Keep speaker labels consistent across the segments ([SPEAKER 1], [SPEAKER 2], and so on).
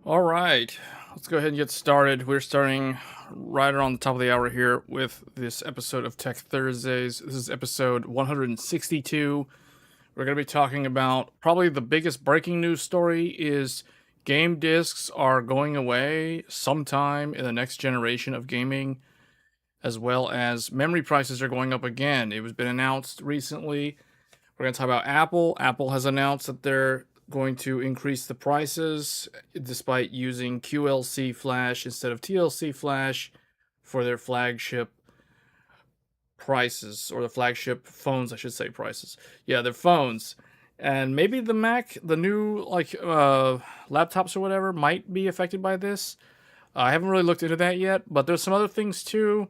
[SPEAKER 1] All right, let's go ahead and get started. We're starting right around the top of the hour here with this episode of Tech Thursdays. This is episode 162. We're going to be talking about probably the biggest breaking news story is game discs are going away sometime in the next generation of gaming, as well as memory prices are going up again. It was been announced recently. We're going to talk about Apple. Apple has announced that they're going to increase the prices despite using QLC flash instead of TLC flash for their flagship prices, or the flagship phones, I should say prices. Yeah, their phones. And maybe the Mac, the new laptops or whatever might be affected by this. I haven't really looked into that yet, but there's some other things too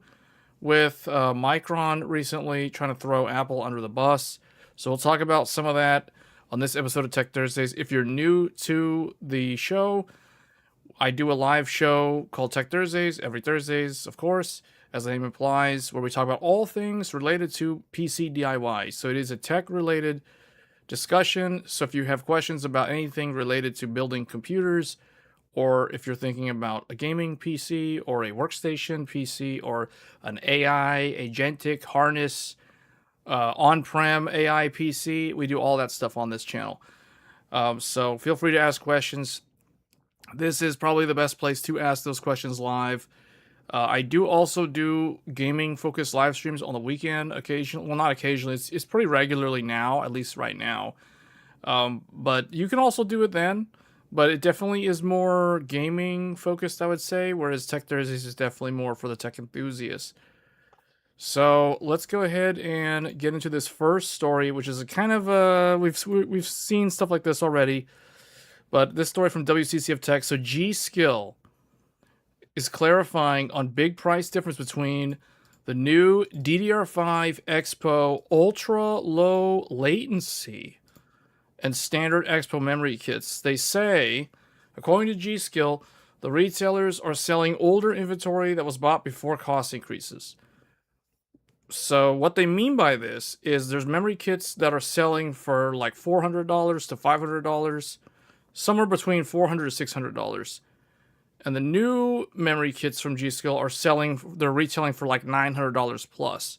[SPEAKER 1] with Micron recently trying to throw Apple under the bus. So we'll talk about some of that on this episode of Tech Thursdays. If you're new to the show, I do a live show called Tech Thursdays every Thursdays, of course, as the name implies, where we talk about all things related to PC DIY. So it is a tech related discussion. So if you have questions about anything related to building computers, or if you're thinking about a gaming PC or a workstation PC or an AI, agentic harness, on-prem AI PC, we do all that stuff on this channel. So feel free to ask questions. This is probably the best place to ask those questions live. I do also do gaming focused live streams on the weekend occasionally. Well, not occasionally. It's pretty regularly now, at least right now. But you can also do it then. But it definitely is more gaming focused, I would say, whereas Tech Thursdays is definitely more for the tech enthusiasts. So let's go ahead and get into this first story, which is a kind of we've seen stuff like this already, but this story from WCCF Tech. So G.Skill is clarifying on big price difference between the new DDR5 Expo ultra low latency and standard Expo memory kits. They say, according to G.Skill, the retailers are selling older inventory that was bought before cost increases. So what they mean by this is there's memory kits that are selling for like $400 to $500, somewhere between $400 to $600. And the new memory kits from G.Skill are they're retailing for like $900 plus.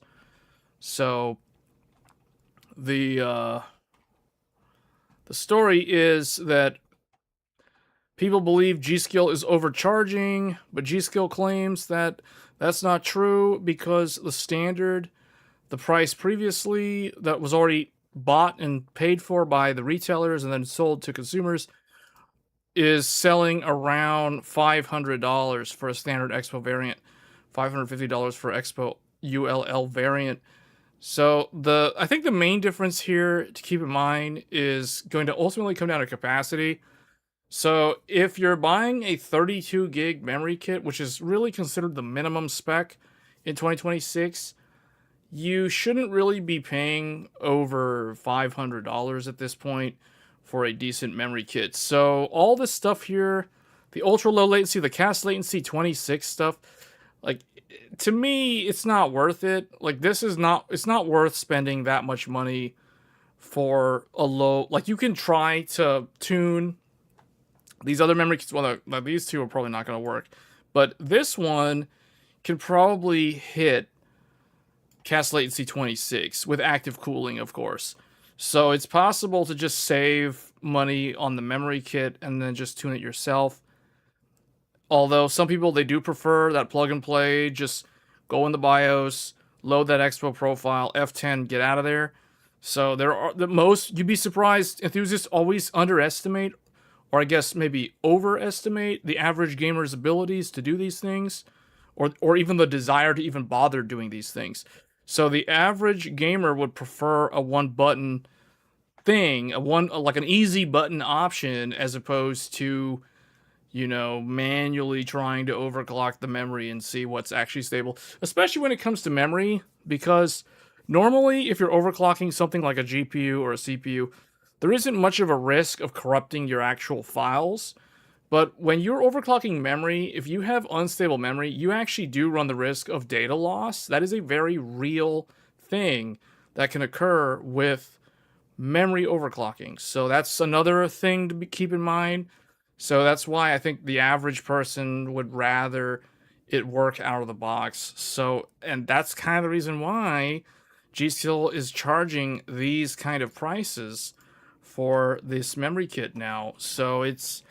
[SPEAKER 1] So the story is that people believe G.Skill is overcharging, but G.Skill claims that that's not true because the price previously that was already bought and paid for by the retailers and then sold to consumers is selling around $500 for a standard Expo variant, $550 for Expo ULL variant. So I think the main difference here to keep in mind is going to ultimately come down to capacity. So if you're buying a 32 gig memory kit, which is really considered the minimum spec in 2026, you shouldn't really be paying over $500 at this point for a decent memory kit. So all this stuff here, the ultra low latency, the cast latency 26 stuff, like, to me, it's not worth it. Like, it's not worth spending that much money for a low, like, you can try to tune these other memory kits. Well, these two are probably not going to work, but this one can probably hit cast latency 26 with active cooling, of course. So it's possible to just save money on the memory kit and then just tune it yourself. Although some people, they do prefer that plug and play, just go in the BIOS, load that Expo profile, F10, get out of there. So you'd be surprised, enthusiasts always underestimate, or I guess maybe overestimate, the average gamer's abilities to do these things, or even the desire to even bother doing these things. So the average gamer would prefer a one button thing, like an easy button option, as opposed to, manually trying to overclock the memory and see what's actually stable, especially when it comes to memory, because normally if you're overclocking something like a GPU or a CPU, there isn't much of a risk of corrupting your actual files. But when you're overclocking memory, if you have unstable memory, you actually do run the risk of data loss. That is a very real thing that can occur with memory overclocking. So that's another thing to keep in mind. So that's why I think the average person would rather it work out of the box. So, and that's kind of the reason why G-Skill is charging these kind of prices for this memory kit now. So it's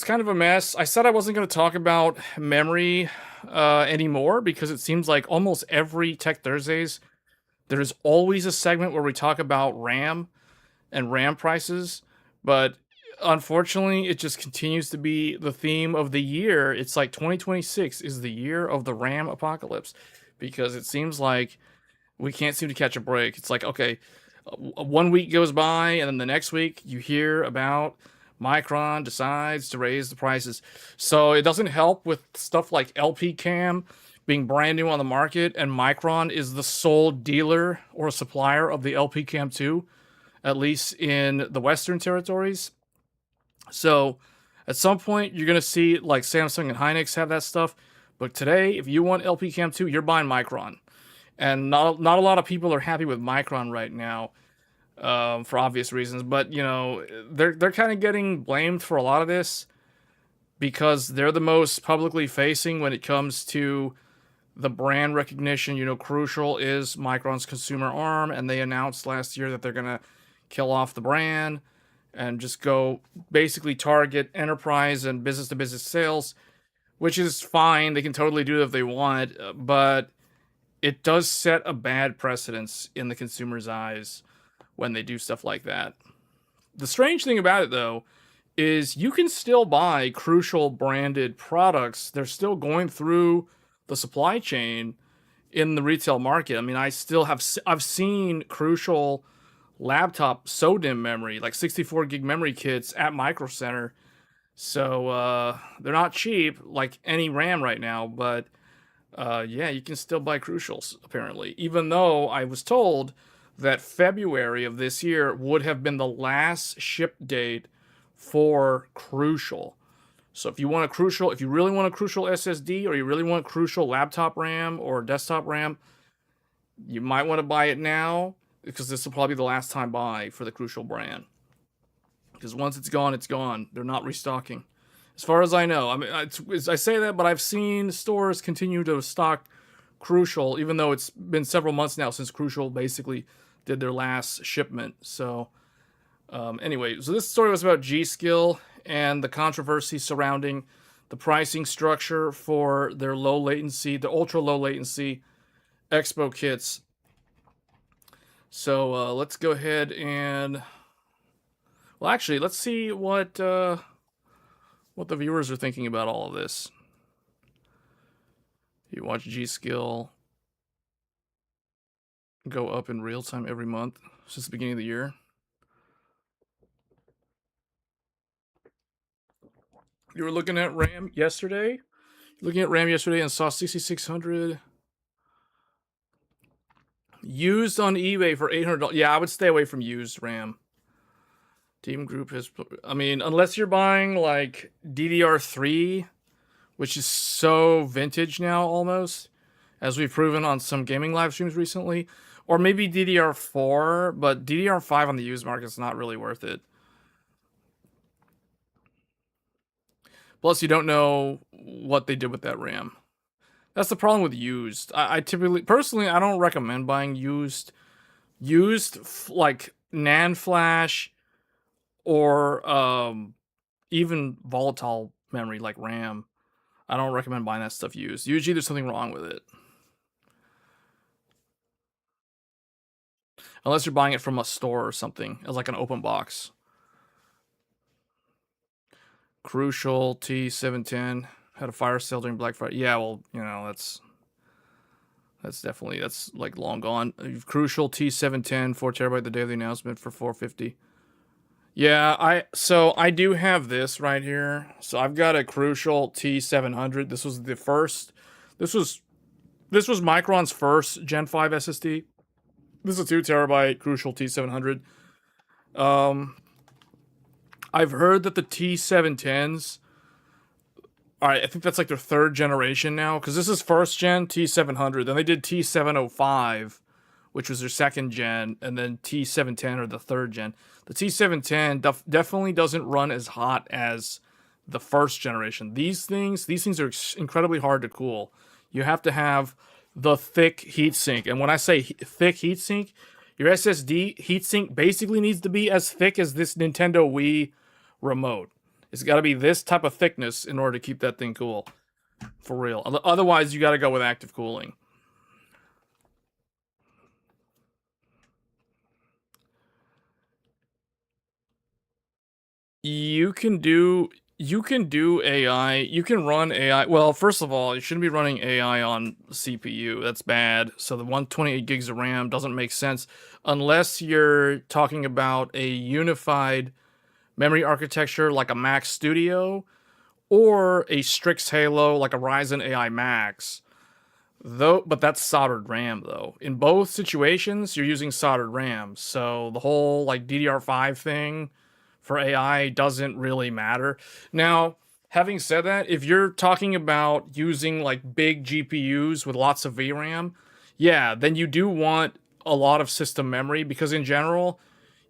[SPEAKER 1] kind of a mess. I said I wasn't going to talk about memory anymore because it seems like almost every Tech Thursdays there's always a segment where we talk about RAM and RAM prices, but unfortunately, it just continues to be the theme of the year. It's like 2026 is the year of the RAM apocalypse because it seems like we can't seem to catch a break. It's like, okay, 1 week goes by, and then the next week you hear about Micron decides to raise the prices. So it doesn't help with stuff like LP Cam being brand new on the market, and Micron is the sole dealer or supplier of the LP Cam 2, at least in the Western territories. So at some point, you're going to see like Samsung and Hynix have that stuff. But today, if you want LP Cam 2, you're buying Micron. And not a lot of people are happy with Micron right now for obvious reasons. But, you know, they're kind of getting blamed for a lot of this because they're the most publicly facing when it comes to the brand recognition. You know, Crucial is Micron's consumer arm, and they announced last year that they're going to kill off the brand and just go basically target enterprise and business to business sales, which is fine. They can totally do it if they want, but it does set a bad precedence in the consumer's eyes when they do stuff like that. The strange thing about it, though, is you can still buy Crucial branded products. They're still going through the supply chain in the retail market. I mean, I've seen Crucial laptop SODIMM memory, like 64 gig memory kits at Micro Center. So they're not cheap like any RAM right now, but yeah, you can still buy Crucials apparently, even though I was told that February of this year would have been the last ship date for Crucial. So if you want a Crucial, if you really want a Crucial SSD or you really want Crucial laptop RAM or desktop RAM, you might want to buy it now because this will probably be the last time buy for the Crucial brand. Because once it's gone, it's gone. They're not restocking, as far as I know. I mean, I say that, but I've seen stores continue to stock Crucial, even though it's been several months now since Crucial basically did their last shipment. So, anyway, so this story was about G-Skill and the controversy surrounding the pricing structure for their low latency, the ultra low latency Expo kits. So let's go ahead and, well, actually, let's see what the viewers are thinking about all of this. You watch G-Skill go up in real time every month since the beginning of the year. You were looking at RAM yesterday? And saw 6600 used on eBay for $800. Yeah, I would stay away from used RAM. Team Group has, I mean, unless you're buying like DDR3, which is so vintage now almost, as we've proven on some gaming live streams recently, or maybe DDR4, but DDR5 on the used market is not really worth it. Plus, you don't know what they did with that RAM. That's the problem with used. I typically, personally, I don't recommend buying used like NAND flash or even volatile memory like RAM. I don't recommend buying that stuff used. Usually there's something wrong with it. Unless you're buying it from a store or something as like an open box. Crucial T710 had a fire sale during Black Friday. Yeah, well, you know, that's definitely, that's like long gone. Crucial T710 4TB the day of the announcement for $450. Yeah, I do have this right here. So I've got a Crucial T700. This was the first. This was Micron's first Gen 5 SSD. This is a 2TB Crucial T700. I've heard that the T710s, all right, I think that's like their third generation now, because this is first gen T700. Then they did T705, which was their second gen, and then T710 or the third gen. The T710 definitely doesn't run as hot as the first generation. These things are incredibly hard to cool. You have to have the thick heatsink, and when I say thick heatsink, your SSD heatsink basically needs to be as thick as this Nintendo Wii remote. It's got to be this type of thickness in order to keep that thing cool, for real. Otherwise, you got to go with active cooling. You can do AI. You can run AI. Well, first of all, you shouldn't be running AI on CPU. That's bad. So the 128 gigs of RAM doesn't make sense unless you're talking about a unified memory architecture like a Mac Studio or a Strix Halo like a Ryzen AI Max. But that's soldered RAM though. In both situations, you're using soldered RAM. So the whole like DDR5 thing for AI doesn't really matter. Now, having said that, if you're talking about using like big GPUs with lots of VRAM, yeah, then you do want a lot of system memory because in general,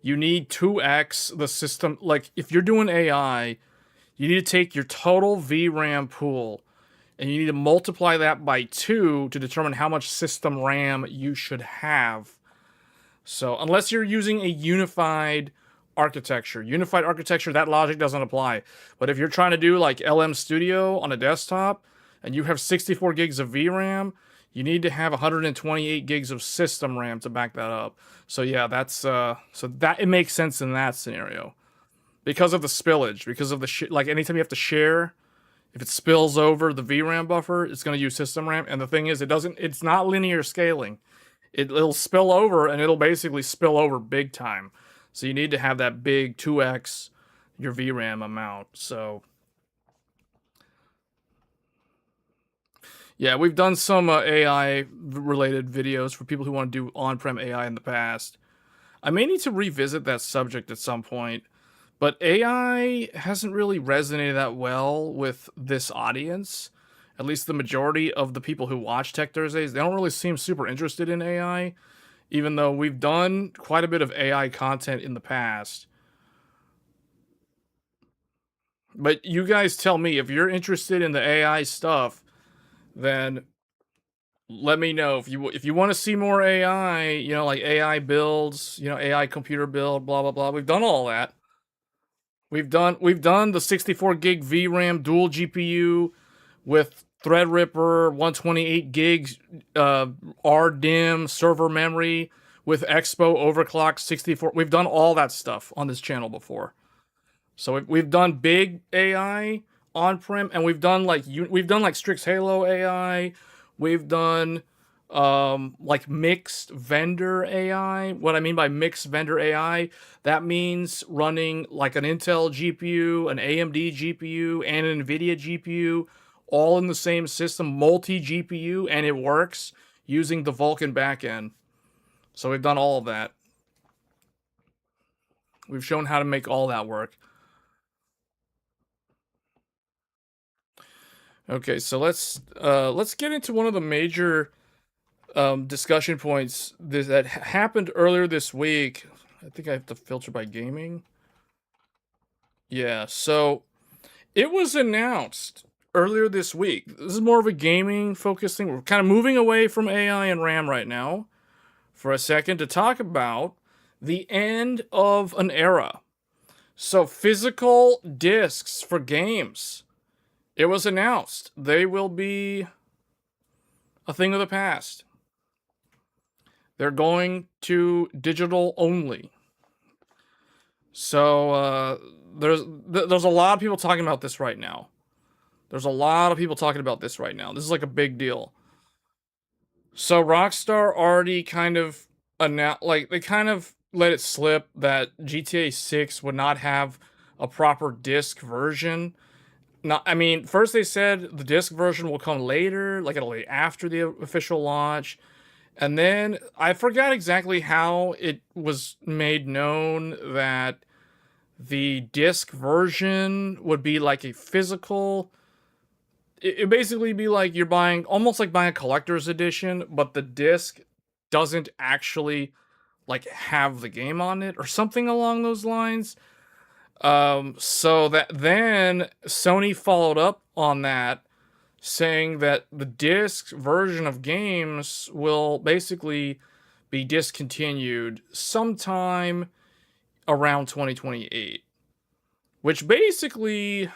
[SPEAKER 1] you need 2x the system. Like if you're doing AI, you need to take your total VRAM pool and you need to multiply that by 2 to determine how much system RAM you should have. So unless you're using a unified architecture, that logic doesn't apply. But if you're trying to do like LM Studio on a desktop and you have 64 gigs of VRAM, you need to have 128 gigs of system RAM to back that up. So yeah, it makes sense in that scenario because of the spillage, because of the like anytime you have to share, if it spills over the VRAM buffer, it's going to use system RAM. And the thing is, it's not linear scaling. It'll spill over and it'll basically spill over big time. So you need to have that big 2x your VRAM amount. So yeah, we've done some AI related videos for people who want to do on-prem AI in the past. I may need to revisit that subject at some point, but AI hasn't really resonated that well with this audience. At least the majority of the people who watch Tech Thursdays, they don't really seem super interested in AI, even though we've done quite a bit of AI content in the past. But you guys tell me if you're interested in the AI stuff, then let me know. If you want to see more AI, like AI builds, AI computer build, blah blah blah. We've done all that. We've done the 64 gig VRAM dual GPU with Threadripper, 128 gigs RDIMM server memory with Expo overclock 64. We've done all that stuff on this channel before. So we've done big AI on-prem, and we've done like Strix Halo AI. We've done like mixed vendor AI. What I mean by mixed vendor AI, that means running like an Intel GPU, an AMD GPU, and an nvidia GPU all in the same system, multi GPU, and it works using the Vulkan backend. So we've done all of that. We've shown how to make all that work. Okay, so let's get into one of the major discussion points that happened earlier this week. I think I have to filter by gaming. Yeah, so it was announced earlier this week. This is more of a gaming focused thing. We're kind of moving away from AI and RAM right now for a second to talk about the end of an era. So physical discs for games. It was announced they will be a thing of the past. They're going to digital only. So there's a lot of people talking about this right now. This is like a big deal. So Rockstar already kind of announced, like they kind of let it slip that GTA 6 would not have a proper disc version. First they said the disc version will come later, like it'll be after the official launch. And then I forgot exactly how it was made known that the disc version would be like a physical. It basically be like you're buying, almost like buying a collector's edition, but the disc doesn't actually like have the game on it or something along those lines. So that then Sony followed up on that, saying that the disc version of games will basically be discontinued sometime around 2028. Which basically,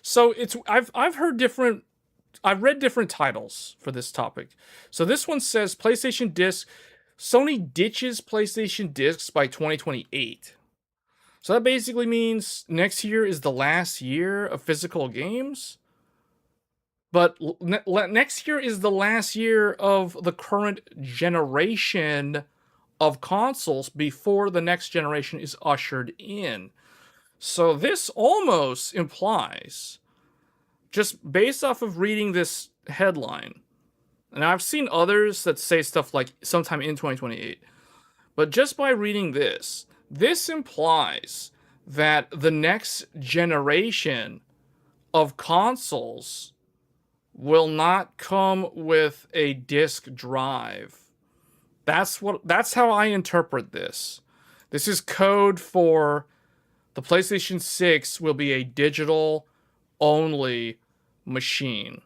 [SPEAKER 1] so it's I've read different titles for this topic. So this one says PlayStation disc, Sony ditches PlayStation discs by 2028. So that basically means next year is the last year of physical games. But next year is the last year of the current generation of consoles before the next generation is ushered in. So this almost implies, just based off of reading this headline, and I've seen others that say stuff like sometime in 2028, but just by reading this, this implies that the next generation of consoles will not come with a disk drive. That's how I interpret this. This is code for the PlayStation 6 will be a digital only machine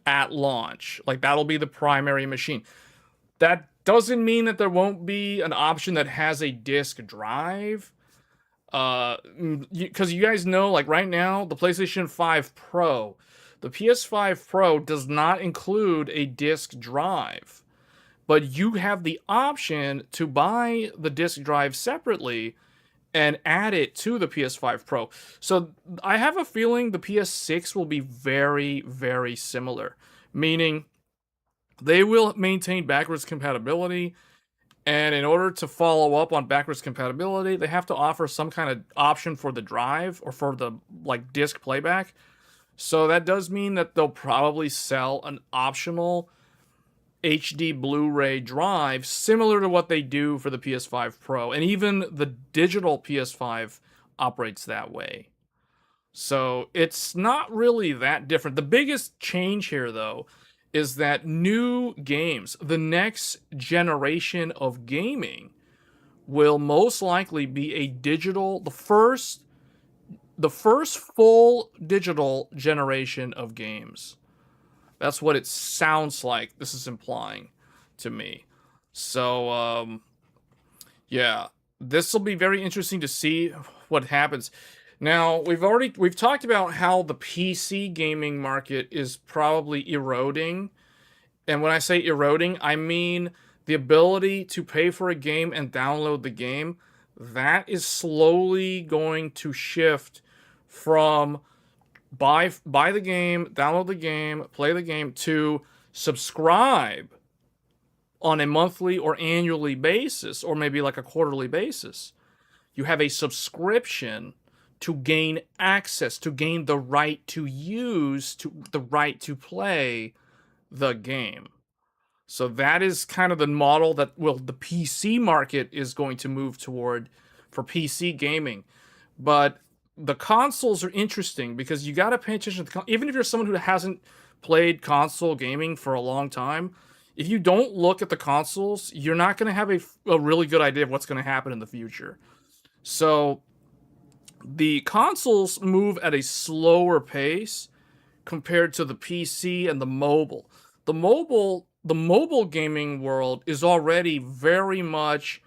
[SPEAKER 1] at launch. Like that'll be the primary machine. That doesn't mean that there won't be an option that has a disk drive. Because you guys know, like right now, the PlayStation 5 Pro, the PS5 Pro does not include a disk drive. But you have the option to buy the disk drive separately and add it to the PS5 Pro. So I have a feeling the PS6 will be very, very similar. Meaning they will maintain backwards compatibility. And in order to follow up on backwards compatibility, they have to offer some kind of option for the drive or for the like disc playback. So that does mean that they'll probably sell an optional HD Blu-ray drive similar to what they do for the PS5 Pro. And even the digital PS5 operates that way. So it's not really that different. The biggest change here, though, is that new games, the next generation of gaming, will most likely be a digital, the first full digital generation of games. That's what it sounds like this is implying to me. So, yeah, this will be very interesting to see what happens. Now, we've talked about how the PC gaming market is probably eroding. And when I say eroding, I mean the ability to pay for a game and download the game. That is slowly going to shift from buy the game, download the game, play the game, to subscribe on a monthly or annually basis, or maybe like a quarterly basis. You have a subscription to gain access, to gain the right to use, to the right to play the game. So that is kind of the model that the PC market is going to move toward for PC gaming. But the consoles are interesting because you got to pay attention to even if you're someone who hasn't played console gaming for a long time, if you don't look at the consoles, you're not going to have a really good idea of what's going to happen in the future. So the consoles move at a slower pace compared to the PC and the mobile. The mobile gaming world is already very much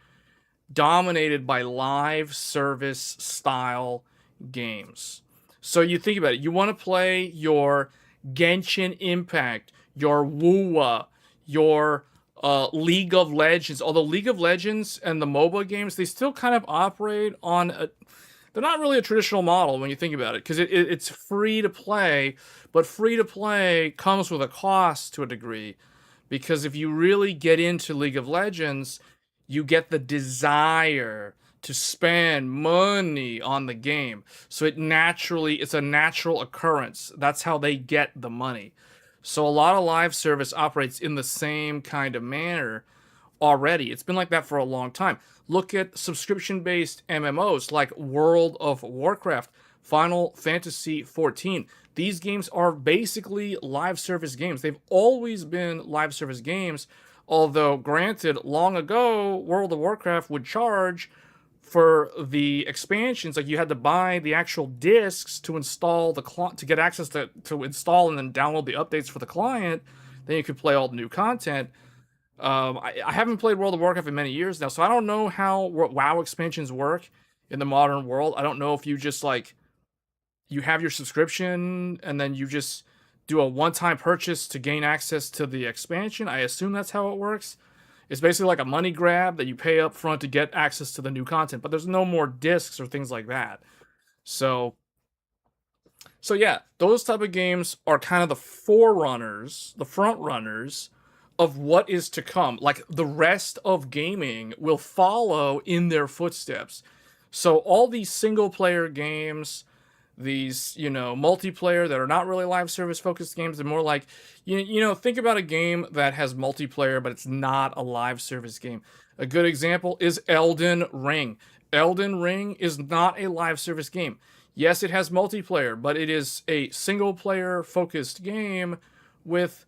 [SPEAKER 1] dominated by live service style games. So you think about it. You want to play your Genshin Impact, your WoWa, your League of Legends. Although League of Legends and the MOBA games, they still kind of operate on they're not really a traditional model when you think about it, because it's free to play, but free to play comes with a cost to a degree. Because if you really get into League of Legends, you get the desire to spend money on the game. So it's a natural occurrence. That's how they get the money. So a lot of live service operates in the same kind of manner already. It's been like that for a long time. Look at subscription-based MMOs like World of Warcraft, Final Fantasy XIV. These games are basically live service games. They've always been live service games, Although, granted, long ago, World of Warcraft would charge for the expansions. Like, you had to buy the actual discs to install to get access to install and then download the updates for the client. Then you could play all the new content. I haven't played World of Warcraft in many years now, so I don't know how WoW expansions work in the modern world. I don't know if you just like you have your subscription and then you just do a one-time purchase to gain access to the expansion. I assume that's how it works. It's basically like a money grab that you pay up front to get access to the new content, but there's no more discs or things like that. So yeah, those type of games are kind of the forerunners, the front runners of what is to come. Like, the rest of gaming will follow in their footsteps. So all these single player games, these, multiplayer that are not really live service focused games, they're more like, think about a game that has multiplayer, but it's not a live service game. A good example is Elden Ring. Elden Ring is not a live service game. Yes, it has multiplayer, but it is a single player focused game with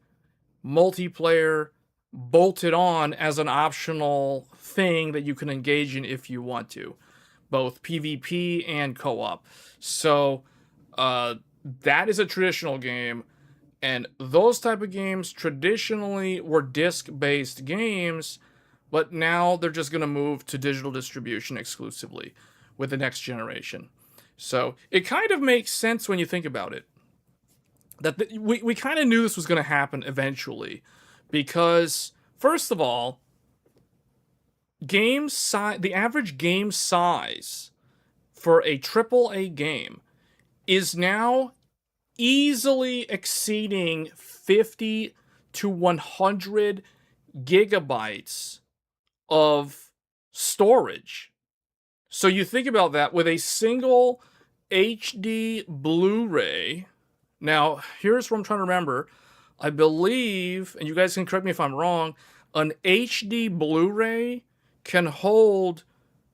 [SPEAKER 1] multiplayer bolted on as an optional thing that you can engage in if you want to, both PvP and co-op. So that is a traditional game, and those type of games traditionally were disc-based games, but now they're just going to move to digital distribution exclusively with the next generation. So it kind of makes sense when you think about it. That we kind of knew this was going to happen eventually, because first of all, the average game size for a AAA game is now easily exceeding 50 to 100 gigabytes of storage. So you think about that with a single HD Blu-ray. Now, here's what I'm trying to remember. I believe, and you guys can correct me if I'm wrong, an HD Blu-ray can hold,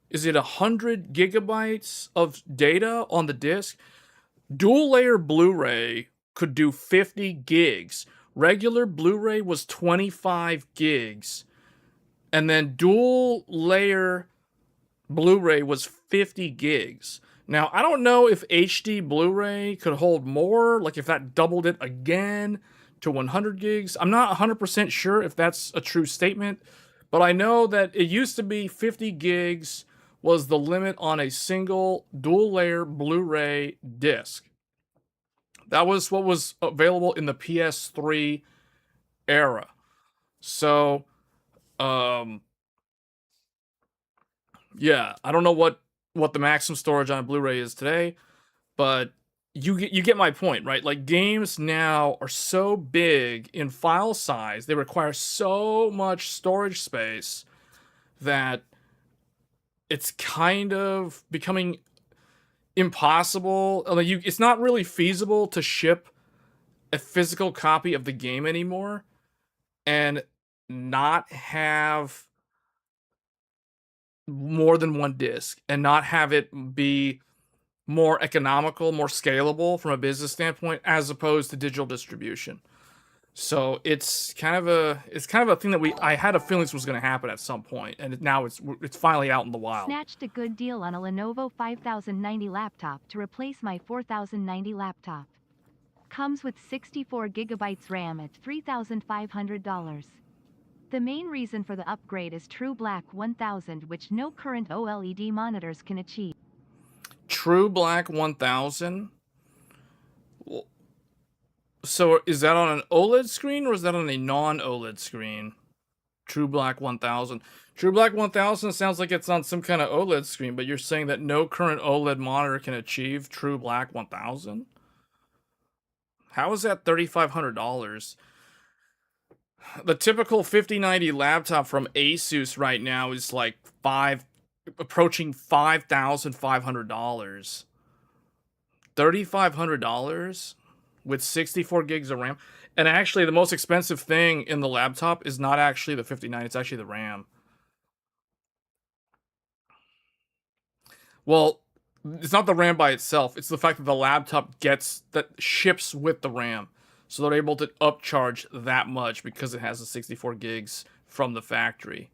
[SPEAKER 1] is it 100 gigabytes of data on the disc? Dual layer Blu-ray could do 50 gigs. Regular Blu-ray was 25 gigs. And then dual layer Blu-ray was 50 gigs. Now, I don't know if HD Blu-ray could hold more, like if that doubled it again to 100 gigs. I'm not 100% sure if that's a true statement, but I know that it used to be 50 gigs was the limit on a single dual-layer Blu-ray disc. That was what was available in the PS3 era. So, yeah, I don't know what the maximum storage on a Blu-ray is today, but you get my point, right? Like, games now are so big in file size, they require so much storage space that it's kind of becoming impossible. Like, it's not really feasible to ship a physical copy of the game anymore and not have more than one disc and not have it be more economical, more scalable from a business standpoint, as opposed to digital distribution. So it's kind of a thing that I had a feeling this was going to happen at some point, and now it's finally out in the wild.
[SPEAKER 2] Snatched a good deal on a Lenovo 5090 laptop to replace my 4090 laptop. Comes with 64 gigabytes RAM at $3,500. The main reason for the upgrade is True Black 1000, which no current OLED monitors can achieve.
[SPEAKER 1] True Black 1000? So is that on an OLED screen or is that on a non-OLED screen? True Black 1000. True Black 1000 sounds like it's on some kind of OLED screen, but you're saying that no current OLED monitor can achieve True Black 1000? How is that $3,500? The typical 5090 laptop from Asus right now is like approaching $5,500. $3,500 with 64 gigs of RAM. And actually, the most expensive thing in the laptop is not actually the 59, it's actually the RAM. Well, it's not the RAM by itself, it's the fact that the laptop ships with the RAM. So they're able to upcharge that much because it has the 64 gigs from the factory.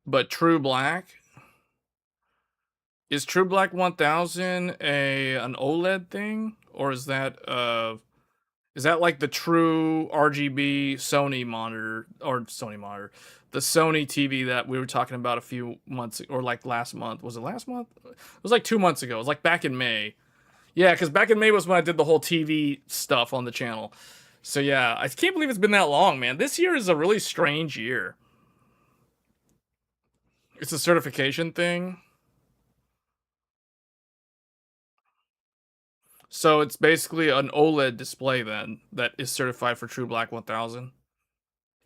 [SPEAKER 1] But True Black, is True Black 1000 an OLED thing, or is that like the true RGB Sony monitor, the Sony TV that we were talking about a few months, or like last month? Was it last month? It was like 2 months ago. It was like back in May. Yeah, because back in May was when I did the whole TV stuff on the channel. So yeah, I can't believe it's been that long, man. This year is a really strange year. It's a certification thing. So it's basically an OLED display then that is certified for True Black 1000.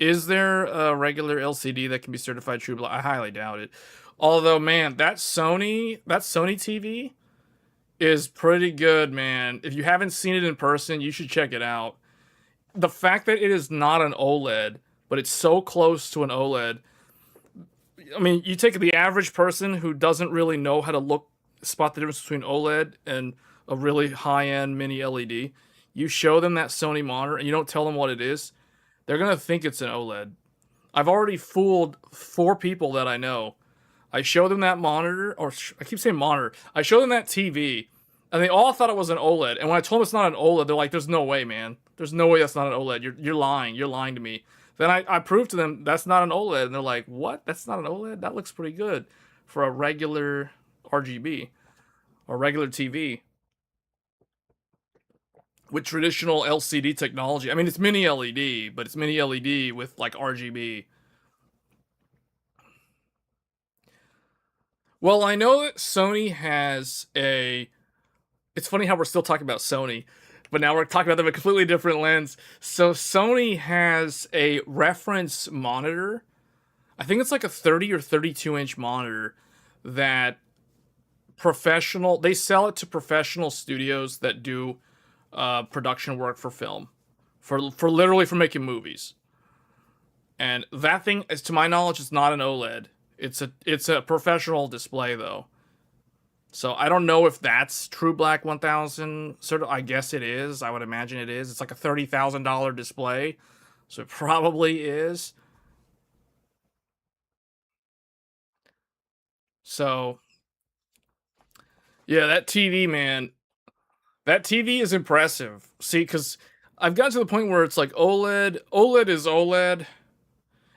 [SPEAKER 1] Is there a regular LCD that can be certified True Black? I highly doubt it. Although, man, that Sony TV is pretty good, man. If you haven't seen it in person, you should check it out. The fact that it is not an OLED, but it's so close to an OLED. I mean, you take the average person who doesn't really know how to spot the difference between OLED and a really high-end mini LED. You show them that Sony monitor and you don't tell them what it is, they're going to think it's an OLED. I've already fooled 4 people that I know. I show them that monitor, or I keep saying monitor. I show them that TV, and they all thought it was an OLED. And when I told them it's not an OLED, they're like, "There's no way, man. There's no way that's not an OLED. You're lying. You're lying to me." Then I proved to them that's not an OLED, and they're like, "What? That's not an OLED? That looks pretty good for a regular RGB or regular TV with traditional LCD technology." I mean, it's mini LED, but it's mini LED with like RGB. Well, I know that Sony has a. It's funny how we're still talking about Sony, but now we're talking about them in a completely different lens. So Sony has a reference monitor. I think it's like a 30 or 32-inch monitor that they sell it to professional studios that do production work for film, for literally for making movies. And that thing, is, to my knowledge, is not an OLED. It's a professional display though. So I don't know if that's True Black 1000. I guess it is. I would imagine it is. It's like a $30,000 display, so it probably is. So yeah, that TV, man, that TV is impressive. See, because I've gotten to the point where it's like OLED. OLED is OLED.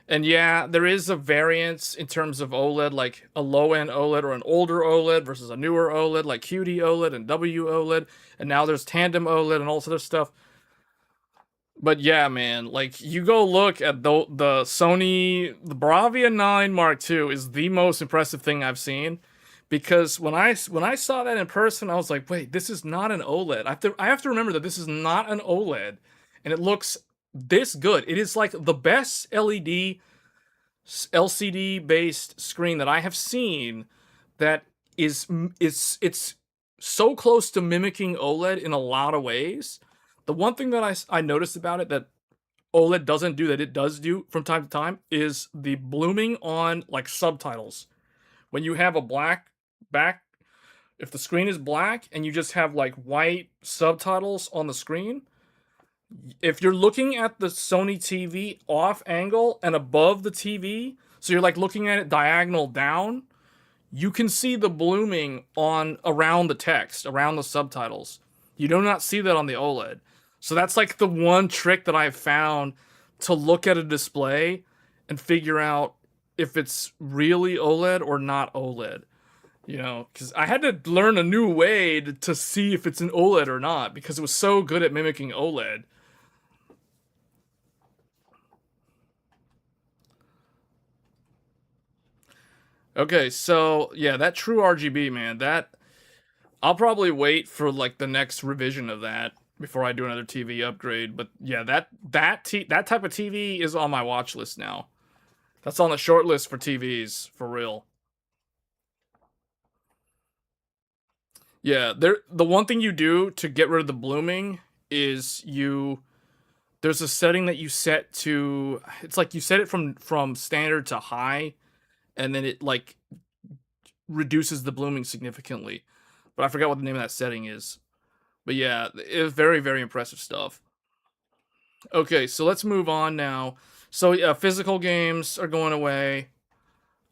[SPEAKER 1] And yeah, there is a variance in terms of OLED, like a low-end OLED or an older OLED versus a newer OLED, like QD OLED and W OLED. And now there's tandem OLED and all this other stuff. But yeah, man, like you go look at the Sony, the Bravia 9 Mark II is the most impressive thing I've seen. Because when I saw that in person, I was like, wait, this is not an OLED. I have to remember that this is not an OLED. And it looks this good. It is like the best LCD based screen that I have seen that it's so close to mimicking OLED in a lot of ways. The one thing that I noticed about it that OLED doesn't do that it does do from time to time is the blooming on like subtitles. When you have a black back, if the screen is black and you just have like white subtitles on the screen, if you're looking at the Sony TV off angle and above the TV, so you're like looking at it diagonal down, you can see the blooming on around the text, around the subtitles. You do not see that on the OLED. So that's like the one trick that I've found to look at a display and figure out if it's really OLED or not OLED. You know, because I had to learn a new way to see if it's an OLED or not, because it was so good at mimicking OLED. Okay, so yeah, that true RGB, man, that I'll probably wait for like the next revision of that before I do another TV upgrade. But yeah, that type of TV is on my watch list now. That's on the short list for TVs, for real. Yeah, the one thing you do to get rid of the blooming is there's a setting that you set to, it's like you set it from standard to high, and then it like reduces the blooming significantly. But I forgot what the name of that setting is. But yeah, it was very, very impressive stuff. Okay, so let's move on now. So yeah, physical games are going away.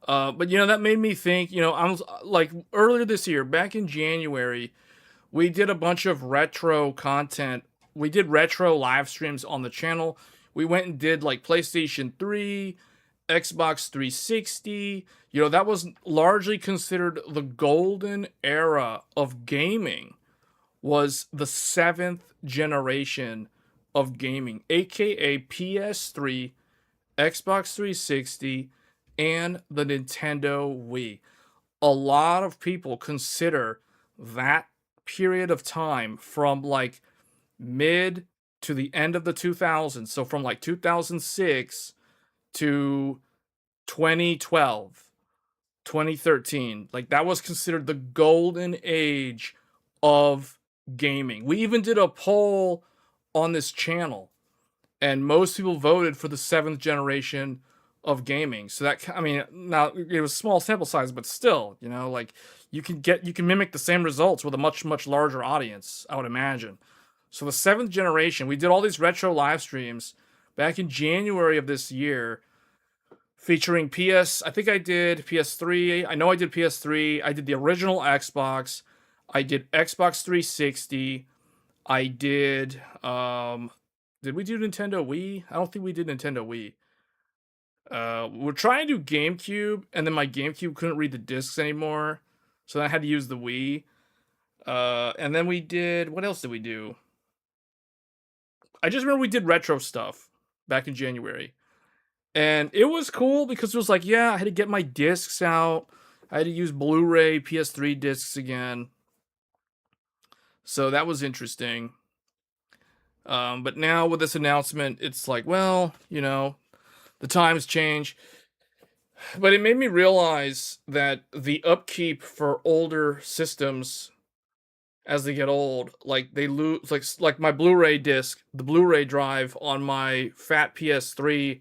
[SPEAKER 1] But that made me think. I was like earlier this year, back in January, we did a bunch of retro content. We did retro live streams on the channel. We went and did like PlayStation 3, Xbox 360. That was largely considered the golden era of gaming, was the seventh generation of gaming, aka PS3, Xbox 360, and the Nintendo Wii. A lot of people consider that period of time from like mid to the end of the 2000s, so from like 2006 to 2012, 2013, like that was considered the golden age of gaming. We even did a poll on this channel, and most people voted for the seventh generation of gaming. So that, I mean, now it was small sample size, but still, like you can mimic the same results with a much larger audience, I would imagine. So the seventh generation, we did all these retro live streams back in January of this year, featuring I think I did PS3. I know I did PS3. I did the original Xbox. I did Xbox 360. I did we do Nintendo Wii? I don't think we did Nintendo Wii. We're trying to do GameCube, and then my GameCube couldn't read the discs anymore, so then I had to use the Wii. And then we did, what else did we do? I just remember we did retro stuff back in January, and it was cool because it was like, yeah, I had to get my discs out. I had to use Blu-ray PS3 discs again, so that was interesting. But now with this announcement, it's like, well, the times change. But it made me realize that the upkeep for older systems as they get old, like they lose, like my Blu-ray disc, the Blu-ray drive on my fat PS3,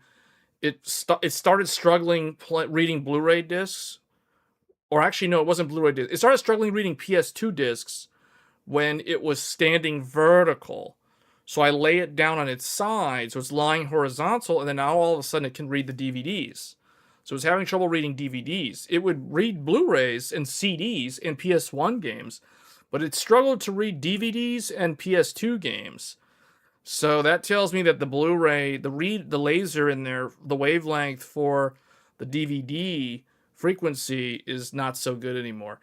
[SPEAKER 1] it started struggling reading Blu-ray discs, or actually no, it wasn't Blu-ray discs. It started struggling reading PS2 discs when it was standing vertical. So I lay it down on its side, so it's lying horizontal, and then now all of a sudden it can read the DVDs. So it's having trouble reading DVDs. It would read Blu-rays and CDs and PS1 games, but it struggled to read DVDs and PS2 games. So that tells me that the Blu-ray, the laser in there, the wavelength for the DVD frequency is not so good anymore.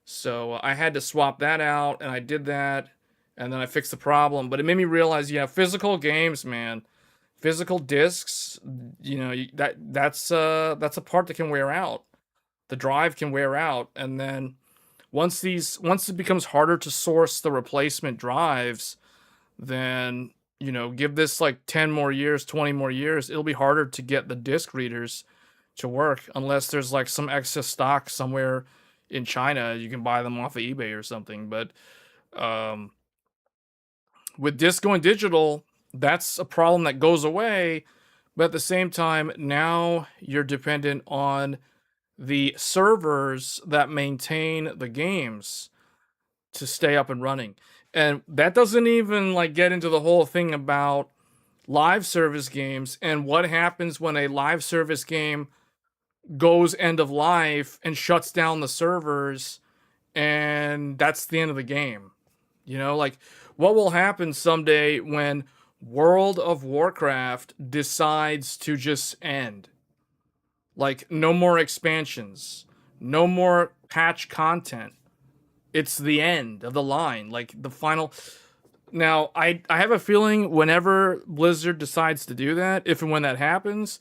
[SPEAKER 1] So I had to swap that out, and I did that, and then I fixed the problem. But it made me realize, physical games, man, physical discs, that's a part that can wear out. The drive can wear out, and then once it becomes harder to source the replacement drives, then give this like 10 more years, 20 more years, it'll be harder to get the disc readers to work unless there's like some excess stock somewhere in China. You can buy them off of eBay or something. But with disc going digital, that's a problem that goes away. But at the same time, now you're dependent on the servers that maintain the games to stay up and running. And that doesn't even like get into the whole thing about live service games and what happens when a live service game goes end of life and shuts down the servers, and that's the end of the game. Like what will happen someday when World of Warcraft decides to just end? Like no more expansions, no more patch content. It's the end of the line, like the final. Now, I have a feeling whenever Blizzard decides to do that, if and when that happens,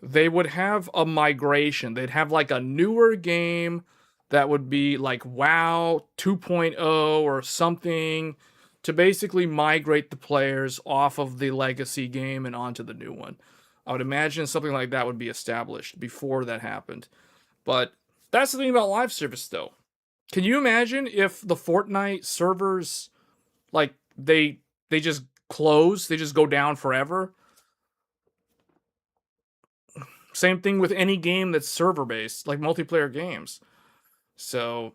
[SPEAKER 1] they would have a migration. They'd have like a newer game that would be like WoW 2.0 or something, to basically migrate the players off of the legacy game and onto the new one. I would imagine something like that would be established before that happened. But that's the thing about live service, though. Can you imagine if the Fortnite servers, like they just close, they just go down forever? Same thing with any game that's server based, like multiplayer games. So,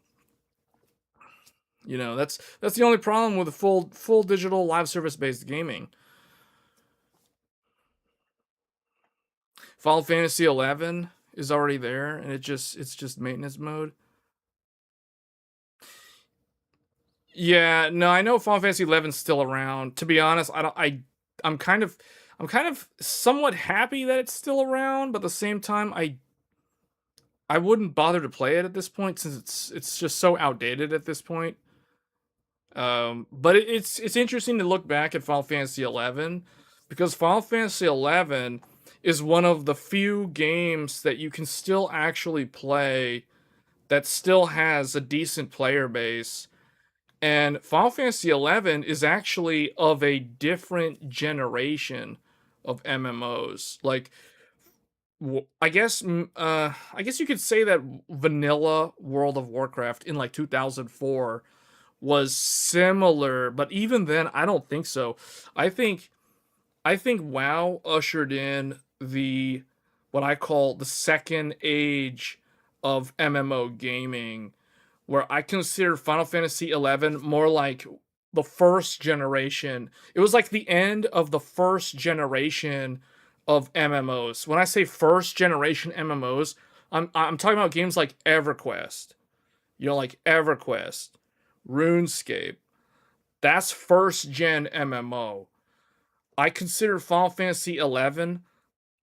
[SPEAKER 1] that's the only problem with the full digital live service based gaming. Final Fantasy 11 is already there, and it's just maintenance mode. Yeah, no, I know Final Fantasy 11's still around. To be honest, I don't. I'm kind of somewhat happy that it's still around, but at the same time, I wouldn't bother to play it at this point since it's just so outdated at this point. But it's interesting to look back at Final Fantasy 11 because Final Fantasy 11 is one of the few games that you can still actually play that still has a decent player base. And Final Fantasy 11 is actually of a different generation of MMOs. Like I guess you could say that vanilla World of Warcraft in like 2004 was similar, but even then I don't think so. I think WoW ushered in the what I call the second age of MMO gaming, where I consider Final Fantasy 11 more like the first generation. It was like the end of the first generation of MMOs. When I say first generation MMOs, I'm talking about games like EverQuest. You know, like EverQuest, RuneScape. That's first gen MMO. I consider Final Fantasy 11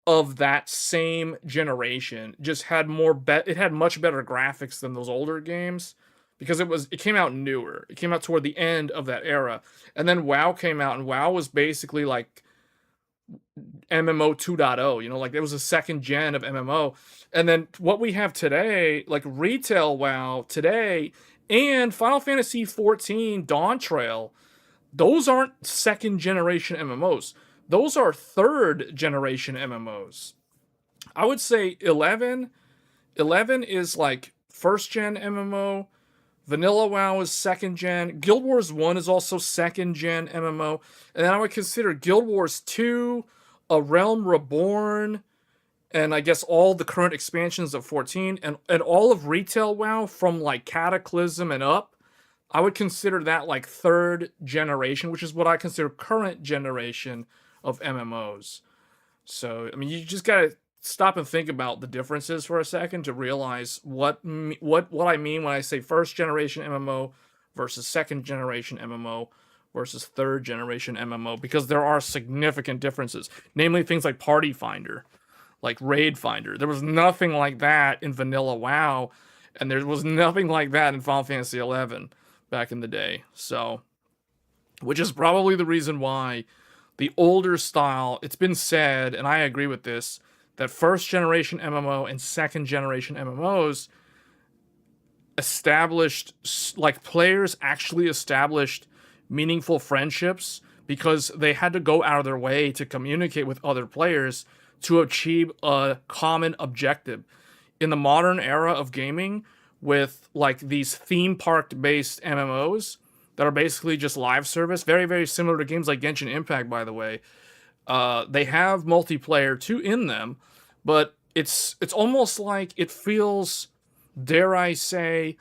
[SPEAKER 1] of that same generation. Just had it had much better graphics than those older games because it came out newer. It came out toward the end of that era. And then WoW came out, and WoW was basically like MMO 2.0, you know, like it was a second gen of MMO. And then what we have today, like retail WoW today and Final Fantasy 14 Dawn Trail, those aren't second generation MMOs. Those are third generation MMOs. I would say 11 is like first gen MMO. Vanilla WoW is second gen. Guild Wars 1 is also second gen MMO. And then I would consider Guild Wars 2, A Realm Reborn, and I guess all the current expansions of 14 and all of retail WoW from like Cataclysm and up. I would consider that like third generation, which is what I consider current generation of MMOs. So, I mean, you just got to stop and think about the differences for a second to realize what I mean when I say first generation MMO versus second generation MMO versus third generation MMO, because there are significant differences, namely things like Party Finder, like Raid Finder. There was nothing like that in vanilla WoW, and there was nothing like that in Final Fantasy 11 back in the day. So, which is probably the reason why the older style, it's been said, and I agree with this, that first generation MMO and second generation MMOs established, like players actually established meaningful friendships because they had to go out of their way to communicate with other players to achieve a common objective. In the modern era of gaming, with like these theme park based MMOs that are basically just live service, very, very similar to games like Genshin Impact, by the way. They have multiplayer too in them, but it's almost like it feels, dare I say,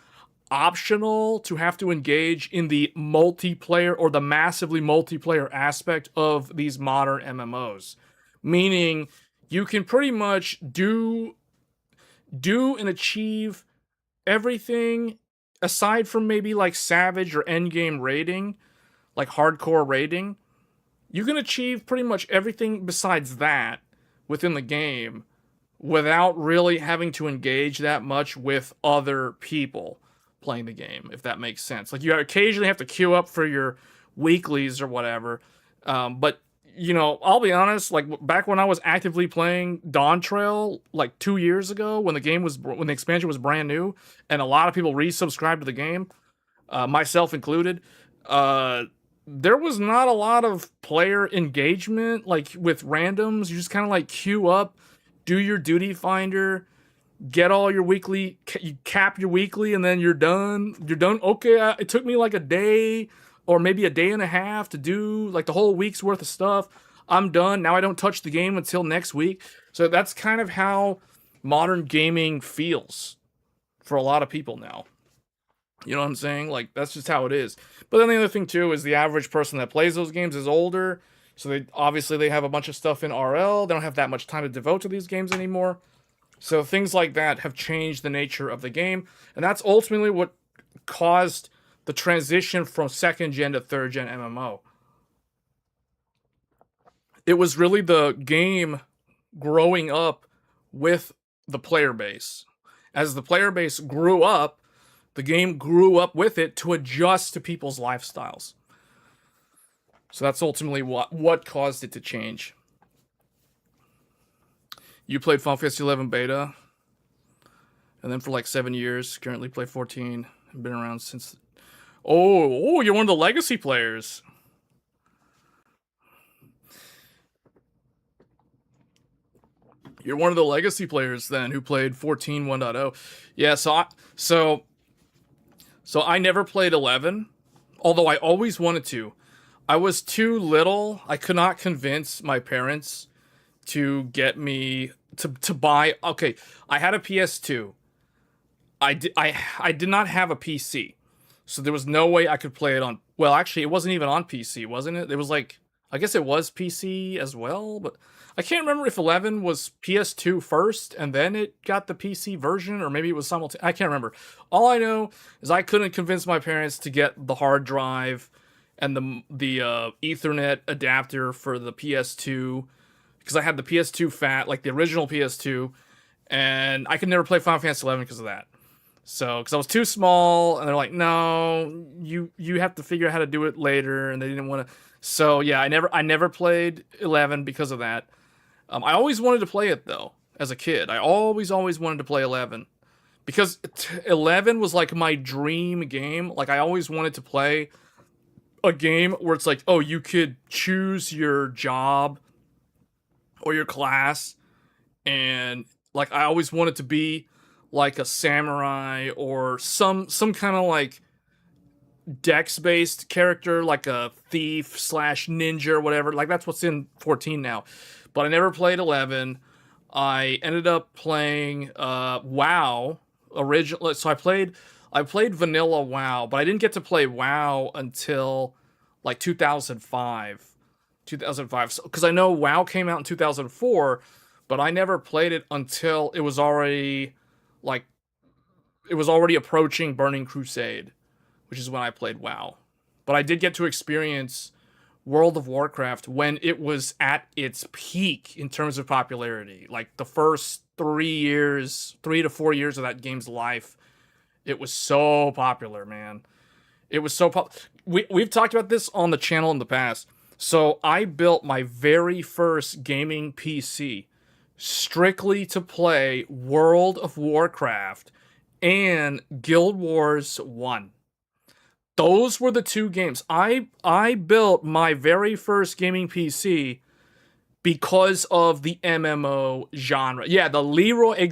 [SPEAKER 1] optional to have to engage in the multiplayer or the massively multiplayer aspect of these modern MMOs. Meaning you can pretty much do and achieve everything aside from maybe like savage or endgame raiding, like hardcore raiding. You can achieve pretty much everything besides that within the game without really having to engage that much with other people playing the game, if that makes sense. Like you occasionally have to queue up for your weeklies or whatever, but you know, I'll be honest. Like back when I was actively playing Dawn Trail, like 2 years ago, when the expansion was brand new, and a lot of people resubscribed to the game, myself included. There was not a lot of player engagement, like with randoms. You just kind of like queue up, do your duty finder, get all your weekly, you cap your weekly, and then you're done. You're done. Okay, it took me like a day or maybe a day and a half to do like the whole week's worth of stuff. I'm done. Now I don't touch the game until next week. So that's kind of how modern gaming feels for a lot of people now. You know what I'm saying? Like, that's just how it is. But then the other thing, too, is the average person that plays those games is older. So they have a bunch of stuff in RL. They don't have that much time to devote to these games anymore. So things like that have changed the nature of the game, and that's ultimately what caused the transition from second gen to third gen MMO. It was really the game growing up with the player base. As the player base grew up, the game grew up with it to adjust to people's lifestyles. So that's ultimately what caused it to change. You played Final Fantasy 11 beta, and then for like 7 years, currently play 14, and been around since. Oh, you're one of the legacy players. You're one of the legacy players then who played 14 1.0. Yeah, so I never played 11, although I always wanted to. I was too little. I could not convince my parents to get me to buy. Okay, I had a PS2. I did not have a PC. So there was no way I could play it on. Well, actually, it wasn't even on PC, wasn't it? It was like, I guess it was PC as well, but I can't remember if 11 was PS2 first and then it got the PC version, or maybe it was simultaneous. I can't remember. All I know is I couldn't convince my parents to get the hard drive and the Ethernet adapter for the PS2, because I had the PS2 fat, like the original PS2, and I could never play Final Fantasy 11 because of that. So, because I was too small, and they're like, no, you have to figure out how to do it later, and they didn't want to. So yeah, I never played 11 because of that. I always wanted to play it though as a kid. I always wanted to play 11 because 11 was like my dream game. Like I always wanted to play a game where it's like, oh, you could choose your job or your class, and like I always wanted to be like a samurai or some kind of like dex-based character, like a thief slash ninja or whatever. Like that's what's in 14 now. But I never played 11. I ended up playing WoW original. So I played vanilla WoW, but I didn't get to play WoW until like 2005. 2005. Because I know WoW came out in 2004, but I never played it until it was already approaching Burning Crusade, which is when I played WoW. But I did get to experience World of Warcraft when it was at its peak in terms of popularity. Like the first 3 to 4 years of that game's life, it was so popular, man. It was so we've talked about this on the channel in the past. So I built my very first gaming PC strictly to play World of Warcraft and Guild Wars 1. Those were the two games. I built my very first gaming PC because of the MMO genre. Yeah, the Leroy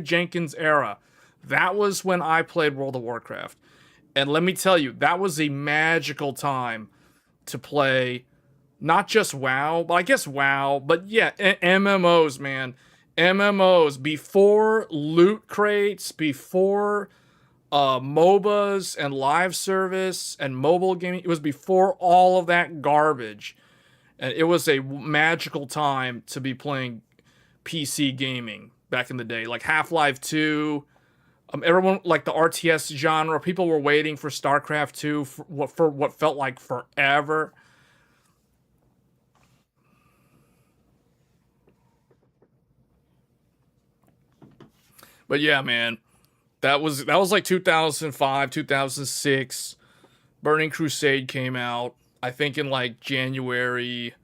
[SPEAKER 1] Jenkins era. That was when I played World of Warcraft. And let me tell you, that was a magical time to play not just WoW, but I guess WoW, but yeah, MMOs, man. MMOs, before loot crates, before MOBAs and live service and mobile gaming. It was before all of that garbage. And it was a magical time to be playing PC gaming back in the day. Like Half-Life 2, everyone, like the RTS genre, people were waiting for StarCraft 2 for what felt like forever. But yeah, man, that was like 2005, 2006. Burning Crusade came out, I think in like January.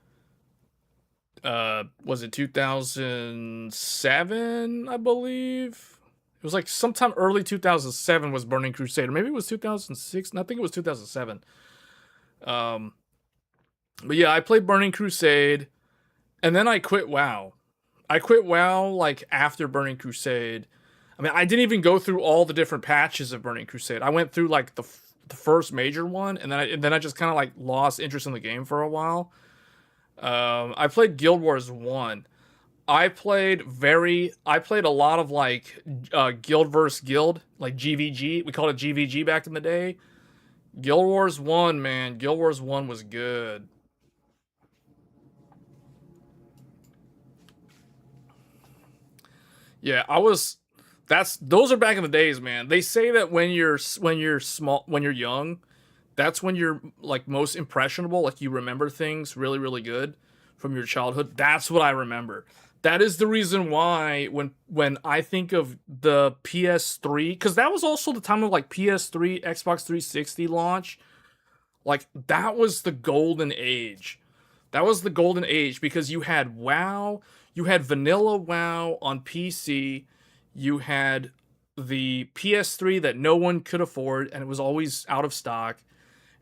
[SPEAKER 1] Was it 2007? I believe it was like sometime early 2007 was Burning Crusade, or maybe it was 2006. I think it was 2007. But yeah, I played Burning Crusade, and then I quit WoW. I quit WoW like after Burning Crusade. I mean, I didn't even go through all the different patches of Burning Crusade. I went through like the first major one, and then I just kind of like lost interest in the game for a while. I played Guild Wars 1. I played a lot of like Guild vs. Guild, like GVG. We called it GVG back in the day. Guild Wars 1, man. Guild Wars 1 was good. Yeah, I was. Those are back in the days, man. They say that when you're small, when you're young, that's when you're like most impressionable. Like you remember things really, really good from your childhood. That's what I remember. That is the reason why when I think of the PS3, because that was also the time of like PS3, Xbox 360 launch. Like that was the golden age. That was the golden age because you had WoW, you had vanilla WoW on PC, you had the PS3 that no one could afford and it was always out of stock.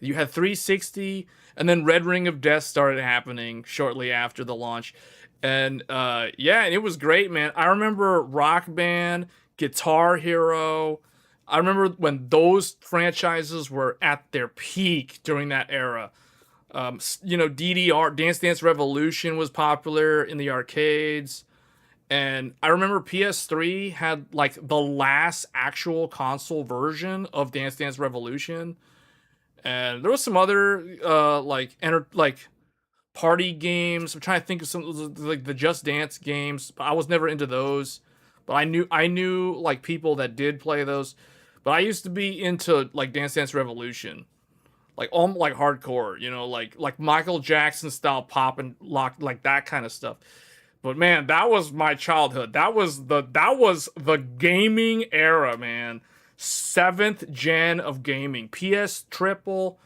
[SPEAKER 1] You had 360, and then Red Ring of Death started happening shortly after the launch. And yeah, and it was great, man. I remember Rock Band, Guitar Hero. I remember when those franchises were at their peak during that era. DDR, Dance Dance Revolution was popular in the arcades. And I remember PS3 had like the last actual console version of Dance Dance Revolution. And there was some other like party games. I'm trying to think of some like the Just Dance games, but I was never into those. But I knew like people that did play those. But I used to be into like Dance Dance Revolution, like all like hardcore, like Michael Jackson style pop and lock, like that kind of stuff. But man, that was my childhood. That was the gaming era, man. Seventh gen of gaming. PS triple,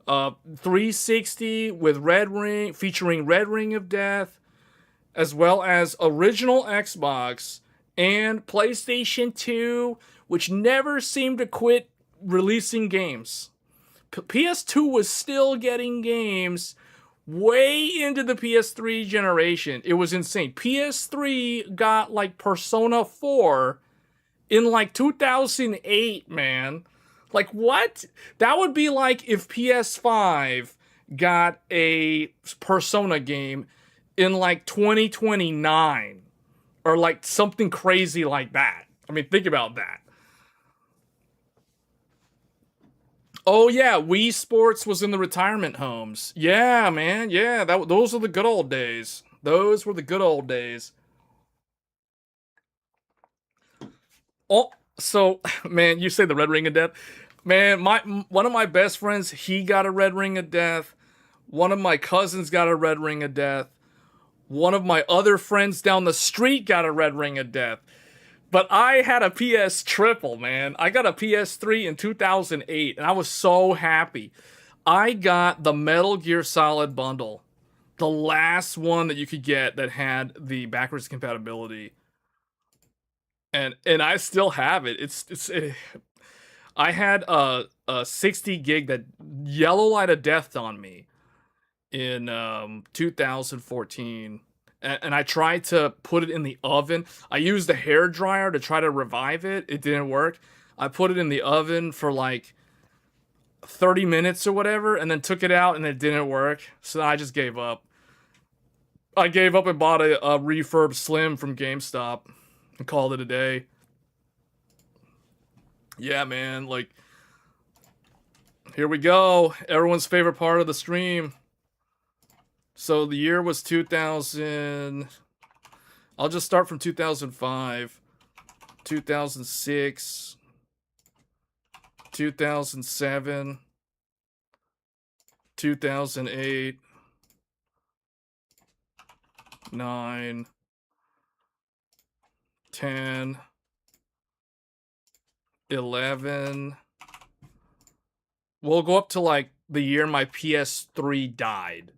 [SPEAKER 1] 360 with Red Ring, featuring Red Ring of Death, as well as original Xbox and PlayStation 2, which never seemed to quit releasing games. PS2 was still getting games way into the PS3 generation. It was insane. PS3 got like Persona 4 in like 2008, man. Like what? That would be like if PS5 got a Persona game in like 2029 or like something crazy like that. I mean, think about that. Oh yeah, Wii Sports was in the retirement homes. Yeah, man. Yeah, those are the good old days. Those were the good old days. Oh, so man, you say the Red Ring of Death. Man, my one of my best friends, he got a Red Ring of Death. One of my cousins got a Red Ring of Death. One of my other friends down the street got a Red Ring of Death. But I had a PS triple, man. I got a PS3 in 2008, and I was so happy. I got the Metal Gear Solid bundle, the last one that you could get that had the backwards compatibility, and I still have it. I had a 60 gig that Yellow Light of Death on me in 2014, and I tried to put it in the oven. I used a hair dryer to try to revive it. It didn't work. I put it in the oven for like 30 minutes or whatever, and then took it out, and it didn't work. So I just gave up. I gave up and bought a refurb Slim from GameStop and called it a day. Yeah, man. Like, here we go. Everyone's favorite part of the stream. So the year was 2000. I'll just start from 2005, 2006, 2007, 2008, 9, 10, 11. We'll go up to like the year my PS3 died.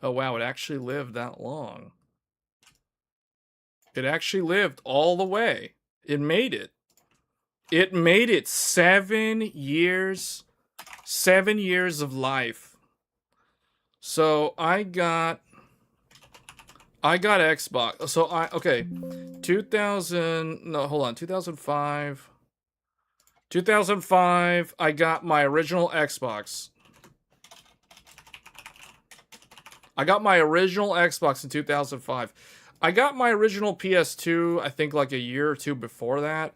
[SPEAKER 1] Oh wow, it actually lived that long. It actually lived all the way. It made it. It made it 7 years. 7 years of life. So I got Xbox. So okay. 2000, no, hold on. 2005. 2005, I got my original Xbox. I got my original Xbox in 2005. I got my original PS2, I think like a year or two before that.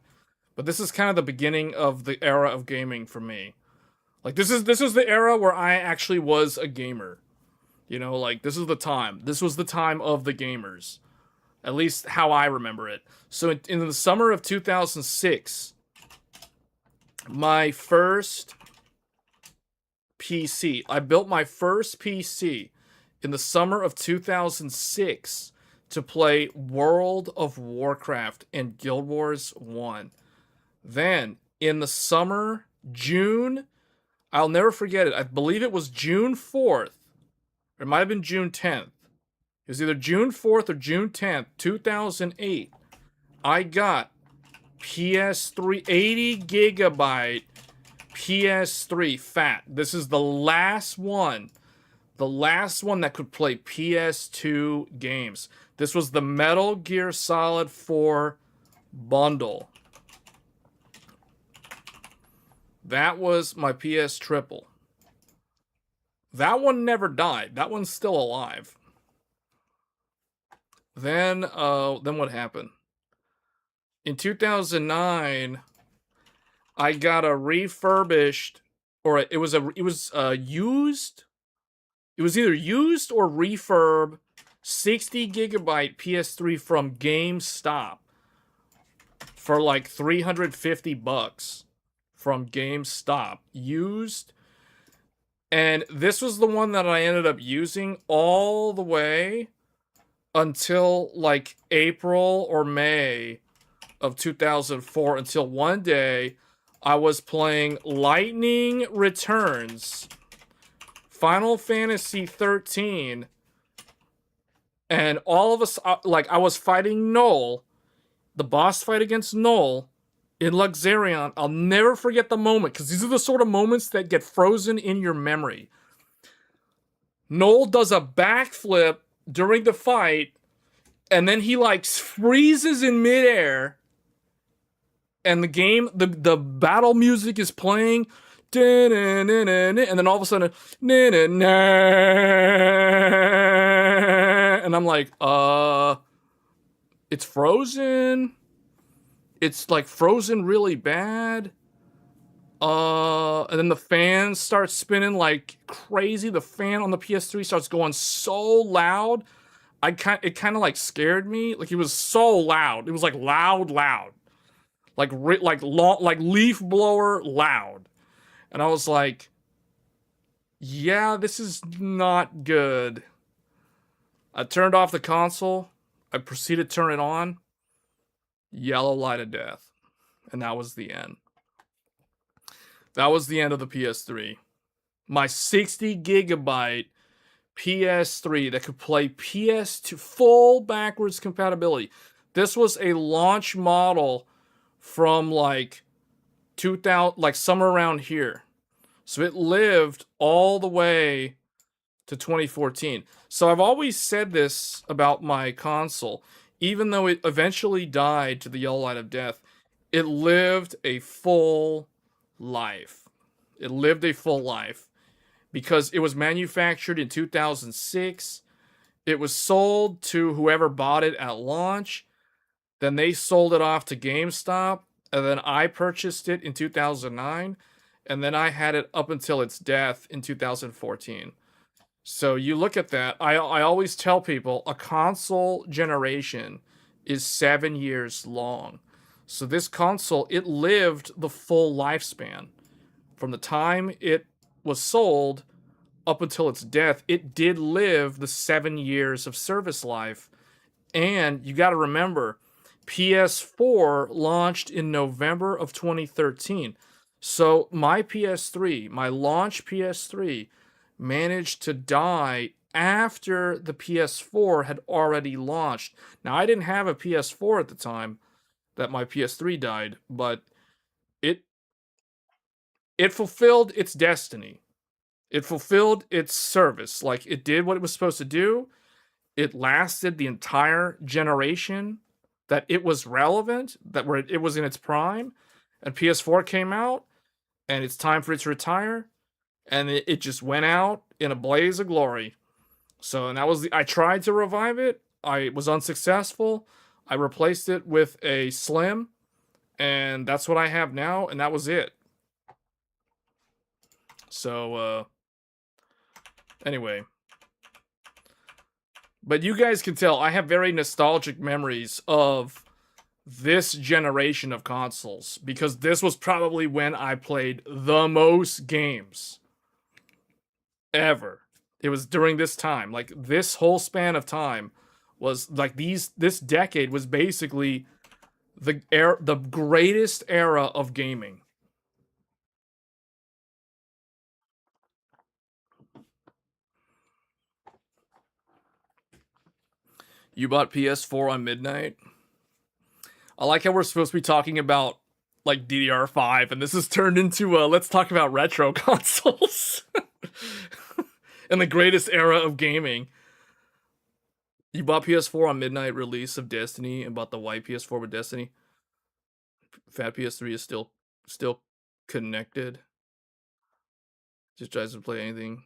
[SPEAKER 1] But this is kind of the beginning of the era of gaming for me. Like this is the era where I actually was a gamer. You know, like, this is the time. This was the time of the gamers. At least how I remember it. So in the summer of 2006, my first PC, I built my first PC in the summer of 2006 to play World of Warcraft and Guild Wars 1. Then, in the summer, June, I'll never forget it. I believe it was June 4th. Or it might have been June 10th. It was either June 4th or June 10th, 2008. I got PS3, 80 gigabyte PS3 fat. This is the last one. The last one that could play PS2 games. This was the Metal Gear Solid 4 bundle. That was my PS Triple. That one never died. That one's still alive. Then what happened? In 2009, I got a refurbished, or it was used. It was either used or refurb 60 gigabyte PS3 from GameStop for like $350 from GameStop. Used. And this was the one that I ended up using all the way until like April or May of 2004, until one day I was playing Lightning Returns, Final Fantasy 13, and all of us, like, I was fighting Null, the boss fight against Null in Luxarion. I'll never forget the moment, because these are the sort of moments that get frozen in your memory. Null does a backflip during the fight, and then he like freezes in midair, and the battle music is playing, and then all of a sudden, and I'm like, it's frozen. It's like frozen really bad. And then the fan starts spinning like crazy. The fan on the PS3 starts going so loud. It kind of like scared me. Like, it was so loud. It was like loud. Like leaf blower loud. And I was like, yeah, this is not good. I turned off the console. I proceeded to turn it on. Yellow light of death. And that was the end. That was the end of the PS3. My 60 gigabyte PS3 that could play PS2 full backwards compatibility. This was a launch model from like 2000, like somewhere around here. So it lived all the way to 2014. So I've always said this about my console. Even though it eventually died to the yellow light of death, it lived a full life. It lived a full life because it was manufactured in 2006. It was sold to whoever bought it at launch. Then they sold it off to GameStop. And then I purchased it in 2009. And then I had it up until its death in 2014. So you look at that. I always tell people a console generation is 7 years long. So this console, it lived the full lifespan. From the time it was sold up until its death, it did live the 7 years of service life. And you got to remember, PS4 launched in November of 2013. So my PS3, my launch PS3, managed to die after the PS4 had already launched. Now, I didn't have a PS4 at the time that my PS3 died, but it fulfilled its destiny. It fulfilled its service. Like, it did what it was supposed to do. It lasted the entire generation that it was relevant, that where it was in its prime, and PS4 came out, and it's time for it to retire, and it just went out in a blaze of glory. So, and that was I tried to revive it. I was unsuccessful. I replaced it with a Slim, and that's what I have now, and that was it. So, anyway, But you guys can tell I have very nostalgic memories of this generation of consoles because this was probably when I played the most games ever. It was during this time. Like this whole span of time was like this decade was basically the greatest era of gaming. You bought PS4 on midnight? I like how we're supposed to be talking about like DDR5 and this has turned into let's talk about retro consoles. And the greatest era of gaming. You bought PS4 on midnight release of Destiny and bought the white PS4 with Destiny. Fat PS3 is still connected. Just tries to play anything.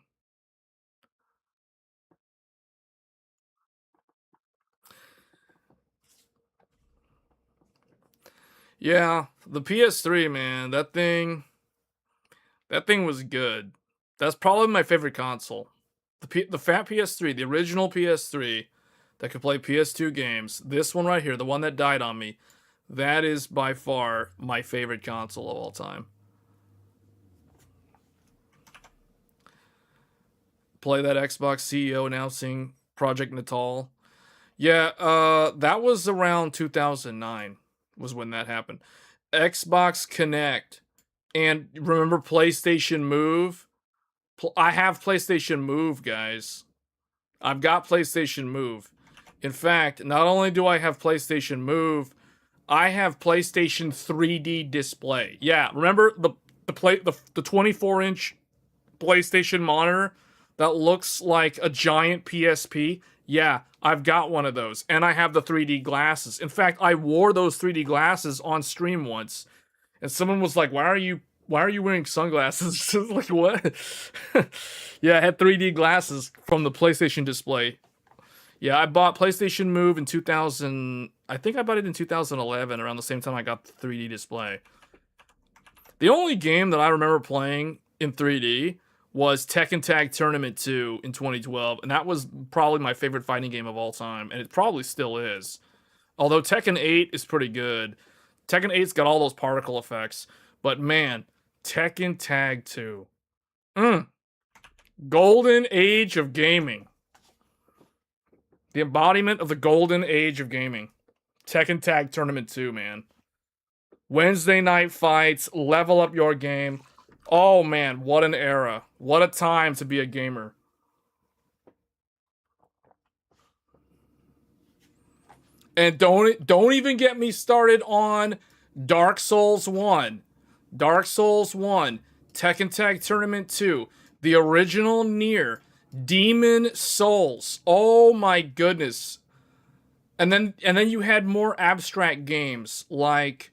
[SPEAKER 1] Yeah, the PS3, man, that thing was good. That's probably my favorite console. The fat PS3, the original PS3 that could play PS2 games. This one right here, the one that died on me. That is by far my favorite console of all time. Play that Xbox CEO announcing Project Natal. Yeah, that was around 2009 was when that happened. Xbox Connect and remember PlayStation Move? I have PlayStation Move, guys. I've got PlayStation Move. In fact, not only do I have PlayStation Move, I have PlayStation 3D display. Yeah, remember the 24-inch PlayStation monitor that looks like a giant PSP? Yeah, I've got one of those, and I have the 3D glasses. In fact, I wore those 3D glasses on stream once, and someone was like, "Why are you wearing sunglasses?" Like, what? Yeah, I had 3D glasses from the PlayStation display. Yeah, I bought PlayStation Move in 2000. I think I bought it in 2011, around the same time I got the 3D display. The only game that I remember playing in 3D was Tekken Tag Tournament 2 in 2012, and that was probably my favorite fighting game of all time, and it probably still is. Although Tekken 8 is pretty good. Tekken 8's got all those particle effects, but man, Tekken Tag 2. Golden age of gaming. The embodiment of the golden age of gaming. Tekken Tag Tournament 2, man. Wednesday night fights, level up your game. Oh man, what an era. What a time to be a gamer. And don't even get me started on Dark Souls 1. Dark Souls 1, Tekken Tag Tournament 2, the original Nier, Demon Souls. Oh my goodness. And then you had more abstract games like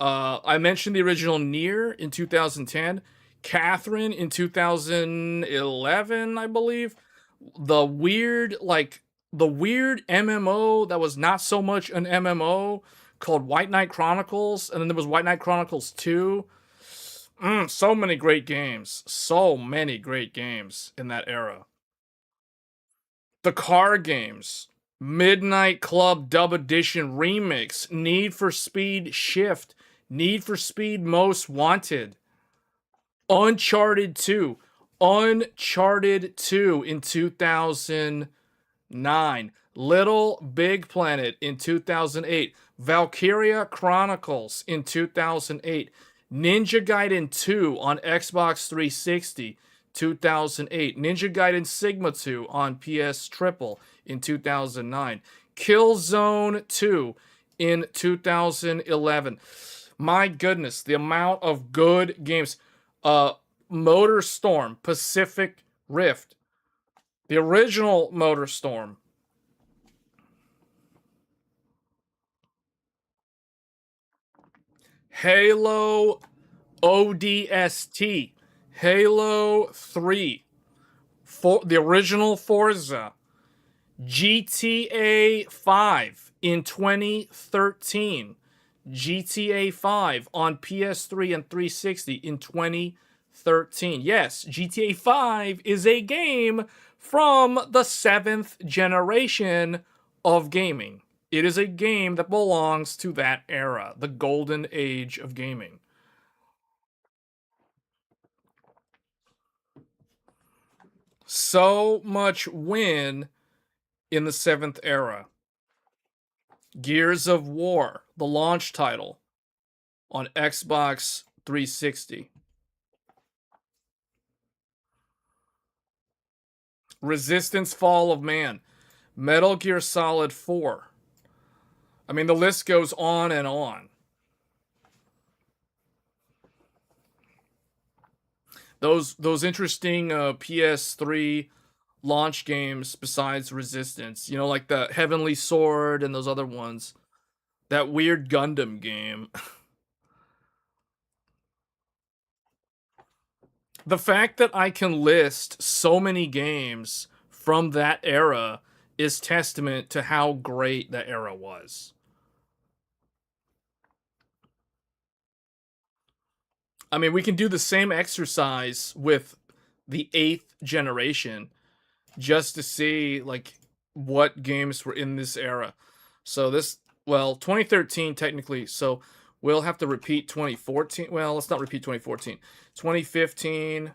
[SPEAKER 1] I mentioned the original Nier in 2010, Catherine in 2011, I believe. The weird MMO that was not so much an MMO called White Knight Chronicles, and then there was White Knight Chronicles 2. So many great games. So many great games in that era. The car games. Midnight Club Dub Edition Remix, Need for Speed Shift, Need for Speed Most Wanted, Uncharted 2, Uncharted 2 in 2009, Little Big Planet in 2008, Valkyria Chronicles in 2008, Ninja Gaiden 2 on Xbox 360, 2008, Ninja Gaiden Sigma 2 on PS Triple in 2009, Killzone 2 in 2011. My goodness, the amount of good games. Motor Storm, Pacific Rift, the original Motor Storm. Halo ODST, Halo 3, the original Forza, GTA 5 in 2013, GTA 5 on PS3 and 360 in 2013. Yes, GTA 5 is a game from the 7th generation of gaming. It is a game that belongs to that era, the golden age of gaming. So much win in the 7th era. Gears of War, the launch title on Xbox 360. Resistance Fall of Man. Metal Gear Solid 4. I mean, the list goes on and on. Those interesting PS3 launch games besides Resistance, you know, like the Heavenly Sword and those other ones. That weird Gundam game. The fact that I can list so many games from that era is testament to how great that era was. I mean, we can do the same exercise with the 8th generation just to see like what games were in this era. So this, well, 2013 technically, so we'll have to repeat 2014. Well, let's not repeat 2014. 2015,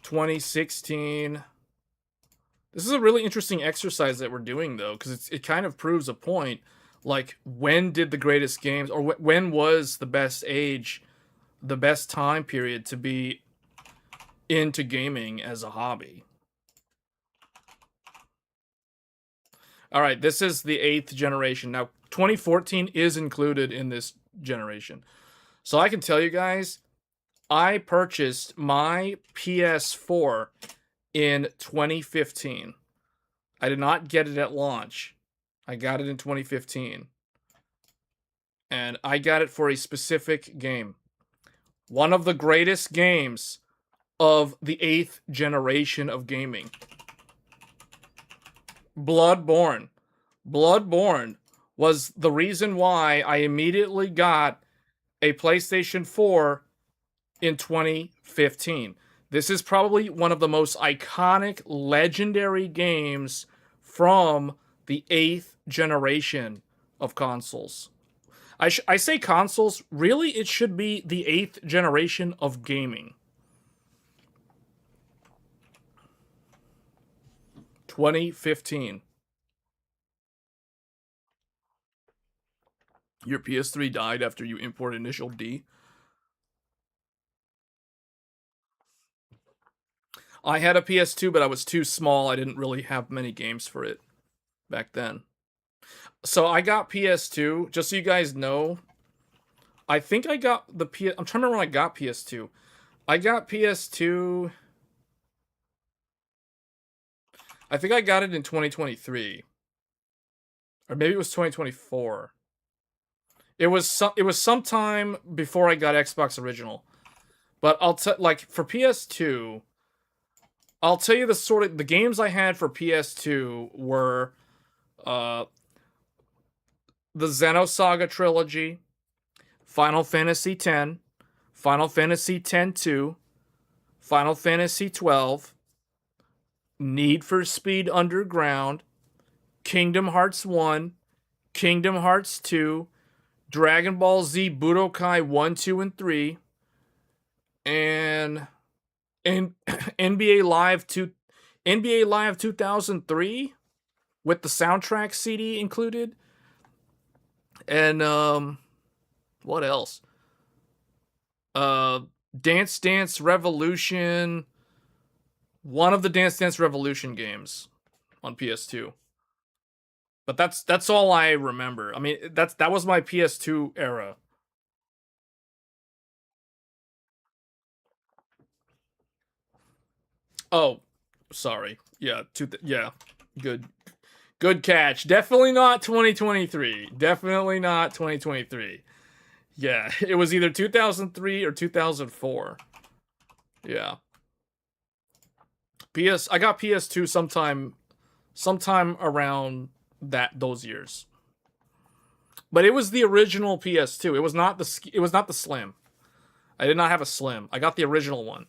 [SPEAKER 1] 2016. This is a really interesting exercise that we're doing though, because it kind of proves a point. Like, when did the greatest games, or when was the best age, the best time period to be into gaming as a hobby? All right, this is the 8th generation. Now, 2014 is included in this generation. So I can tell you guys, I purchased my PS4 in 2015. I did not get it at launch. I got it in 2015. And I got it for a specific game. One of the greatest games of the 8th generation of gaming. Bloodborne. Bloodborne was the reason why I immediately got a PlayStation 4 in 2015. This is probably one of the most iconic, legendary games from the 8th generation of consoles. I say consoles, really it should be the 8th generation of gaming. 2015. Your PS3 died after you import initial D. I had a PS2, but I was too small. I didn't really have many games for it back then. So I got PS2, just so you guys know. I think I got the PS... I'm trying to remember when I got PS2. I got PS2... I think I got it in 2023. Or maybe it was 2024. It was sometime before I got Xbox Original. But I'll like for PS2, I'll tell you the games I had for PS2 were the Xenosaga trilogy, Final Fantasy X, Final Fantasy X-2, Final Fantasy 12, Need for Speed Underground, Kingdom Hearts 1, Kingdom Hearts 2, Dragon Ball Z Budokai 1, 2, and 3, and NBA Live 2003 with the soundtrack CD included. And what else? Dance Dance Revolution, one of the Dance Dance Revolution games on PS2. But that's all I remember. I mean, that was my PS2 era. Oh, sorry. Yeah, good catch. Definitely not 2023. Definitely not 2023. Yeah, it was either 2003 or 2004. Yeah. I got PS2 sometime around those years. But it was the original PS2. It was not the Slim. I did not have a Slim. I got the original one.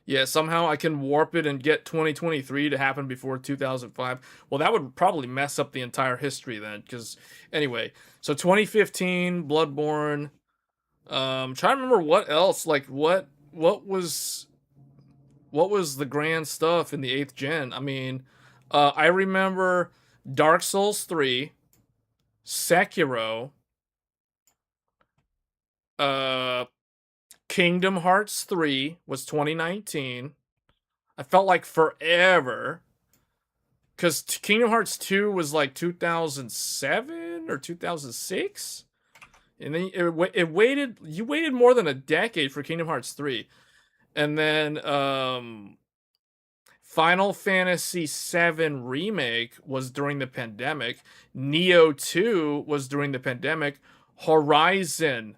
[SPEAKER 1] Yeah, somehow I can warp it and get 2023 to happen before 2005. Well, that would probably mess up the entire history then. Because anyway, so 2015, Bloodborne. Trying to remember what else. Like what was the grand stuff in the eighth gen? I mean, I remember Dark Souls 3, Sekiro, uh, Kingdom Hearts 3 was 2019. I felt like forever because Kingdom Hearts 2 was like 2007 or 2006. And then you waited more than a decade for Kingdom Hearts 3. And then Final Fantasy VII Remake was during the pandemic. Neo 2 was during the pandemic. Horizon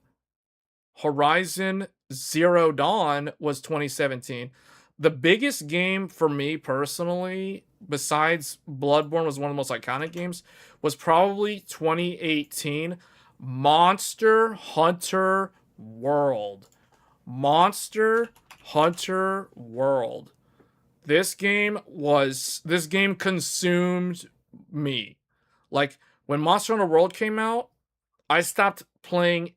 [SPEAKER 1] Zero Dawn was 2017. The biggest game for me personally, besides Bloodborne was one of the most iconic games, was probably 2018 Monster Hunter World. Monster Hunter World. This game consumed me. Like when Monster Hunter World came out, I stopped playing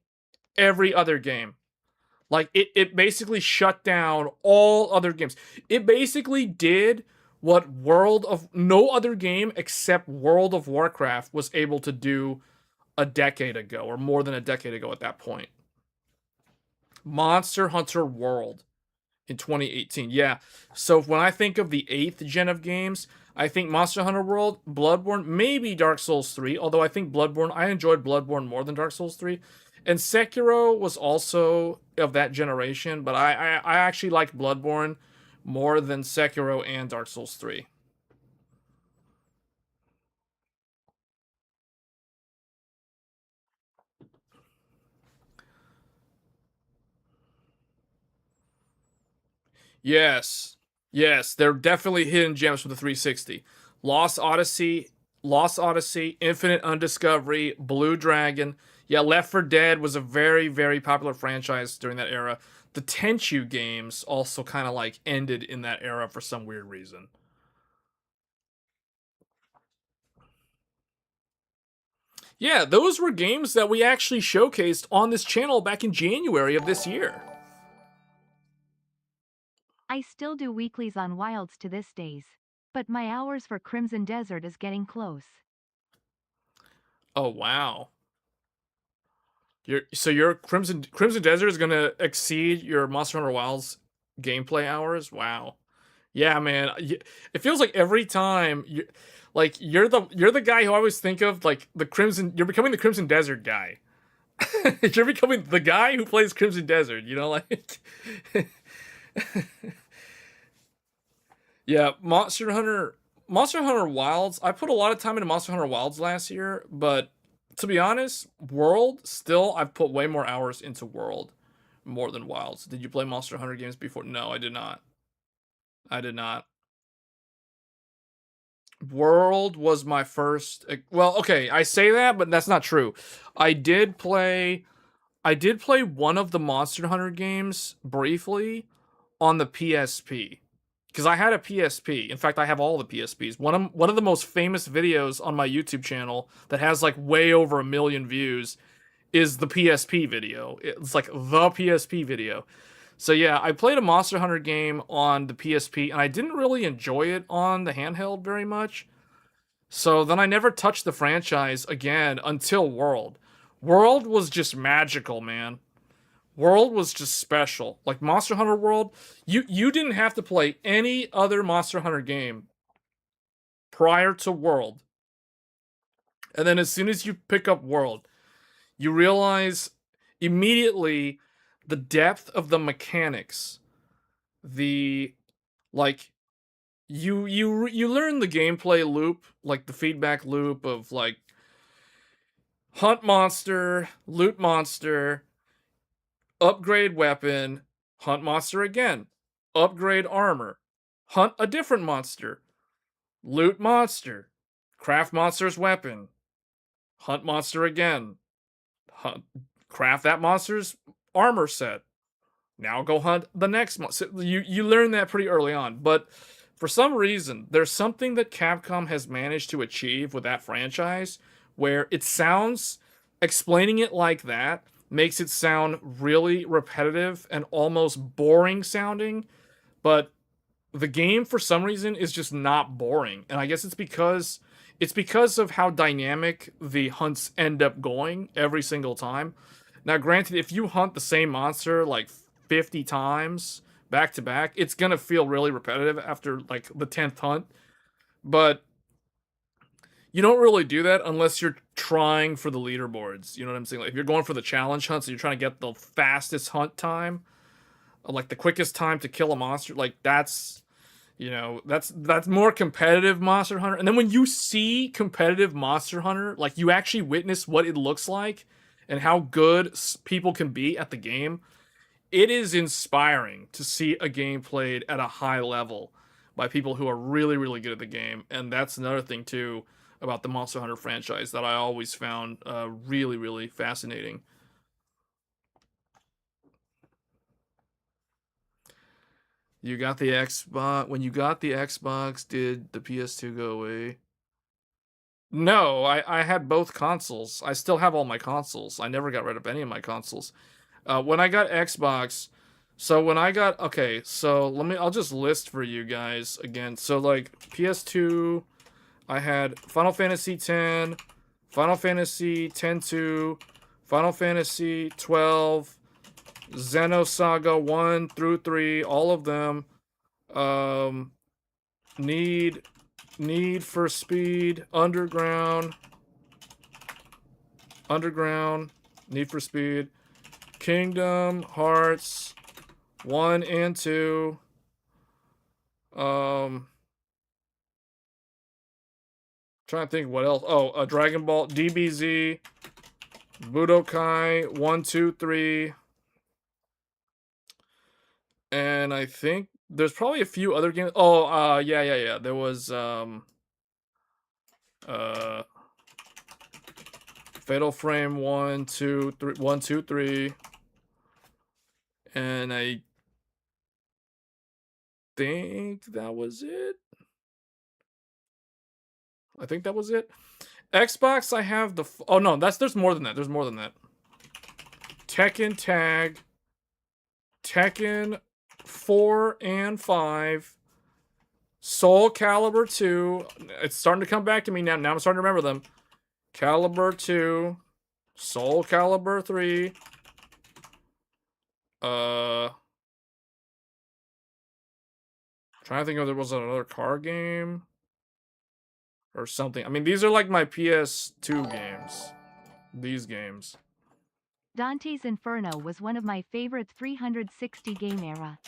[SPEAKER 1] every other game. Like it basically shut down all other games. It basically did what no other game except World of Warcraft was able to do a decade ago, or more than a decade ago at that point. Monster Hunter World in 2018. Yeah. So when I think of the eighth gen of games, I think Monster Hunter World, Bloodborne, maybe Dark Souls 3, although I enjoyed Bloodborne more than Dark Souls 3. And Sekiro was also of that generation, but I actually like Bloodborne more than Sekiro and Dark Souls 3. Yes. Yes, they're definitely hidden gems from the 360. Lost Odyssey, Lost Odyssey, Infinite Undiscovery, Blue Dragon. Yeah, Left 4 Dead was a very, very popular franchise during that era. The Tenchu games also kind of like ended in that era for some weird reason. Yeah, those were games that we actually showcased on this channel back in January of this year.
[SPEAKER 2] I still do weeklies on Wilds to this days. But my hours for Crimson Desert is getting close.
[SPEAKER 1] Oh wow. Your Crimson Desert is gonna exceed your Monster Hunter Wilds gameplay hours. Wow. Yeah, man. It feels like every time you're the guy who I always think of like the Crimson. You're becoming the Crimson Desert guy. You're becoming the guy who plays Crimson Desert. You know, like yeah, Monster Hunter Wilds. I put a lot of time into Monster Hunter Wilds last year, but to be honest, World still I've put way more hours into World more than Wilds. Did you play Monster Hunter games before? No, I did not. I did not. World was my first. Well, okay, I say that, but that's not true. I did play. I did play one of the Monster Hunter games briefly on the PSP because I had a PSP. In fact, I have all the PSPs. One of the most famous videos on my YouTube channel that has like way over 1 million views is the PSP video. It's like the PSP video. So yeah, I played a Monster Hunter game on the PSP and I didn't really enjoy it on the handheld very much. So then I never touched the franchise again until World. World was just magical, man. World was just special. Like Monster Hunter World, you didn't have to play any other Monster Hunter game prior to World. And then as soon as you pick up World, you realize immediately the depth of the mechanics. The like you learn the gameplay loop, like the feedback loop of like hunt monster, loot monster, upgrade weapon, hunt monster again, upgrade armor, hunt a different monster, loot monster, craft monster's weapon, hunt monster again, hunt, craft that monster's armor set, Now go hunt the next month. So you learn that pretty early on. But for some reason, there's something that Capcom has managed to achieve with that franchise where it sounds, explaining it like that makes it sound really repetitive and almost boring sounding. But the game for some reason is just not boring. And I guess it's because of how dynamic the hunts end up going every single time. Now, granted, if you hunt the same monster like 50 times back to back, it's gonna feel really repetitive after like the 10th hunt. But you don't really do that unless you're trying for the leaderboards. You know what I'm saying? Like if you're going for the challenge hunts, so you're trying to get the fastest hunt time, like the quickest time to kill a monster. Like that's more competitive Monster Hunter. And then when you see competitive Monster Hunter, like you actually witness what it looks like and how good people can be at the game, it is inspiring to see a game played at a high level by people who are really, really good at the game. And that's another thing too about the Monster Hunter franchise that I always found really, really fascinating. You got the Xbox. When you got the Xbox, did the PS2 go away? No, I had both consoles. I still have all my consoles. I never got rid of any of my consoles. When I got Xbox, so when I got, okay, so I'll just list for you guys again. So like PS2, I had Final Fantasy X, Final Fantasy X-2, Final Fantasy 12, Xenosaga 1 through 3, all of them. Need for Speed, Underground, Need for Speed, Kingdom Hearts 1 and 2. Trying to think what else. Oh, Dragon Ball, DBZ, Budokai 1, 2, 3. And I think there's probably a few other games. Oh, yeah. There was Fatal Frame 1, 2, 3, 1, 2, 3. And I think that was it. I think that was it. Xbox, I have the. Oh no, there's more than that. There's more than that. Tekken Tag, Tekken 4 and 5, Soul Calibur 2. It's starting to come back to me now. Now I'm starting to remember them. Calibur 2, Soul Calibur 3. Trying to think if there was another car game or something. I mean, these are like my PS2 games. These games.
[SPEAKER 2] Dante's Inferno was one of my favorite 360 game era.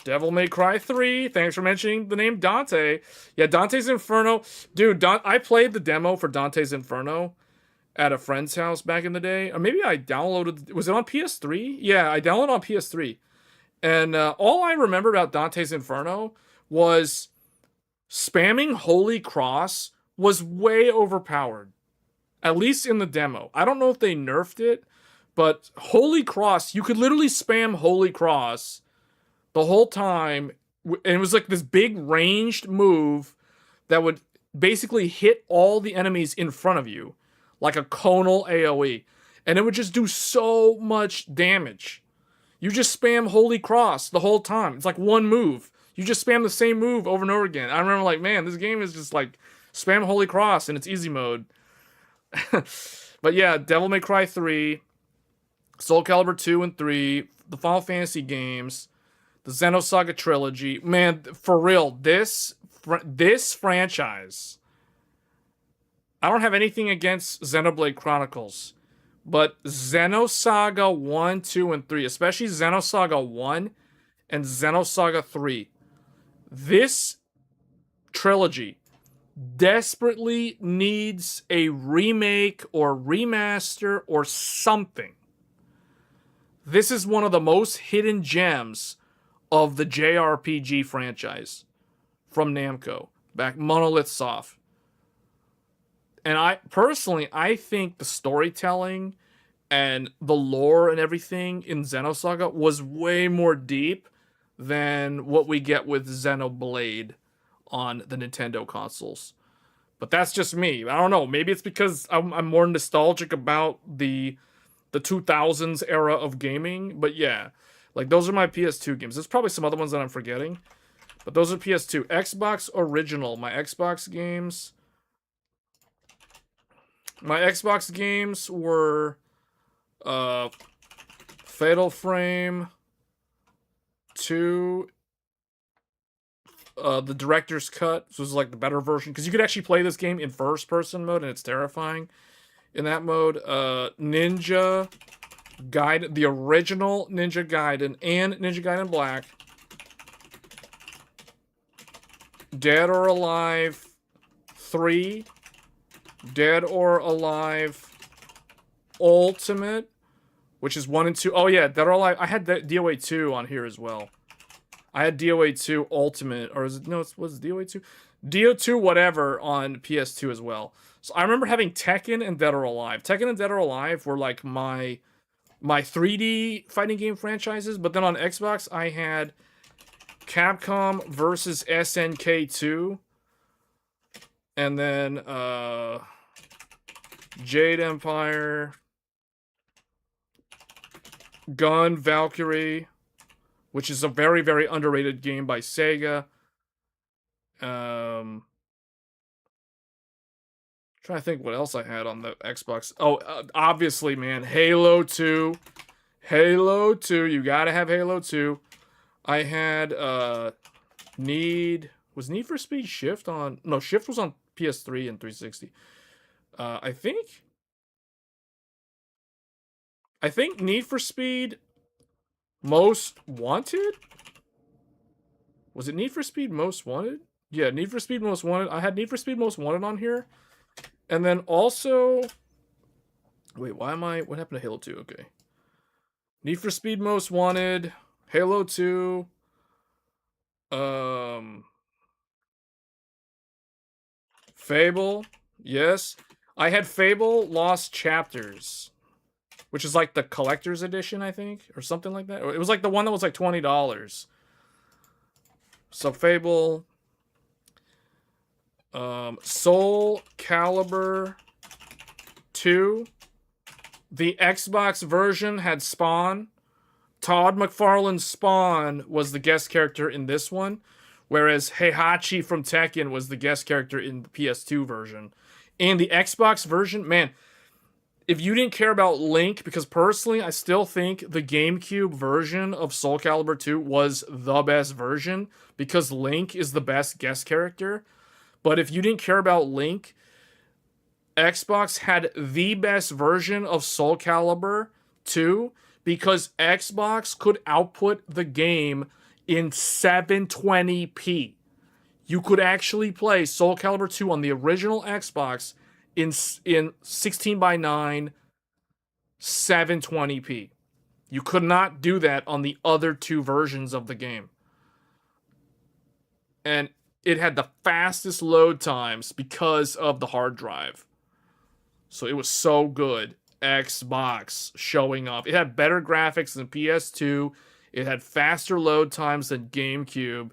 [SPEAKER 1] Devil May Cry 3. Thanks for mentioning the name Dante. Yeah, Dante's Inferno. Dude, I played the demo for Dante's Inferno at a friend's house back in the day. Or maybe I downloaded. Was it on PS3? Yeah, I downloaded on PS3. And all I remember about Dante's Inferno was spamming Holy Cross was way overpowered. At least in the demo. I don't know if they nerfed it, but Holy Cross, you could literally spam Holy Cross the whole time. And it was like this big ranged move that would basically hit all the enemies in front of you, like a conal AoE. And it would just do so much damage. You just spam Holy Cross the whole time. It's like one move. You just spam the same move over and over again. I remember like, man, this game is just like spam Holy Cross in its easy mode. But yeah, Devil May Cry 3, Soul Calibur 2 and 3, the Final Fantasy games, the Xenosaga trilogy. Man, for real, this franchise. I don't have anything against Xenoblade Chronicles, but Xenosaga 1, 2, and 3, especially Xenosaga 1 and Xenosaga 3. This trilogy desperately needs a remake or remaster or something. This is one of the most hidden gems of the JRPG franchise from Namco, back Monolith Soft. And I think the storytelling and the lore and everything in Xenosaga was way more deep than what we get with Xenoblade on the Nintendo consoles. But that's just me. I don't know. Maybe it's because I'm more nostalgic about the 2000s era of gaming. But yeah, like those are my PS2 games. There's probably some other ones that I'm forgetting, but those are PS2. Xbox original. My Xbox games. My Xbox games were Fatal Frame 2, the director's cut. This was like the better version because you could actually play this game in first person mode and it's terrifying in that mode. Ninja Gaiden, the original Ninja Gaiden and Ninja Gaiden Black. Dead or Alive 3, Dead or Alive Ultimate, which is 1 and 2. Oh yeah, Dead or Alive. I had that DOA 2 on here as well. I had DOA 2 Ultimate, or is it, no, it was DOA 2? DO2 whatever on PS2 as well. So I remember having Tekken and Dead or Alive. Tekken and Dead or Alive were like my 3D fighting game franchises, but then on Xbox I had Capcom versus SNK 2, and then Jade Empire, Gun Valkyrie, which is a very, very underrated game by Sega. Trying to think what else I had on the Xbox. Oh, obviously, man, Halo 2. Halo 2, you gotta have Halo 2. I had was Need for Speed Shift on... No, Shift was on PS3 and 360. I think Need for Speed Most Wanted? Was it Need for Speed Most Wanted? Yeah, Need for Speed Most Wanted. I had Need for Speed Most Wanted on here. And then also... Wait, why am I... What happened to Halo 2? Okay. Need for Speed Most Wanted. Halo 2. Fable. Yes. I had Fable Lost Chapters, which is like the collector's edition, I think, or something like that. It was like the one that was like $20. So Fable, Soul Calibur 2. The Xbox version had Spawn. Todd McFarlane's Spawn was the guest character in this one, whereas Heihachi from Tekken was the guest character in the PS2 version. And the Xbox version, man, if you didn't care about Link, because personally, I still think the GameCube version of Soul Calibur 2 was the best version, because Link is the best guest character. But if you didn't care about Link, Xbox had the best version of Soul Calibur 2, because Xbox could output the game in 720p. You could actually play Soul Calibur 2 on the original Xbox in 16:9 720p. You could not do that on the other two versions of the game. And it had the fastest load times because of the hard drive. So it was so good. Xbox showing up. It had better graphics than PS2. It had faster load times than GameCube.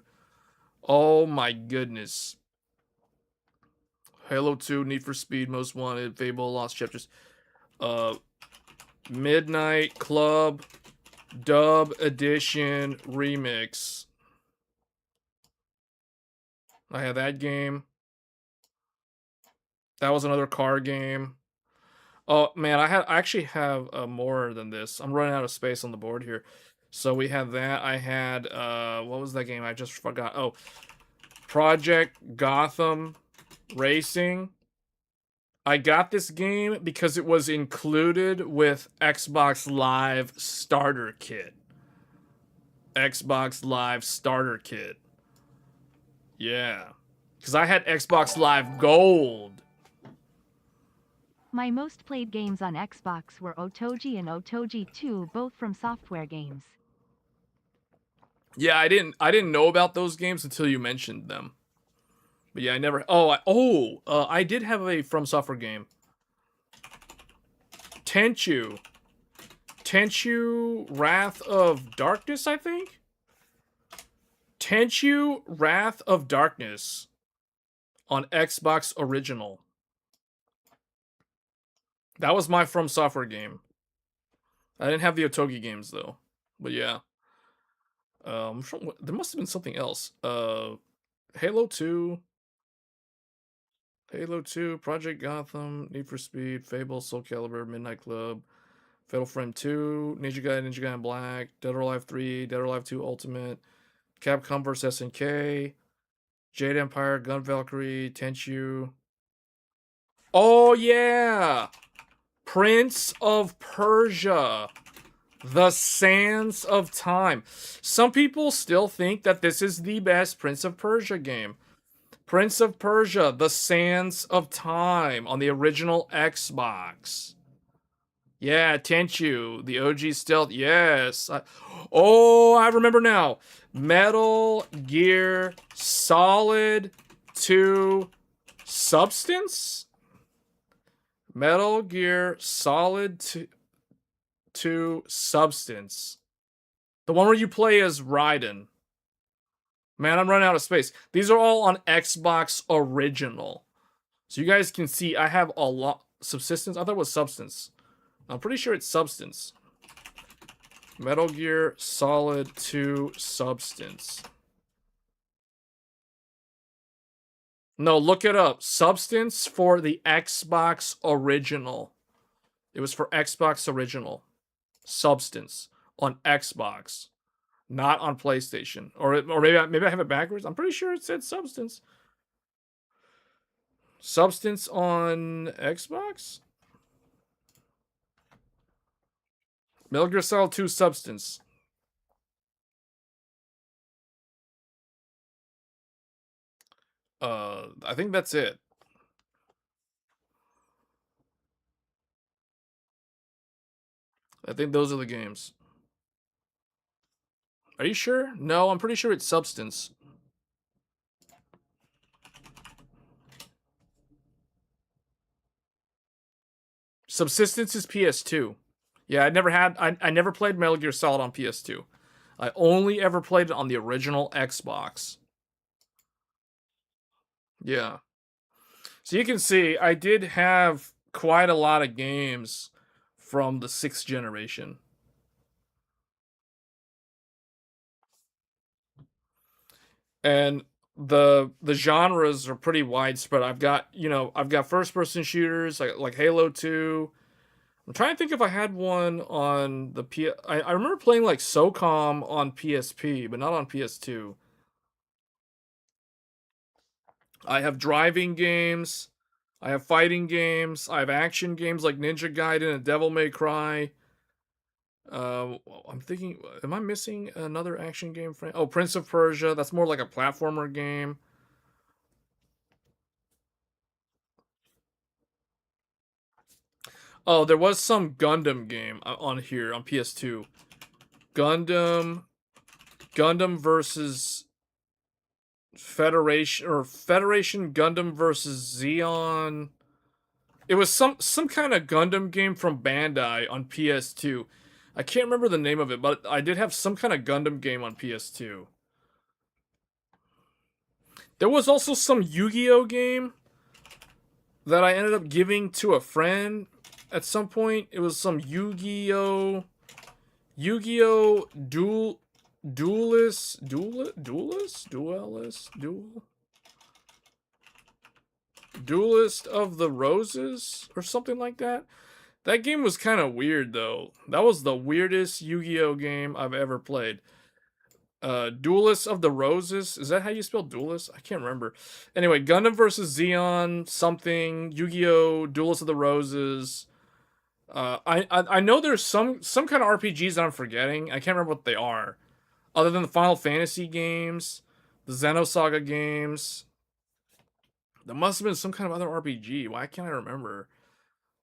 [SPEAKER 1] Oh my goodness. Halo 2, Need for Speed, Most Wanted, Fable, Lost Chapters. Midnight Club, Dub Edition Remix. I had that game. That was another car game. Oh man, I actually have more than this. I'm running out of space on the board here. So we had that. I had what was that game? I just forgot. Oh, Project Gotham Racing. I got this game because it was included with Xbox Live Starter Kit. Xbox Live Starter Kit. Yeah. Because I had Xbox Live Gold.
[SPEAKER 2] My most played games on Xbox were Otogi and Otogi 2, both from Software Games.
[SPEAKER 1] Yeah, I didn't know about those games until you mentioned them. But yeah, I never. I did have a From Software game. Tenchu. Tenchu Wrath of Darkness, I think? Tenchu Wrath of Darkness on Xbox Original. That was my From Software game. I didn't have the Otogi games though. But yeah. There must have been something else. Halo 2. Halo 2, Project Gotham, Need for Speed, Fable, Soul Calibur, Midnight Club, Fatal Frame 2, Ninja Gaiden Black, Dead or Alive 3, Dead or Alive 2 Ultimate, Capcom vs SNK, Jade Empire, Gun Valkyrie, Tenchu. Oh yeah! Prince of Persia. The Sands of Time. Some people still think that this is the best Prince of Persia game. Prince of Persia, The Sands of Time on the original Xbox. Yeah, Tenchu, the OG stealth. Yes. I remember now. Metal Gear Solid 2 Substance? Metal Gear Solid 2 Substance. The one where you play as Raiden. Man, I'm running out of space. These are all on Xbox Original. So you guys can see I have a lot. Subsistence? I thought it was Substance. I'm pretty sure it's Substance. Metal Gear Solid 2 Substance. No, look it up. Substance for the Xbox Original. It was for Xbox Original. Substance on Xbox. Not on PlayStation. Or maybe I have it backwards. I'm pretty sure it said Substance. Substance on Xbox? Metal Gear Solid 2 Substance. I think that's it. I think those are the games. Are you sure? No, I'm pretty sure it's Substance. Subsistence is PS2. Yeah, I never played Metal Gear Solid on PS2. I only ever played it on the original Xbox. Yeah. So you can see I did have quite a lot of games from the 6th generation. And the genres are pretty widespread. I've got first person shooters like Halo 2. I'm trying to think if I had one on the I remember playing like SOCOM on PSP, but not on PS2. I have driving games, I have fighting games, I have action games like Ninja Gaiden and Devil May Cry. I'm thinking, am I missing another action game? Oh, Prince of Persia. That's more like a platformer game. Oh, there was some Gundam game on here on PS2. Gundam versus Federation Gundam versus Xeon. It was some kind of Gundam game from Bandai on PS2. I can't remember the name of it, but I did have some kind of Gundam game on PS2. There was also some Yu-Gi-Oh game that I ended up giving to a friend at some point. It was some Yu-Gi-Oh Duelist of the Roses or something like that. That game was kind of weird though. That was the weirdest Yu-Gi-Oh game I've ever played. Duelist of the Roses. Is that how you spell duelist? I can't remember. Anyway, Gundam versus Xeon something. Yu-Gi-Oh! Duelist of the Roses. I know there's some kind of RPGs that I'm forgetting. I can't remember what they are. Other than the Final Fantasy games, the Xenosaga games. There must have been some kind of other RPG. Why can't I remember?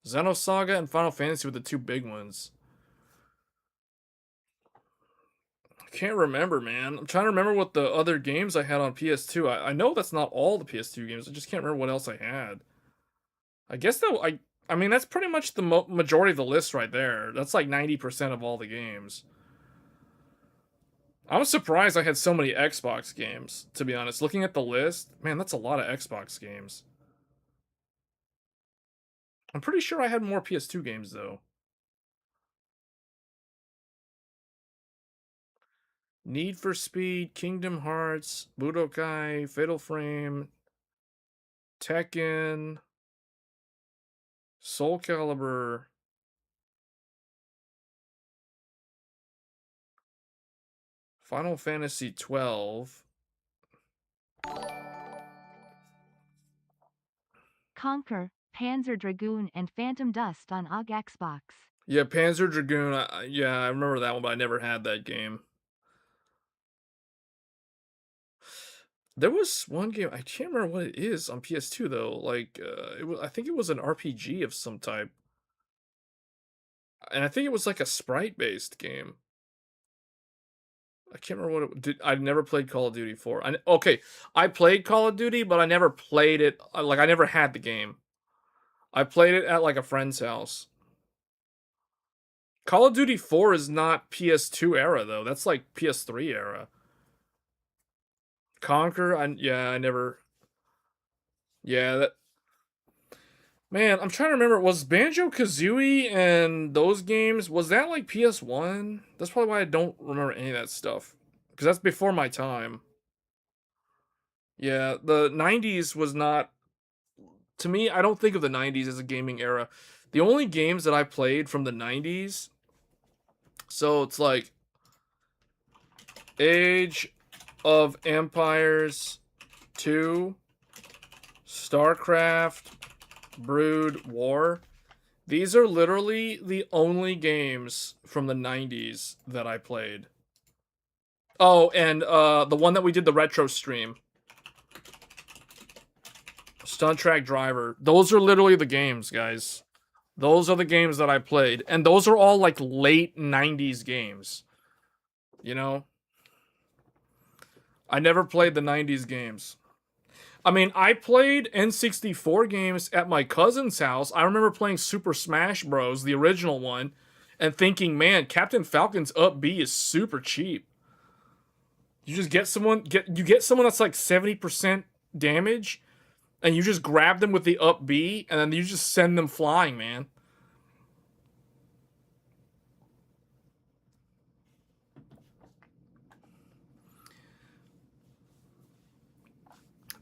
[SPEAKER 1] Xenosaga and Final Fantasy were the two big ones. I can't remember, man. I'm trying to remember what the other games I had on PS2. I know that's not all the PS2 games. I just can't remember what else I had. I guess that I mean, that's pretty much the majority of the list right there. That's like 90% of all the games. I was surprised I had so many Xbox games, to be honest. Looking at the list, man, that's a lot of Xbox games. I'm pretty sure I had more PS2 games, though. Need for Speed, Kingdom Hearts, Budokai, Fatal Frame, Tekken, Soul Calibur, Final Fantasy 12.
[SPEAKER 2] Conquer, Panzer Dragoon, and Phantom Dust on OG Xbox.
[SPEAKER 1] Yeah, Panzer Dragoon. Yeah, I remember that one, but I never had that game. There was one game, I can't remember what it is on PS2 though. Like, I think it was an RPG of some type, and I think it was like a sprite-based game. I can't remember what it did. I never played Call of Duty 4. Okay, I played Call of Duty, but I never played it. Like, I never had the game. I played it at like a friend's house. Call of Duty 4 is not PS2 era though. That's like PS3 era. Conquer, I never. Yeah, that. Man, I'm trying to remember. Was Banjo-Kazooie and those games, was that like PS1? That's probably why I don't remember any of that stuff. Because that's before my time. Yeah, the 90s was not. To me, I don't think of the 90s as a gaming era. The only games that I played from the 90s, so it's like Age of Empires 2, StarCraft, Brood War. These are literally the only games from the 90s that I played. Oh, and the one that we did the retro stream. Stunt Track Driver. Those are literally the games, guys. Those are the games that I played. And those are all like late 90s games. You know? I never played the 90s games. I mean, I played N64 games at my cousin's house. I remember playing Super Smash Bros., the original one, and thinking, man, Captain Falcon's up B is super cheap. You just get someone that's like 70% damage, and you just grab them with the up B, and then you just send them flying, man.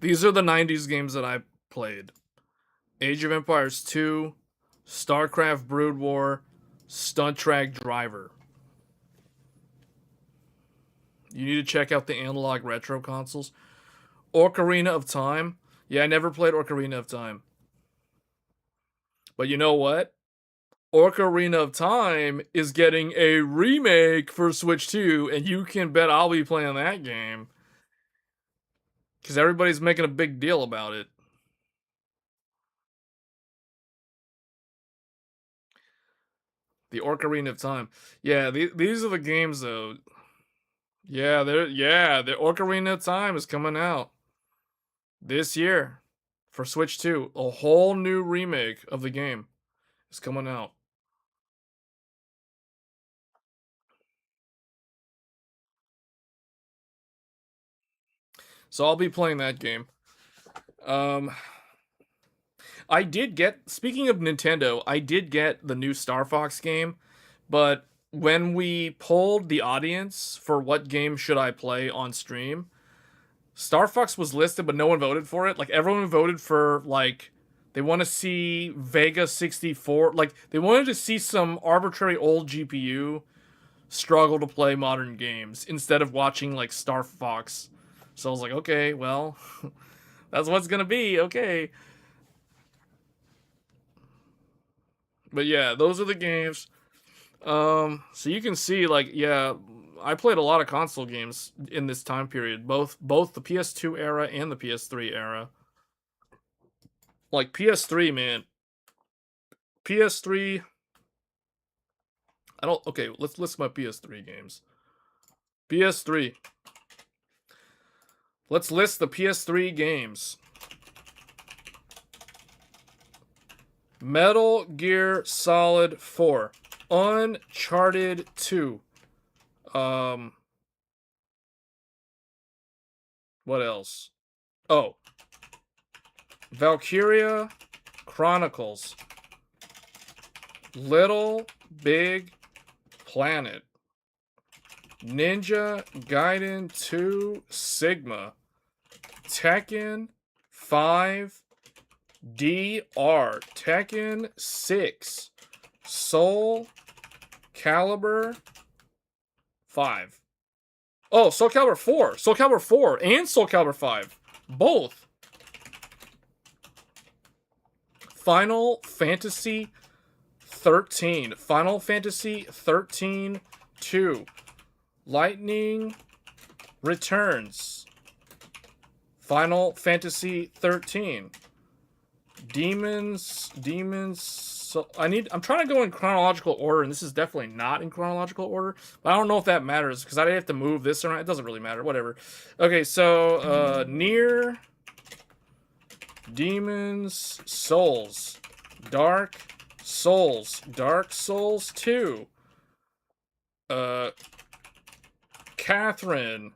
[SPEAKER 1] These are the 90s games that I played. Age of Empires 2, StarCraft Brood War, Stunt Track Driver. You need to check out the analog retro consoles. Ocarina of Time. Yeah, I never played Ocarina of Time. But you know what? Ocarina of Time is getting a remake for Switch 2, and you can bet I'll be playing that game. Because everybody's making a big deal about it. The Ocarina of Time. Yeah, these are the games though. Yeah, the Ocarina of Time is coming out this year for Switch 2. A whole new remake of the game is coming out. So I'll be playing that game. I did get, speaking of Nintendo, I did get the new Star Fox game, but when we polled the audience for what game should I play on stream, Star Fox was listed, but no one voted for it. Like, everyone voted for, like, they want to see Vega 64. Like, they wanted to see some arbitrary old GPU struggle to play modern games instead of watching, like, Star Fox. So I was like, okay, well, that's what's gonna be, okay. But yeah, those are the games. So you can see, like, yeah, I played a lot of console games in this time period, both the PS2 era and the PS3 era. Like PS3, man. PS3. I don't. Okay, let's list my PS3 games. PS3. Let's list the PS3 games. Metal Gear Solid 4. Uncharted 2. What else? Oh. Valkyria Chronicles. Little Big Planet. Ninja Gaiden 2 Sigma. Tekken 5 DR. Tekken 6. Soul Calibur 5. Oh, Soul Calibur 4. Soul Calibur 4 and Soul Calibur 5. Both. Final Fantasy 13. Final Fantasy 13 2. Lightning Returns. Final Fantasy 13. Demons. So I'm trying to go in chronological order, and this is definitely not in chronological order. But I don't know if that matters because I have to move this around. It doesn't really matter. Whatever. Okay, so Nier, Demons, Souls, Dark Souls, Dark Souls 2. Catherine,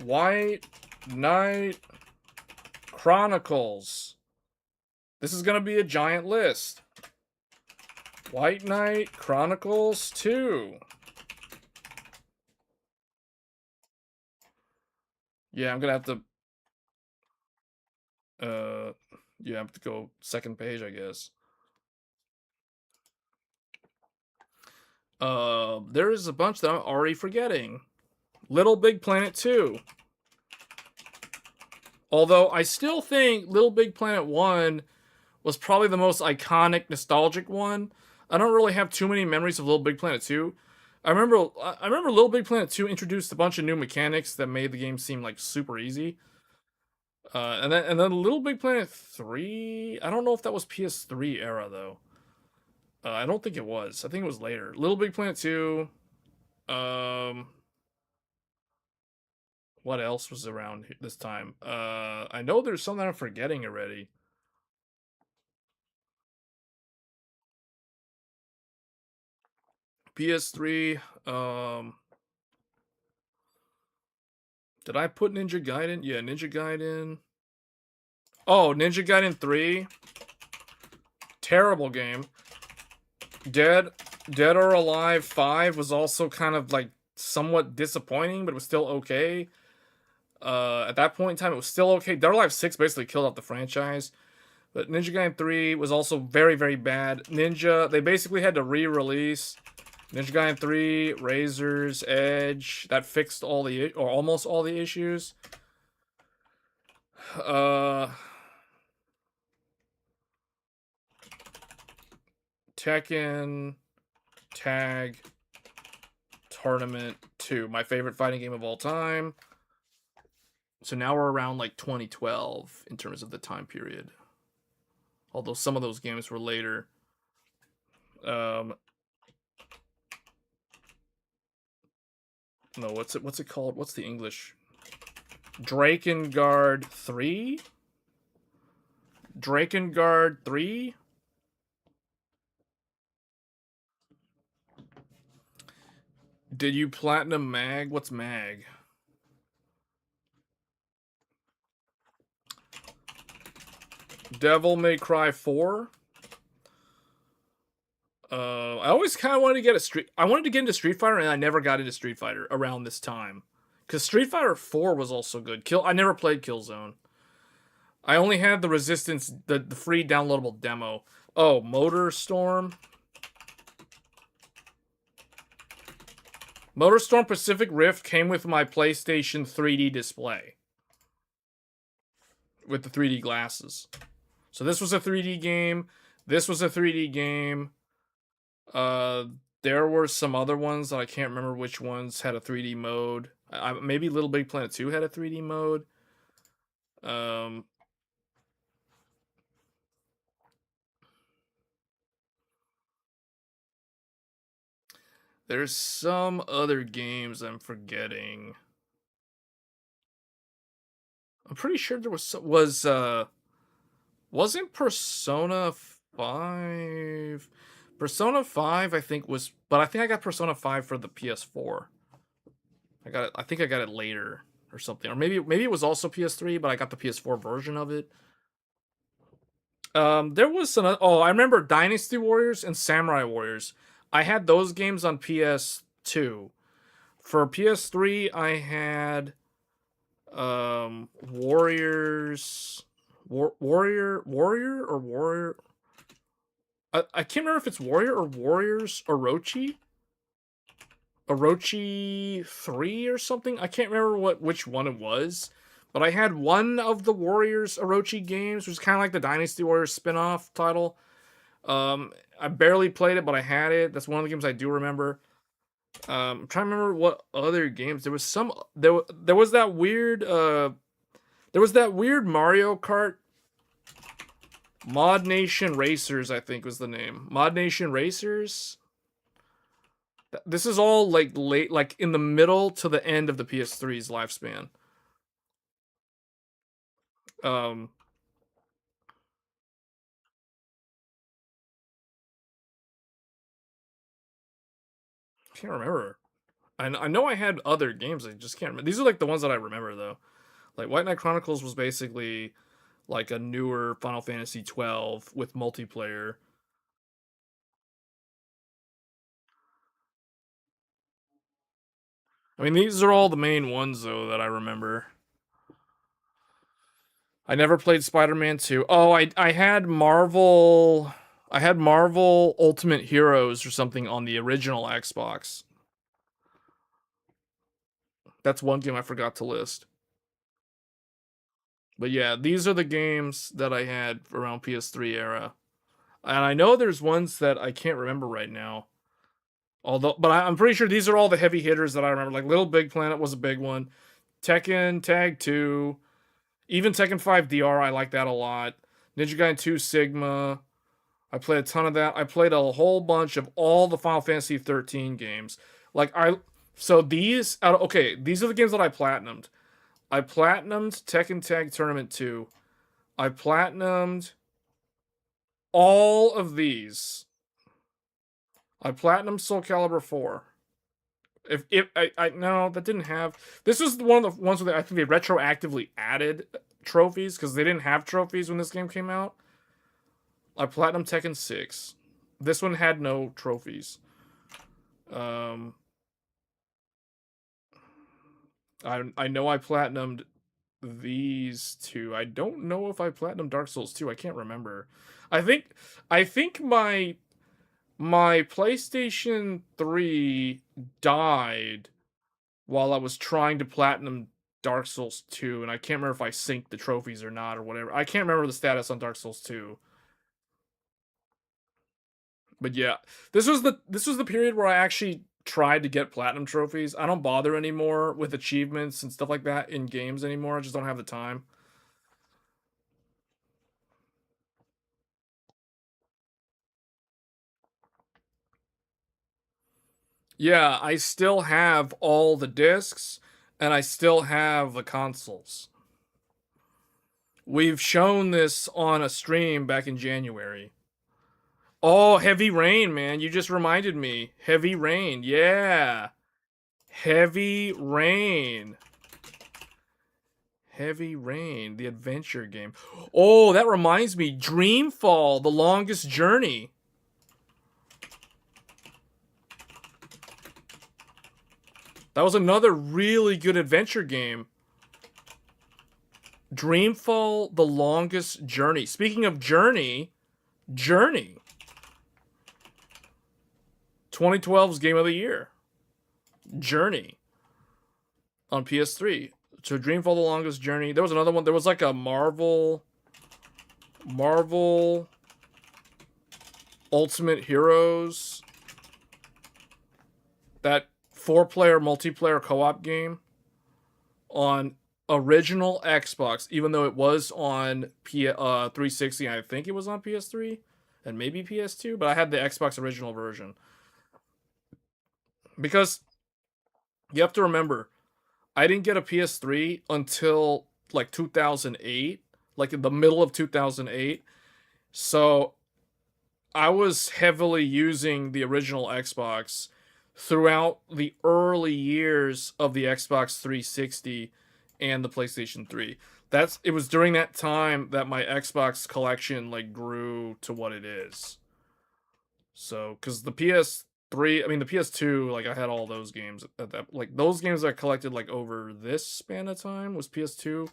[SPEAKER 1] White Knight Chronicles. This is going to be a giant list. White Knight Chronicles 2. Yeah, I'm going to have to... you have to go second page, I guess. There is a bunch that I'm already forgetting. Little Big Planet 2. Although I still think Little Big Planet 1 was probably the most iconic, nostalgic one. I don't really have too many memories of Little Big Planet 2. I remember Little Big Planet 2 introduced a bunch of new mechanics that made the game seem like super easy. And then Little Big Planet 3, I don't know if that was PS3 era though. I don't think it was. I think it was later. Little Big Planet 2. What else was around this time? I know there's something I'm forgetting already. PS3. Did I put Ninja Gaiden? Yeah, Ninja Gaiden. Oh, Ninja Gaiden 3. Terrible game. Dead or Alive 5 was also kind of like somewhat disappointing, but it was still okay. At that point in time, it was still okay. Dead or Alive 6 basically killed off the franchise. But Ninja Gaiden 3 was also very, very bad. They basically had to re-release Ninja Gaiden 3, Razor's Edge. That fixed all the, or almost all the issues. Tekken Tag Tournament 2. My favorite fighting game of all time. So now we're around like 2012 in terms of the time period. Although some of those games were later. No, what's it called? What's the English? Drakengard 3? Drakengard 3? Did you platinum Mag? What's Mag? Devil May Cry 4? I always kind of wanted to get I wanted to get into Street Fighter, and I never got into Street Fighter around this time. Because Street Fighter 4 was also good. I never played Killzone. I only had the Resistance, the free downloadable demo. Oh, MotorStorm. MotorStorm Pacific Rift came with my PlayStation 3D display. With the 3D glasses. So this was a 3D game. This was a 3D game. There were some other ones that I can't remember which ones had a 3D mode. Maybe Little Big Planet 2 had a 3D mode. There's some other games I'm forgetting. I'm pretty sure there was Wasn't Persona 5? Persona 5, I think was, but I think I got Persona 5 for the PS4. I got it. I think I got it later or something, or maybe it was also PS3, but I got the PS4 version of it. There was some. Oh, I remember Dynasty Warriors and Samurai Warriors. I had those games on PS2. For PS3, I had Warriors, Warrior. I can't remember if it's Warrior or Warriors Orochi 3 or something. I can't remember which one it was. But I had one of the Warriors Orochi games, which is kind of like the Dynasty Warriors spin-off title. I barely played it, but I had it. That's one of the games I do remember. I'm trying to remember what other games. There was some there was that weird Mario Kart. Mod Nation Racers, I think was the name. Mod Nation Racers. This is all like late, like in the middle to the end of the PS3's lifespan. Um, can't remember. I know I had other games. I just can't remember. These are like the ones that I remember though. Like White Knight Chronicles was basically like a newer Final Fantasy 12 with multiplayer. I mean, these are all the main ones though that I remember. I never played Spider-Man 2. Oh, I had Marvel Ultimate Heroes or something on the original Xbox. That's one game I forgot to list. But yeah, these are the games that I had around PS3 era. And I know there's ones that I can't remember right now. Although, but I'm pretty sure these are all the heavy hitters that I remember. Like Little Big Planet was a big one. Tekken Tag 2, even Tekken 5 DR, I like that a lot. Ninja Gaiden 2 Sigma. I played a ton of that. I played a whole bunch of all the Final Fantasy 13 games. Like so these okay, these are the games that I platinumed. I platinumed Tekken Tag Tournament 2. I platinumed all of these. I platinumed Soul Calibur 4. If I no, that didn't have. This was one of the ones where I think they retroactively added trophies because they didn't have trophies when this game came out. I platinum Tekken 6. This one had no trophies. Um, I know I platinumed these two. I don't know if I platinumed Dark Souls 2. I can't remember. I think my PlayStation 3 died while I was trying to platinum Dark Souls 2, and I can't remember if I synced the trophies or not or whatever. I can't remember the status on Dark Souls 2. But yeah, this was the period where I actually tried to get platinum trophies. I don't bother anymore with achievements and stuff like that in games anymore. I just don't have the time. Yeah, I still have all the discs and I still have the consoles. We've shown this on a stream back in January. Oh, Heavy Rain, man. You just reminded me. Heavy Rain. Yeah. Heavy Rain. Heavy Rain, the adventure game. Oh, that reminds me. Dreamfall, The Longest Journey. That was another really good adventure game. Dreamfall, The Longest Journey. Speaking of Journey, 2012's Game of the Year. Journey on PS3. So Dreamfall, The Longest Journey. There was another one. There was like a Marvel Ultimate Heroes. That 4-player multiplayer co-op game on original Xbox, even though it was on 360. I think it was on PS3 and maybe PS2, but I had the Xbox original version. Because you have to remember, I didn't get a PS3 until like 2008, like in the middle of 2008. So I was heavily using the original Xbox throughout the early years of the Xbox 360 and the PlayStation 3. It was during that time that my Xbox collection like grew to what it is. So, cuz the PS3, I mean the PS2, like I had all those games at that, like those games I collected like over this span of time was PS2,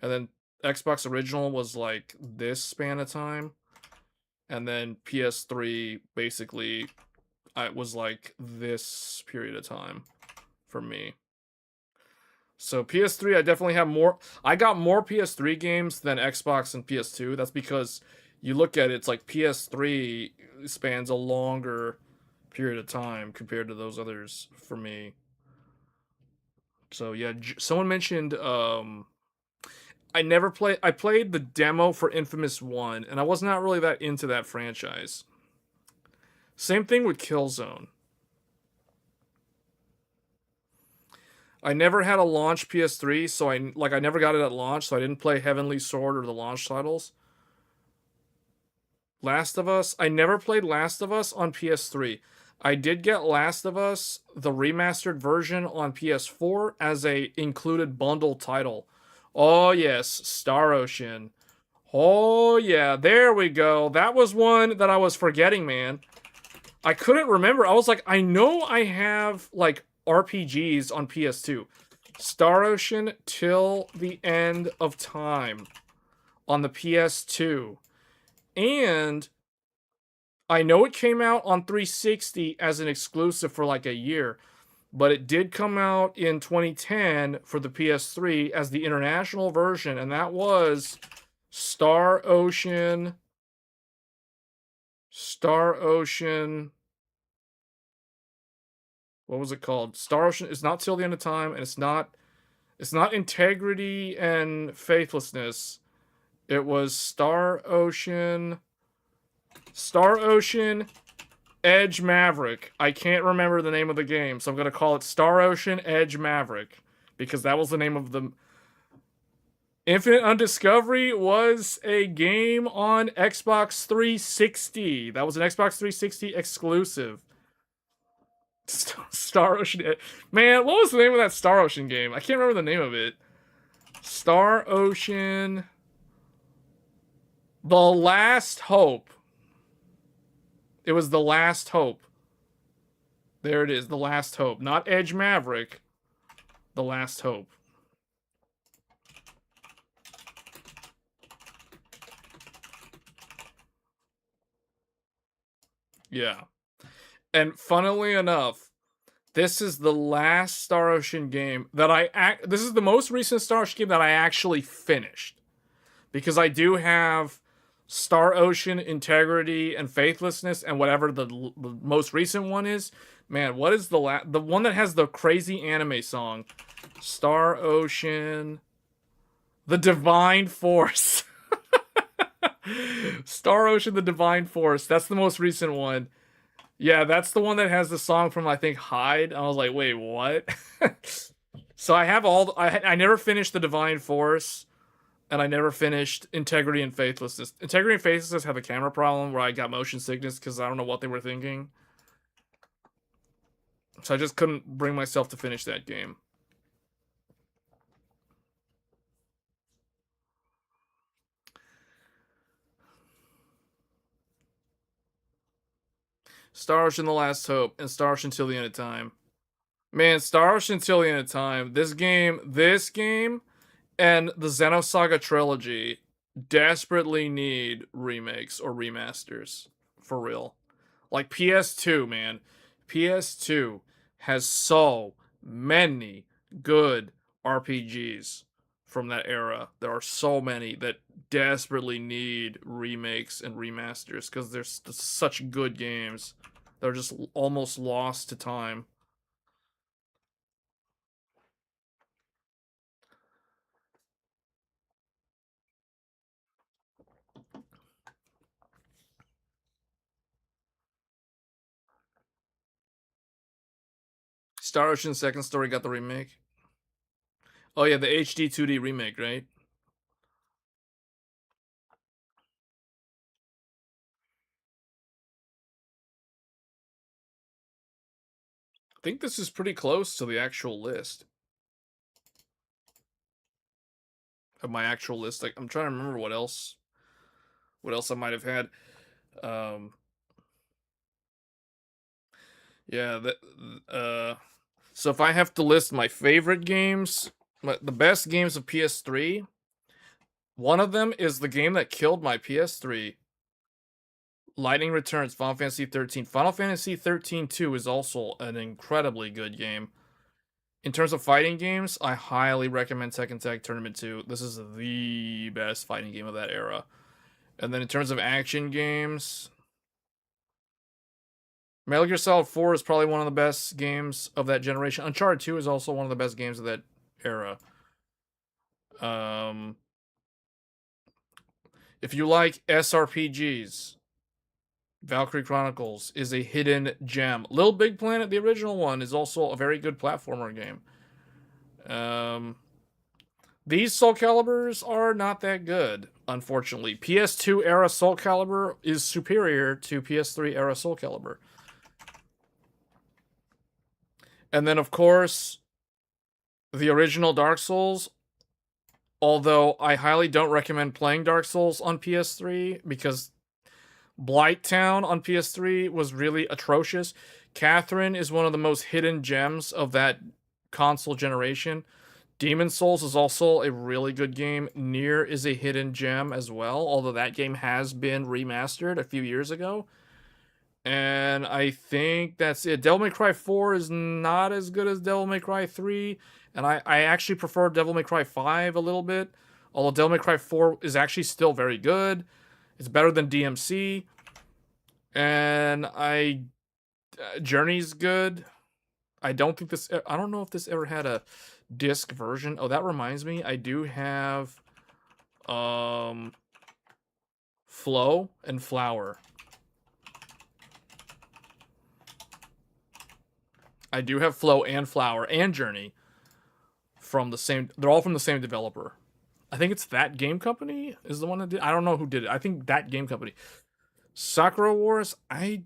[SPEAKER 1] and then Xbox original was like this span of time, and then PS3 basically it was like this period of time for me. So PS3, I definitely have more. I got more PS3 games than Xbox and PS2. That's because you look at it, it's like PS3 spans a longer period of time compared to those others for me. So yeah, someone mentioned I never play. I played the demo for Infamous 1 and I was not really that into that franchise. Same thing with Killzone. I never had a launch PS3, so I never got it at launch, so I didn't play Heavenly Sword or the launch titles. Last of Us, I never played Last of Us on PS3. I did get Last of Us, the remastered version on PS4 as a included bundle title. Oh yes, Star Ocean. Oh yeah, there we go. That was one that I was forgetting, man. I couldn't remember. I was like, I know I have like RPGs on PS2. Star Ocean Till the End of Time on the PS2. And I know it came out on 360 as an exclusive for like a year, but it did come out in 2010 for the PS3 as the international version, and that was Star Ocean. Star Ocean. What was it called? Star Ocean is not Till the End of Time, and it's not Integrity and Faithlessness. It was Star Ocean Edge Maverick. I can't remember the name of the game, so I'm going to call it Star Ocean Edge Maverick because that was the name of the Infinite Undiscovery was a game on Xbox 360. That was an Xbox 360 exclusive. Star Ocean. Man, what was the name of that Star Ocean game? I can't remember the name of it. Star Ocean. The Last Hope. It was The Last Hope. There it is. The Last Hope. Not Edge Maverick. The Last Hope. Yeah. And funnily enough, this is the last Star Ocean game that this is the most recent Star Ocean game that I actually finished. Because I do have Star Ocean Integrity and Faithlessness and whatever the most recent one is. Man, what is the one that has the crazy anime song? Star Ocean The Divine Force. Star Ocean The Divine Force. That's the most recent one. Yeah, that's the one that has the song from, I think, Hyde. I was like, wait, what? So I have I never finished The Divine Force, and I never finished Integrity and Faithlessness. Integrity and Faithlessness have a camera problem where I got motion sickness because I don't know what they were thinking. So I just couldn't bring myself to finish that game. Star Ocean The Last Hope and Star Ocean Till the End of Time. Man, Star Ocean Till the End of Time. This game, and the Xenosaga trilogy desperately need remakes or remasters. For real. Like PS2, man. PS2 has so many good RPGs from that era. There are so many that desperately need remakes and remasters because they're such good games. They're just almost lost to time. Star Ocean Second Story got the remake. Oh yeah, the HD 2D remake, right? think this is pretty close to the actual list. Of my actual list. Like, I'm trying to remember what else I might have had. Um yeah, so if I have to list my favorite games, the best games of PS3, one of them is the game that killed my PS3. Lightning Returns, Final Fantasy 13. Final Fantasy 13 2 is also an incredibly good game. In terms of fighting games, I highly recommend Tekken Tag Tournament 2. This is the best fighting game of that era. And then in terms of action games, Metal Gear Solid 4 is probably one of the best games of that generation. Uncharted 2 is also one of the best games of that era. If you like SRPGs, Valkyrie Chronicles is a hidden gem. Little Big Planet, the original one, is also a very good platformer game. These Soul Caliburs are not that good, unfortunately. PS2 era Soul Calibur is superior to PS3 era Soul Calibur. And then, of course, the original Dark Souls. Although I highly don't recommend playing Dark Souls on PS3 because Blighttown on PS3 was really atrocious. Catherine is one of the most hidden gems of that console generation. Demon Souls is also a really good game. Nier is a hidden gem as well, although that game has been remastered a few years ago. And I think that's it. Devil May Cry 4 is not as good as Devil May Cry 3. And I actually prefer Devil May Cry 5 a little bit. Although Devil May Cry 4 is actually still very good. It's better than DMC. And Journey's good. I don't know if this ever had a disc version. Oh, that reminds me. I do have Flow and Flower. I do have Flow and Flower and Journey from the same. They're all from the same developer. I think it's That Game Company is the one that did. I don't know who did it. I think That Game Company. Sakura Wars. I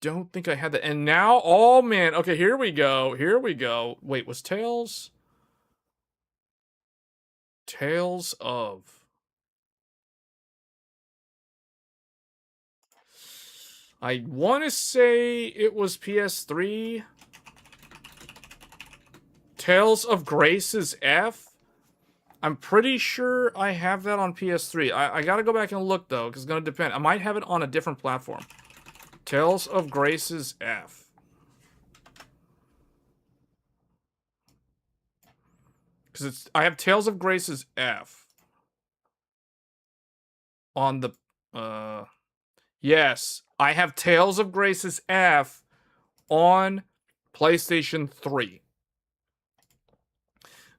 [SPEAKER 1] don't think I had that. And now, oh man. Okay, here we go. Here we go. Wait, was Tales of? I want to say it was PS3. Tales of Grace's F. I'm pretty sure I have that on PS3. I gotta go back and look though, because it's gonna depend. I might have it on a different platform. Tales of Grace's F. Because I have Tales of Grace's F on the yes, I have Tales of Grace's F on PlayStation 3.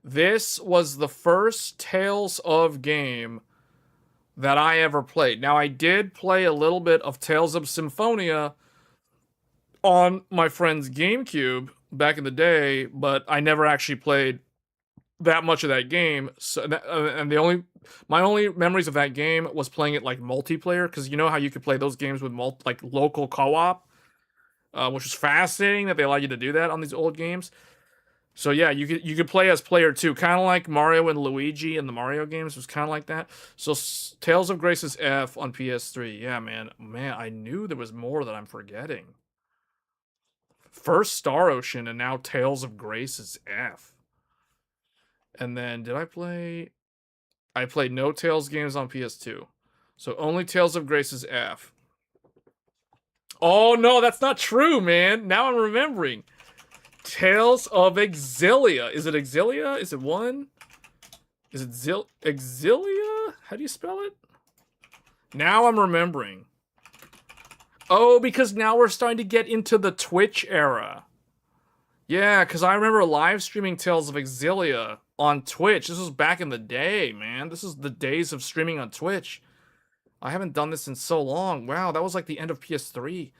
[SPEAKER 1] This was the first Tales of game that I ever played. Now, I did play a little bit of Tales of Symphonia on my friend's GameCube back in the day, but I never actually played that much of that game. So, and my only memories of that game was playing it like multiplayer, because you know how you could play those games with like local co-op, which was fascinating that they allowed you to do that on these old games. So yeah, you could play as player 2, kind of like Mario and Luigi in the Mario games. It was kind of like that. So Tales of Grace's F on PS3. Yeah, man, I knew there was more that I'm forgetting. First Star Ocean and now Tales of Grace's F. And then did I play? I played no Tales games on PS2, so only Tales of Grace's F. Oh no, that's not true, man. Now I'm remembering. Tales of Exilia. Is it Exilia? Is it one? Is it Exilia? How do you spell it? Now I'm remembering. Oh, because now we're starting to get into the Twitch era. Yeah, because I remember live streaming Tales of Exilia on Twitch. This was back in the day, man. This is the days of streaming on Twitch. I haven't done this in so long. Wow, that was like the end of PS3.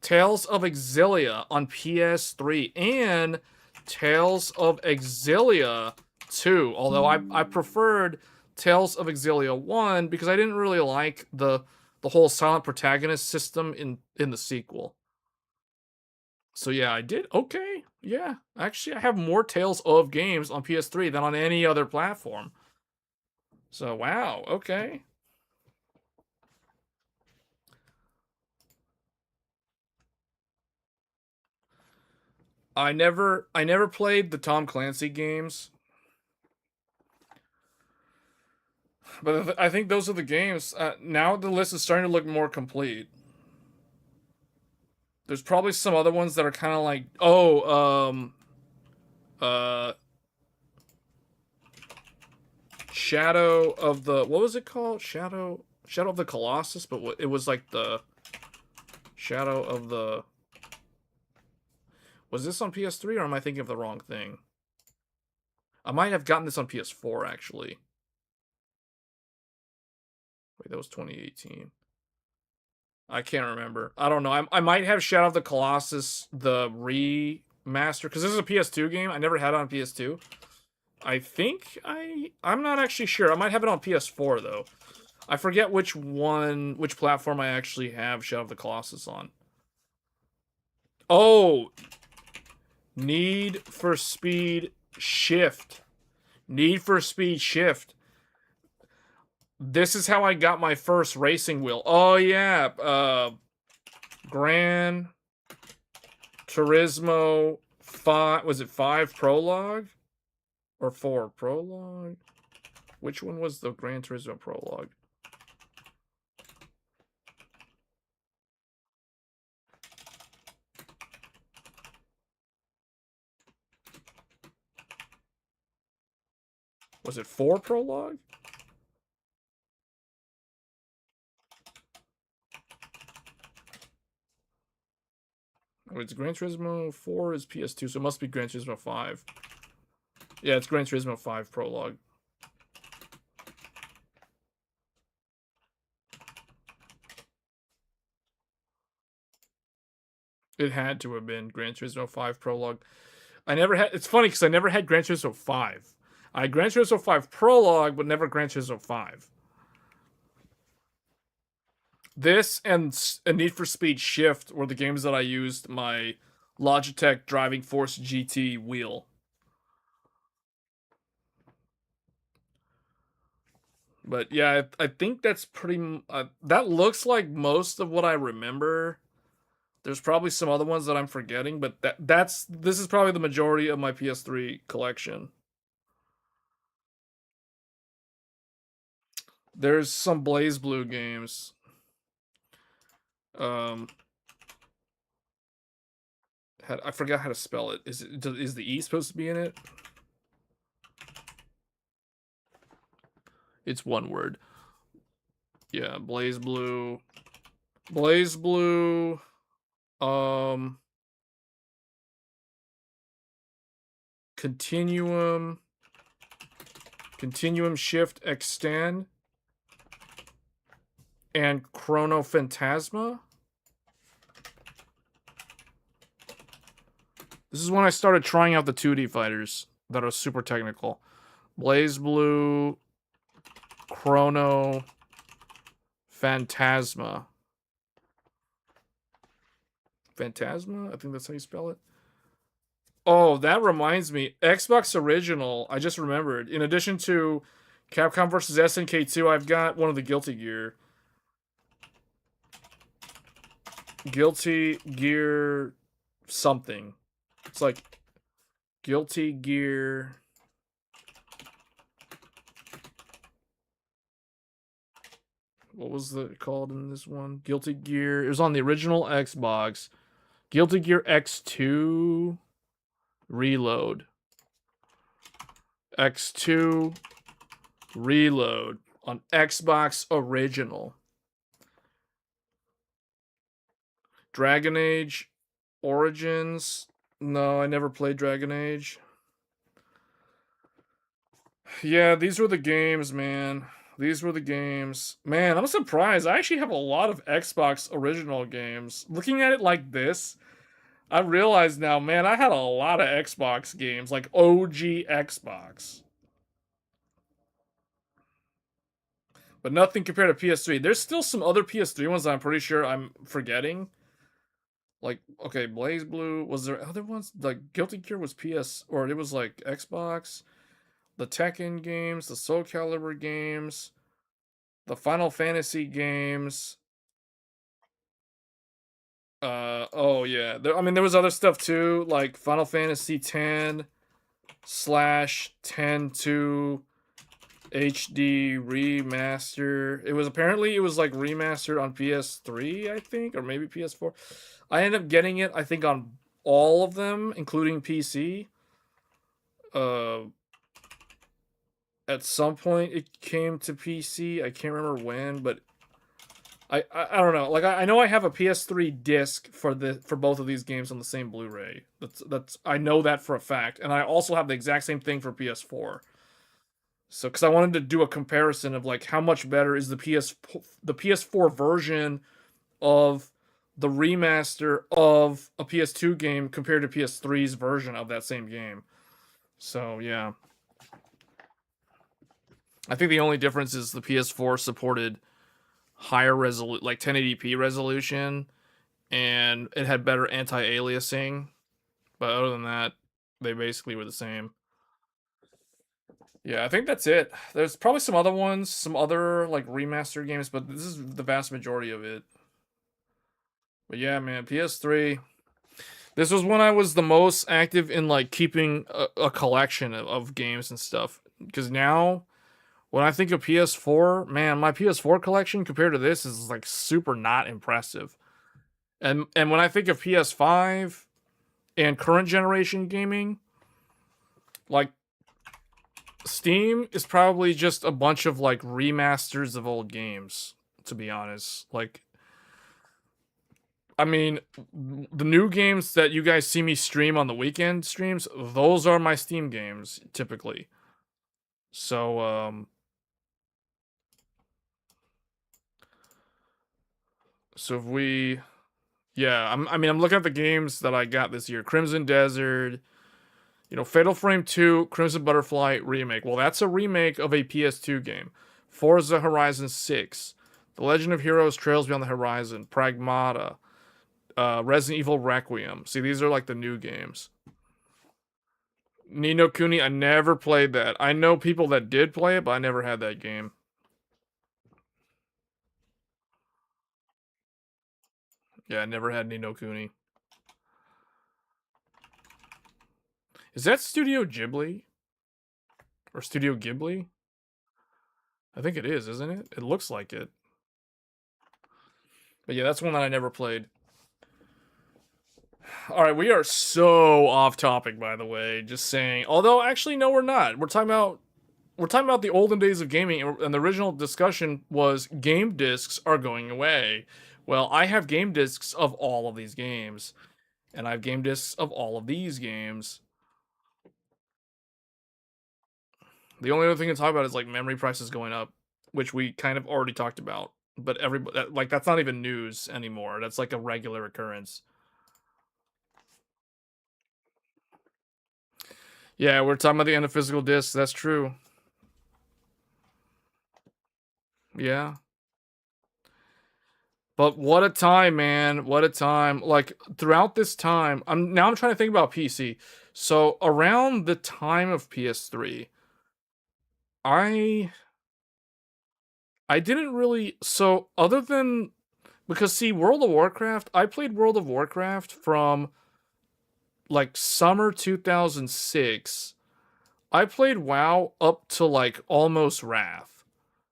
[SPEAKER 1] Tales of Exilia on PS3 and Tales of Exilia 2. Although I preferred Tales of Exilia 1 because I didn't really like the whole silent protagonist system in the sequel. So yeah, I did okay. Yeah, actually, I have more Tales of games on PS3 than on any other platform. So wow, okay. I never played the Tom Clancy games, but I think those are the games. Now the list is starting to look more complete. There's probably some other ones that are kind of like, uh, Shadow of the, what was it called? Shadow of the Colossus, but it was like the Shadow of the. Was this on PS3 or am I thinking of the wrong thing? I might have gotten this on PS4 actually. Wait, that was 2018. I can't remember. I don't know. I might have Shadow of the Colossus the remaster because this is a PS2 game. I never had it on PS2. I think I'm not actually sure. I might have it on PS4 though. I forget which platform I actually have Shadow of the Colossus on. Oh, Need for Speed Shift. Need for Speed Shift. This is how I got my first racing wheel. Oh yeah, Gran Turismo 5. Was it 5 Prologue or 4 Prologue? Which one was the Gran Turismo Prologue? Was it 4 Prologue? Oh, it's Gran Turismo 4 is PS2, so it must be Gran Turismo 5. Yeah, it's Gran Turismo 5 Prologue. It had to have been Gran Turismo 5 Prologue. I never had. It's funny because I never had Gran Turismo 5. I had Gran Turismo 5 Prologue, but never Gran Turismo 5. This and Need for Speed Shift were the games that I used my Logitech Driving Force GT wheel. But yeah, I think that's pretty. That looks like most of what I remember. There's probably some other ones that I'm forgetting, but this is probably the majority of my PS3 collection. There's some Blaze Blue games. Um, I forgot how to spell it. Is the E supposed to be in it? It's one word. Yeah, Blaze Blue. Blaze Blue. Continuum. Continuum Shift Extend. And Chrono Phantasma. This is when I started trying out the 2D fighters that are super technical. Blaze Blue, Chrono, Phantasma. Phantasma? I think that's how you spell it. Oh, that reminds me. Xbox Original, I just remembered. In addition to Capcom vs. SNK 2, I've got one of the Guilty Gear. Guilty Gear something. It's like Guilty Gear. What was it called in this one? Guilty Gear. It was on the original Xbox. Guilty Gear X2 Reload. X2 Reload on Xbox Original. Dragon Age Origins. No, I never played Dragon Age. Yeah, these were the games, man. These were the games. Man, I'm surprised. I actually have a lot of Xbox original games. Looking at it like this, I realize now, man, I had a lot of Xbox games, like OG Xbox. But nothing compared to PS3. There's still some other PS3 ones that I'm pretty sure I'm forgetting. Like, okay, Blaze Blue. Was there other ones? Like Guilty Gear was PS, or it was like Xbox. The Tekken games, the Soul Calibur games, the Final Fantasy games. Oh yeah. I mean, there was other stuff too, like Final Fantasy 10 slash 10-2 HD remaster. It was like remastered on PS3, I think, or maybe PS4. I ended up getting it, I think, on all of them, including PC. Uh, at some point it came to PC. I can't remember when, but I don't know. Like I know I have a PS3 disc for both of these games on the same Blu-ray. That's I know that for a fact, and I also have the exact same thing for PS4. So, because I wanted to do a comparison of like how much better is the PS4 version of the remaster of a PS2 game compared to PS3's version of that same game. So yeah, I think the only difference is the PS4 supported higher resolution, like 1080p resolution, and it had better anti-aliasing. But other than that, they basically were the same. Yeah, I think that's it. There's probably some other ones, some other like remastered games, but this is the vast majority of it. But yeah, man, PS3. This was when I was the most active in like keeping a collection of games and stuff. Because now, when I think of PS4, man, my PS4 collection compared to this is like super not impressive. And when I think of PS5 and current generation gaming, like Steam is probably just a bunch of like remasters of old games, to be honest. Like, I mean, the new games that you guys see me stream on the weekend streams, those are my Steam games typically. So so if we yeah, I'm looking at the games that I got this year. Crimson Desert, Fatal Frame 2, Crimson Butterfly remake. Well, that's a remake of a PS2 game. Forza Horizon 6, The Legend of Heroes Trails Beyond the Horizon, Pragmata, Resident Evil Requiem. See, these are like the new games. Ni no Kuni, I never played that. I know people that did play it, but I never had that game. Yeah, I never had Ni no Kuni. Is that Studio Ghibli? Or Studio Ghibli? I think it is, isn't it? It looks like it. But yeah, that's one that I never played. Alright, we are so off topic, by the way. Just saying. Although, actually, no, we're not. We're talking about the olden days of gaming, and the original discussion was game discs are going away. Well, I have game discs of all of these games, and I have game discs of all of these games. The only other thing to talk about is like memory prices going up, which we kind of already talked about. But everybody, like, that's not even news anymore. That's like a regular occurrence. Yeah, we're talking about the end of physical discs. That's true. Yeah. But what a time, man. What a time. Like, throughout this time, I'm trying to think about PC. So, around the time of PS3, I didn't really, so other than, because see, World of Warcraft, I played World of Warcraft from like summer 2006. I played WoW up to like almost Wrath.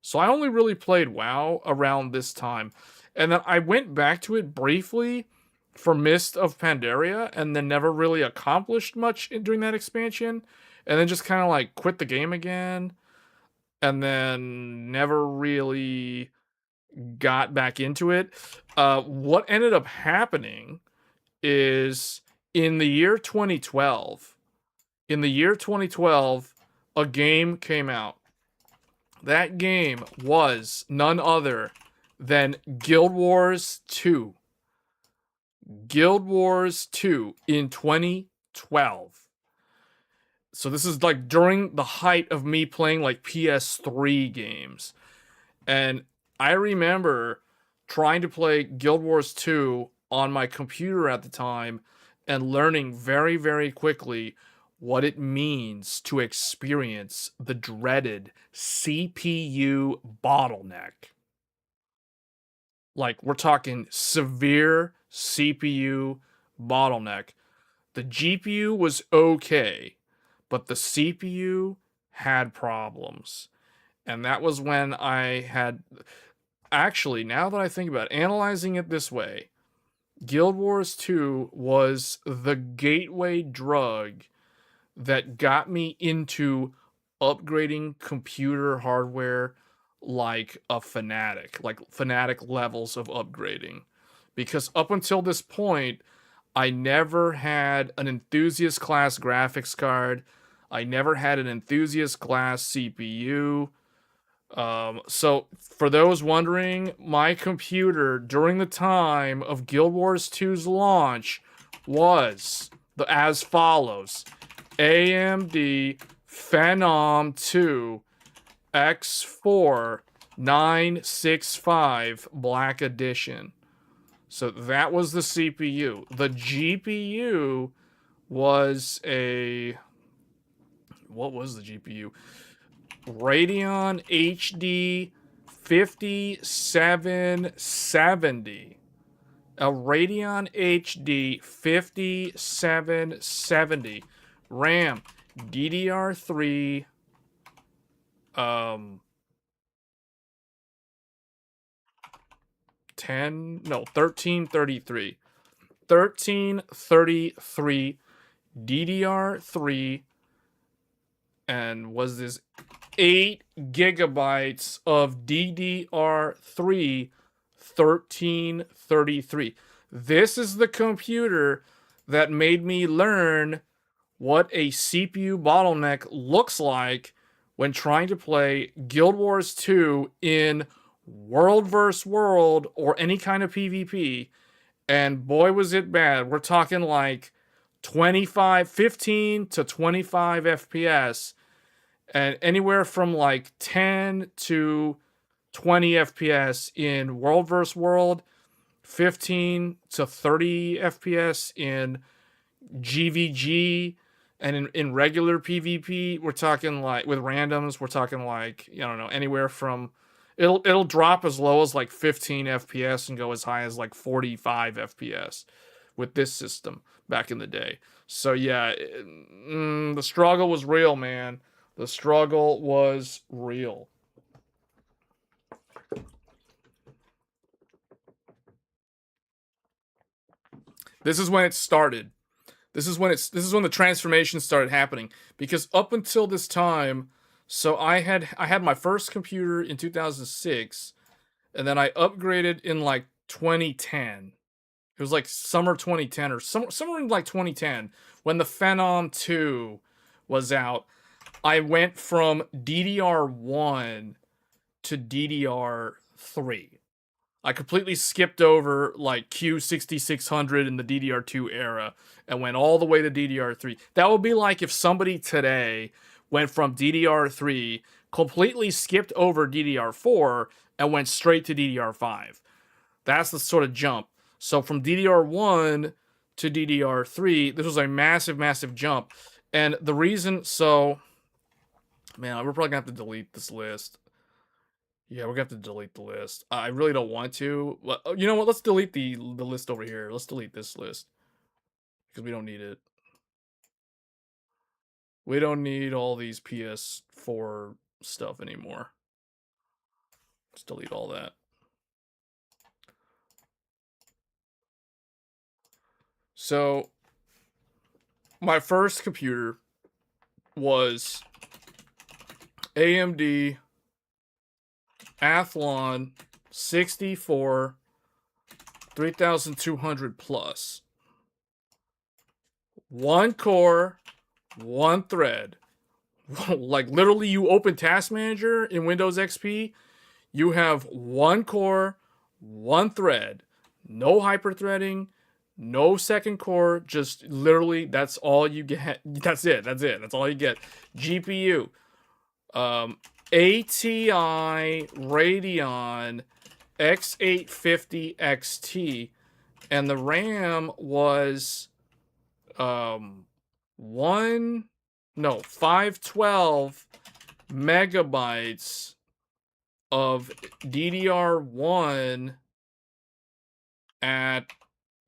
[SPEAKER 1] So I only really played WoW around this time. And then I went back to it briefly for Mist of Pandaria and then never really accomplished much during that expansion. And then just kind of like quit the game again. And then never really got back into it. What ended up happening is in the year 2012, a game came out. That game was none other than Guild Wars 2. Guild Wars 2 in 2012. So this is like during the height of me playing like PS3 games. And I remember trying to play Guild Wars 2 on my computer at the time and learning very, very quickly what it means to experience the dreaded CPU bottleneck. Like, we're talking severe CPU bottleneck. The GPU was okay, but the CPU had problems. And that was when I had. Actually, now that I think about it, analyzing it this way, Guild Wars 2 was the gateway drug that got me into upgrading computer hardware like a fanatic, like fanatic levels of upgrading. Because up until this point, I never had an enthusiast class graphics card. I never had an enthusiast class CPU. So for those wondering, my computer during the time of Guild Wars 2's launch was as follows: AMD Phenom 2 X4 965 Black Edition. So that was the CPU. The GPU was a... What was the GPU? Radeon HD 5770. A Radeon HD 5770. RAM DDR3 1333. 1333 DDR3, and was this 8 gigabytes of DDR3 1333. This is the computer that made me learn what a CPU bottleneck looks like when trying to play Guild Wars 2 in World vs. World or any kind of PvP. And boy, was it bad. We're talking like 15 to 25 FPS, and anywhere from like 10 to 20 FPS in World vs. World, 15 to 30 FPS in GVG, and in regular PvP, we're talking like, with randoms, we're talking like, I don't know, anywhere from, it'll drop as low as like 15 FPS and go as high as like 45 FPS with this system back in the day. So yeah, the struggle was real, man. The struggle was real. This is when it started. This is when the transformation started happening, because up until this time, so I had my first computer in 2006, and then I upgraded in like 2010. It was like summer 2010 or somewhere in like 2010 when the Phenom 2 was out. I went from DDR1 to DDR3. I completely skipped over like Q6600 in the DDR2 era and went all the way to DDR3. That would be like if somebody today went from DDR3, completely skipped over DDR4, and went straight to DDR5. That's the sort of jump. So from DDR1 to DDR3, this was a massive, massive jump. And the reason, so, man, we're probably going to have to delete this list. Yeah, we're going to have to delete the list. I really don't want to. You know what? Let's delete the list over here. Let's delete this list, because we don't need it. We don't need all these PS4 stuff anymore. Let's delete all that. So, my first computer was AMD Athlon 64 3200 plus. One core, one thread. Like literally, you open Task Manager in Windows XP, you have one core, one thread. No hyperthreading, no second core, just literally that's all you get. That's it. That's all you get. GPU. ATI Radeon X850 XT, and the RAM was 512 megabytes of DDR1 at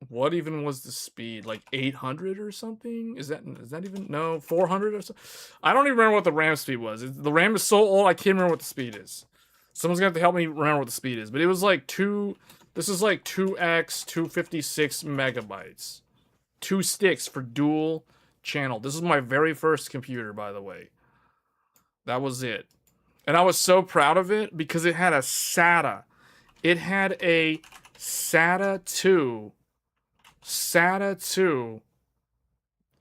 [SPEAKER 1] what even was the speed? Like 800 or something? Is that even no 400 or so? I don't even remember what the RAM speed was. The RAM is so old I can't remember what the speed is. Someone's gonna have to help me remember what the speed is. But it was like this is like 2x 256 megabytes. 2 sticks for dual channel. This is my very first computer, by the way. That was it. And I was so proud of it because it had a SATA. It had a SATA 2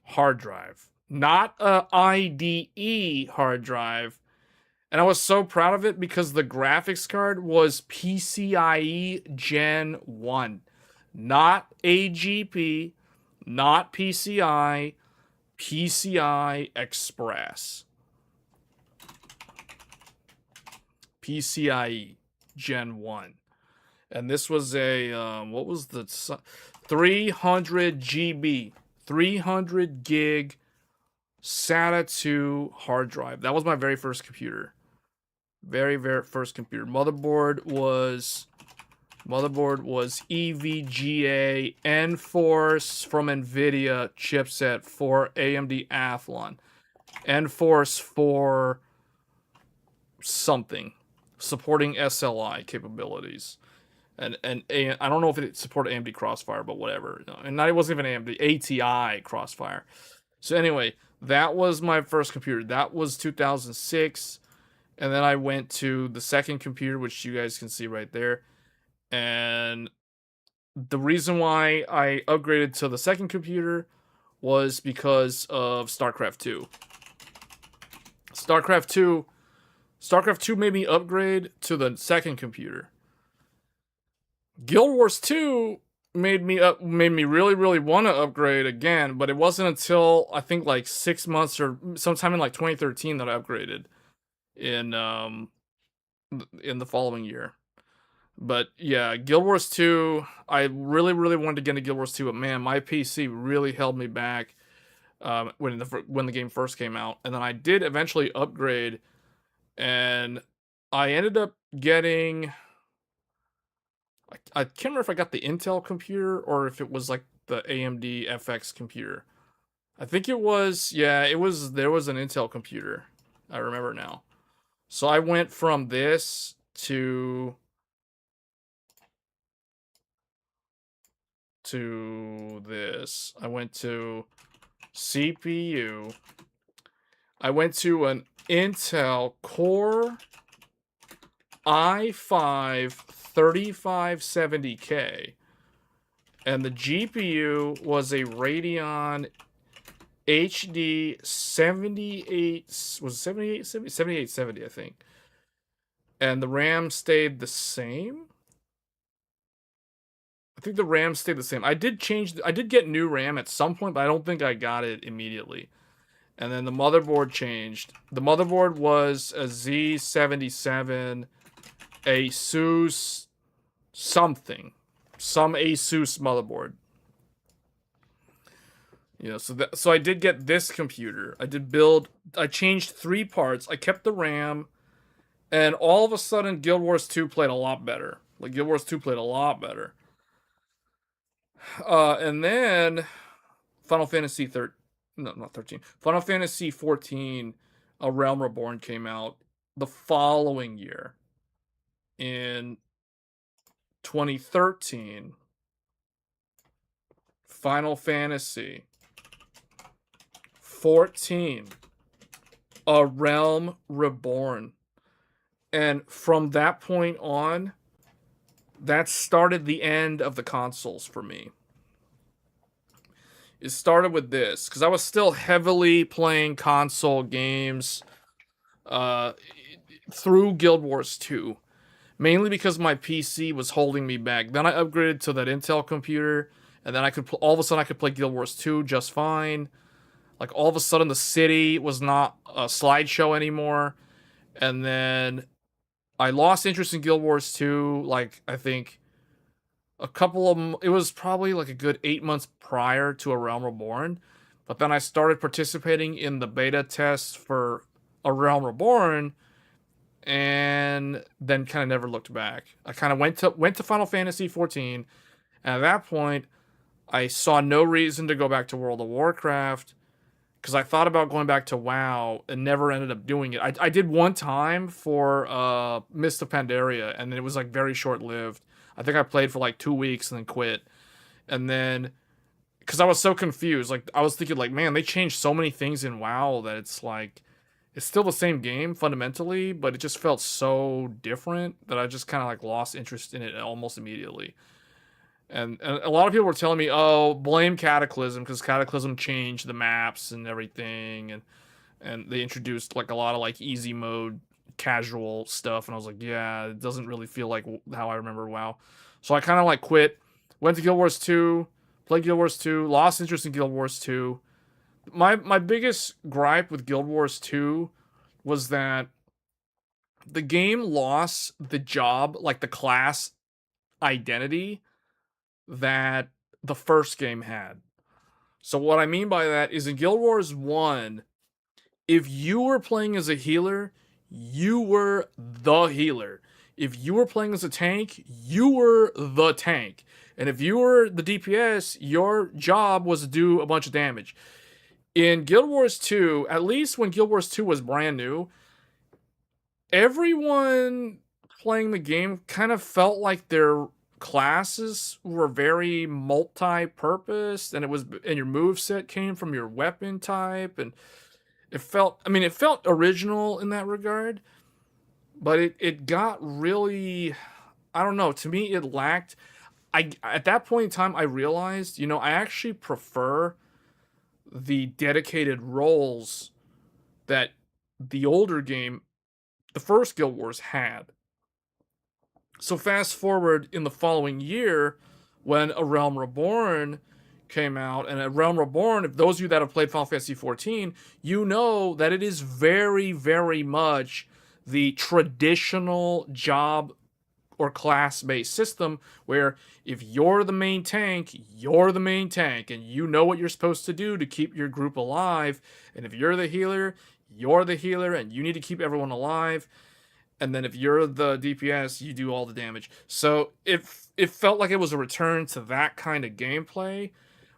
[SPEAKER 1] hard drive. Not a IDE hard drive. And I was so proud of it because the graphics card was PCIe Gen 1. Not AGP, not PCI, PCI Express. PCIe Gen 1. And this was a, what was the 300 GB, 300 gig SATA 2 hard drive. That was my very first computer. Very, very first computer. Motherboard was EVGA Enforce from nvidia chipset for AMD Athlon. Enforce for something supporting SLI capabilities. And I don't know if it supported AMD Crossfire, but whatever. And it wasn't even AMD, ATI Crossfire. So anyway, that was my first computer. That was 2006. And then I went to the second computer, which you guys can see right there. And the reason why I upgraded to the second computer was because of StarCraft 2. StarCraft 2 made me upgrade to the second computer. Guild Wars 2 made me really, really want to upgrade again, but it wasn't until I think like 6 months or sometime in like 2013 that I upgraded in the following year. But yeah, Guild Wars 2, I really, really wanted to get into Guild Wars 2, but man, my PC really held me back when the game first came out. And then I did eventually upgrade, and I ended up getting, I can't remember if I got the Intel computer or if it was like the AMD FX computer. I think it was, yeah, there was an Intel computer. I remember now. So I went from this to this. I went to CPU. I went to an Intel Core i5 3570K. And the GPU was a Radeon HD 7870, I think. And the RAM stayed the same. I think the RAM stayed the same. I did get new RAM at some point, but I don't think I got it immediately. And then the motherboard changed. The motherboard was a Z77 Asus something. Some Asus motherboard. You know, so I did get this computer. I changed 3 parts. I kept the RAM, and all of a sudden Guild Wars 2 played a lot better. Like Guild Wars 2 played a lot better. And then Final Fantasy 14, A Realm Reborn came out the following year in 2013. Final Fantasy 14, A Realm Reborn. And from that point on, that started the end of the consoles for me. It started with this, because I was still heavily playing console games through Guild Wars 2. Mainly because my PC was holding me back. Then I upgraded to that Intel computer, and then all of a sudden I could play Guild Wars 2 just fine. Like all of a sudden the city was not a slideshow anymore. And then I lost interest in Guild Wars 2, like I think a couple of it was probably like a good 8 months prior to A Realm Reborn, but then I started participating in the beta test for A Realm Reborn, and then kind of never looked back. I kind of went to Final Fantasy 14, and at that point, I saw no reason to go back to World of Warcraft because I thought about going back to WoW and never ended up doing it. I did one time for Mist of Pandaria, and it was like very short lived. I think I played for like 2 weeks and then quit. And then because I was so confused, like I was thinking, like, man, they changed so many things in WoW that it's like it's still the same game fundamentally, but it just felt so different that I just kind of like lost interest in it almost immediately. And a lot of people were telling me, "Oh, blame Cataclysm because Cataclysm changed the maps and everything, and they introduced like a lot of like easy mode, casual stuff." And I was like, "Yeah, it doesn't really feel like how I remember WoW." So I kind of like quit, went to Guild Wars 2, played Guild Wars 2, lost interest in Guild Wars 2. My biggest gripe with Guild Wars 2 was that the game lost the job, like the class identity that the first game had. So what I mean by that is in Guild Wars 1, if you were playing as a healer, you were the healer. If you were playing as a tank, you were the tank. And if you were the DPS, your job was to do a bunch of damage. In Guild Wars 2, at least when Guild Wars 2 was brand new, everyone playing the game kind of felt like their classes were very multi-purpose, and your move set came from your weapon type, and it felt original in that regard, but it got really, I don't know, to me it lacked. I At that point in time I realized, I actually prefer the dedicated roles that the older game, the first Guild Wars, had. So fast forward in the following year when A Realm Reborn came out, and A Realm Reborn, if those of you that have played Final Fantasy XIV, you know that it is very, very much the traditional job or class-based system where if you're the main tank, you're the main tank, and you know what you're supposed to do to keep your group alive. And if you're the healer, you're the healer, and you need to keep everyone alive. And then if you're the DPS, you do all the damage. So it felt like it was a return to that kind of gameplay,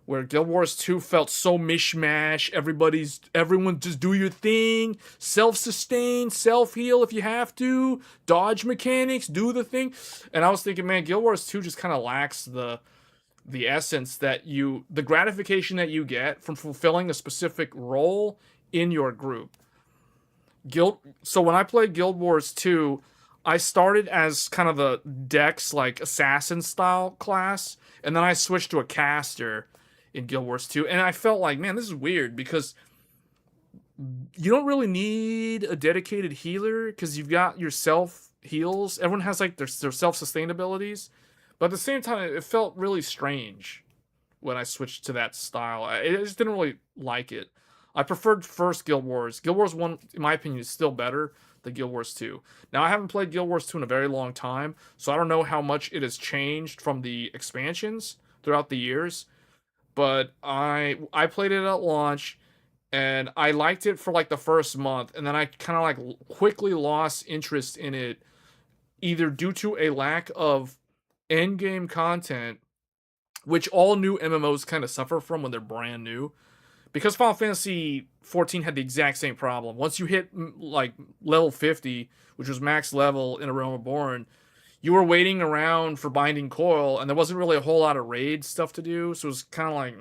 [SPEAKER 1] where Guild Wars 2 felt so mishmash. Everyone just do your thing, self-sustain, self-heal if you have to, dodge mechanics, do the thing. And I was thinking, man, Guild Wars 2 just kind of lacks the essence the gratification that you get from fulfilling a specific role in your group. So when I played Guild Wars 2, I started as kind of the Dex, like assassin style class, and then I switched to a caster in Guild Wars 2, and I felt like, man, this is weird because you don't really need a dedicated healer because you've got your self heals. Everyone has like their self sustain abilities, but at the same time, it felt really strange when I switched to that style. I just didn't really like it. I preferred first Guild Wars. Guild Wars 1, in my opinion, is still better than Guild Wars 2. Now, I haven't played Guild Wars 2 in a very long time, so I don't know how much it has changed from the expansions throughout the years. But I played it at launch, and I liked it for like the first month, and then I kind of like quickly lost interest in it, either due to a lack of end game content, which all new MMOs kind of suffer from when they're brand new. Because Final Fantasy 14 had the exact same problem. Once you hit like level 50, which was max level in A Realm Reborn, you were waiting around for Binding Coil, and there wasn't really a whole lot of raid stuff to do. So it was kind of like,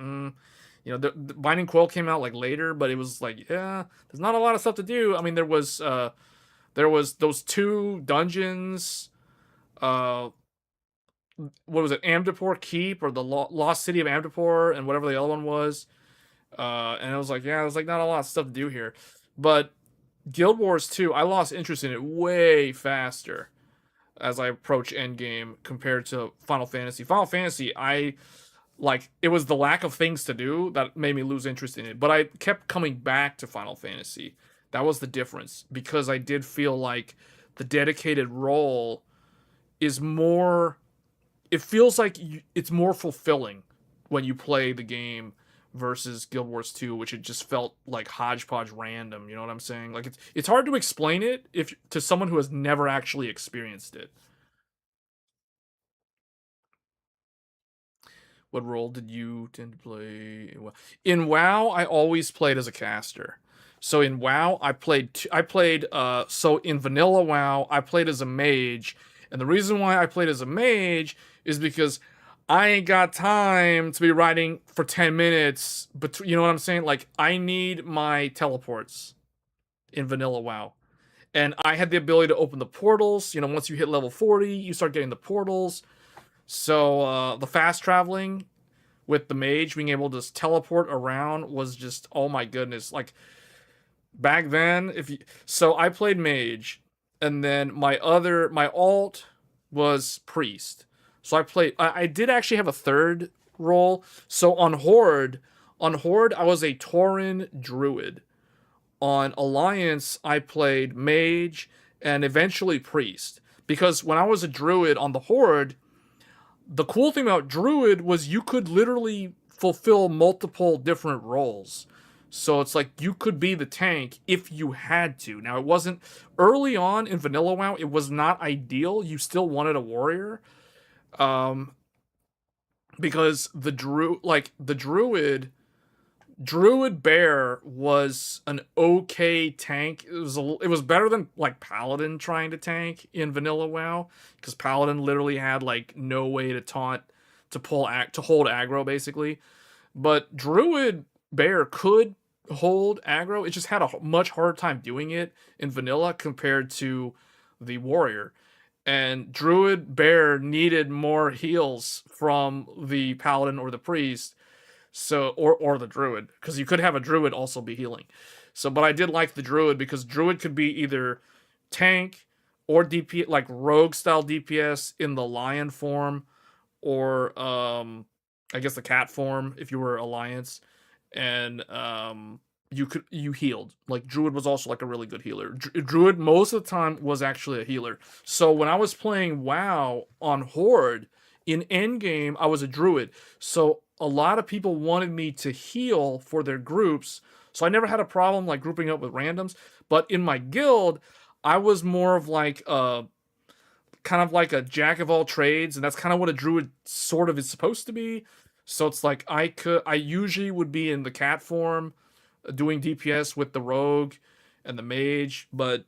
[SPEAKER 1] the Binding Coil came out like later, but it was like, yeah, there's not a lot of stuff to do. I mean, there was those 2 dungeons. What was it, Amdapor Keep, or the Lost City of Amdapor, and whatever the other one was. And it was like, yeah, there's like not a lot of stuff to do here. But Guild Wars 2, I lost interest in it way faster as I approach endgame compared to Final Fantasy. Final Fantasy, it was the lack of things to do that made me lose interest in it. But I kept coming back to Final Fantasy. That was the difference, because I did feel like the dedicated role is more it feels like it's more fulfilling when you play the game versus Guild Wars 2, which it just felt like hodgepodge random. You know what I'm saying? Like it's hard to explain it if to someone who has never actually experienced it. What role did you tend to play? In WoW, I always played as a caster. So in WoW, so in vanilla WoW, I played as a mage, and the reason why I played as a mage is because I ain't got time to be riding for 10 minutes, but you know what I'm saying? Like I need my teleports in vanilla WoW. And I had the ability to open the portals. You know, once you hit level 40, you start getting the portals. So the fast traveling with the mage being able to teleport around was just, oh my goodness. Like back then, so I played mage, and then my alt was priest. So I did actually have a third role. So on horde I was a Tauren druid. On alliance I played mage and eventually priest, because when I was a druid on the horde, the cool thing about druid was you could literally fulfill multiple different roles. So it's like you could be the tank if you had to. Now, it wasn't early on in vanilla WoW, it was not ideal. You still wanted a warrior. Um because the druid bear was an okay tank. It was better than like paladin trying to tank in vanilla WoW, because paladin literally had like no way to taunt, to hold aggro basically. But druid bear could hold aggro. It just had a much harder time doing it in vanilla compared to the warrior. And druid bear needed more heals from the paladin or the priest, so or the druid, because you could have a druid also be healing. So, but I did like the druid because druid could be either tank or DP, like rogue style DPS in the lion form, or I guess the cat form if you were alliance. And you healed. Like druid was also like a really good healer. Druid most of the time was actually a healer. So when I was playing WoW on horde in endgame, I was a druid. So a lot of people wanted me to heal for their groups. So I never had a problem like grouping up with randoms. But in my guild, I was more of like kind of like a jack of all trades, and that's kind of what a druid sort of is supposed to be. So it's like I usually would be in the cat form, doing DPS with the rogue and the mage, but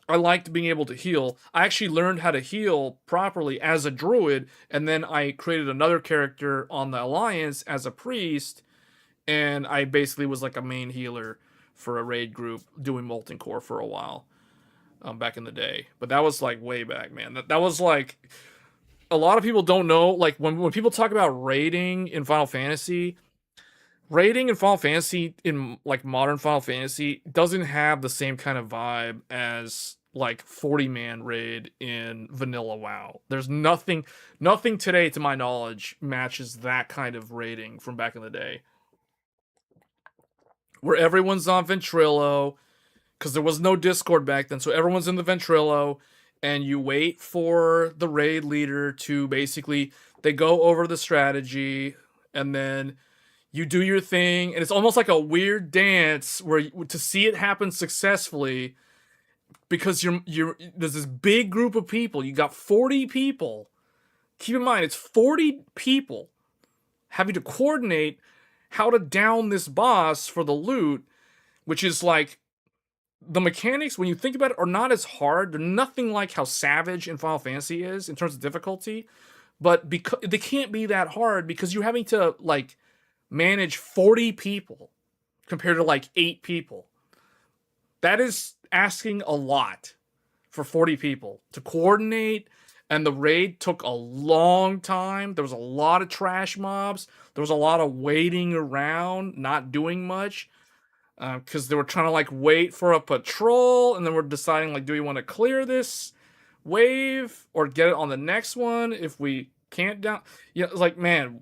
[SPEAKER 1] I liked being able to heal. I actually learned how to heal properly as a druid, and then I created another character on the alliance as a priest, and I basically was like a main healer for a raid group doing molten core for a while, back in the day. But that was like way back, man. That was like, a lot of people don't know, like when people talk about raiding in Final Fantasy, in like modern Final Fantasy doesn't have the same kind of vibe as like 40-man raid in vanilla WoW. There's nothing today to my knowledge matches that kind of raiding from back in the day, where everyone's on Ventrilo, because there was no Discord back then. So everyone's in the Ventrilo, and you wait for the raid leader to basically, they go over the strategy, and then you do your thing, and it's almost like a weird dance where to see it happen successfully, because there's this big group of people. You got 40 people. Keep in mind, it's 40 people having to coordinate how to down this boss for the loot, which is like, the mechanics, when you think about it, are not as hard. They're nothing like how Savage in Final Fantasy is in terms of difficulty, but because they can't be that hard, because you're having to like manage 40 people compared to like 8 people. That is asking a lot for 40 people to coordinate, and the raid took a long time. There was a lot of trash mobs. There was a lot of waiting around, not doing much, because they were trying to like wait for a patrol, and then we're deciding like, do we want to clear this wave or get it on the next one if we can't down. Yeah, it's like, man,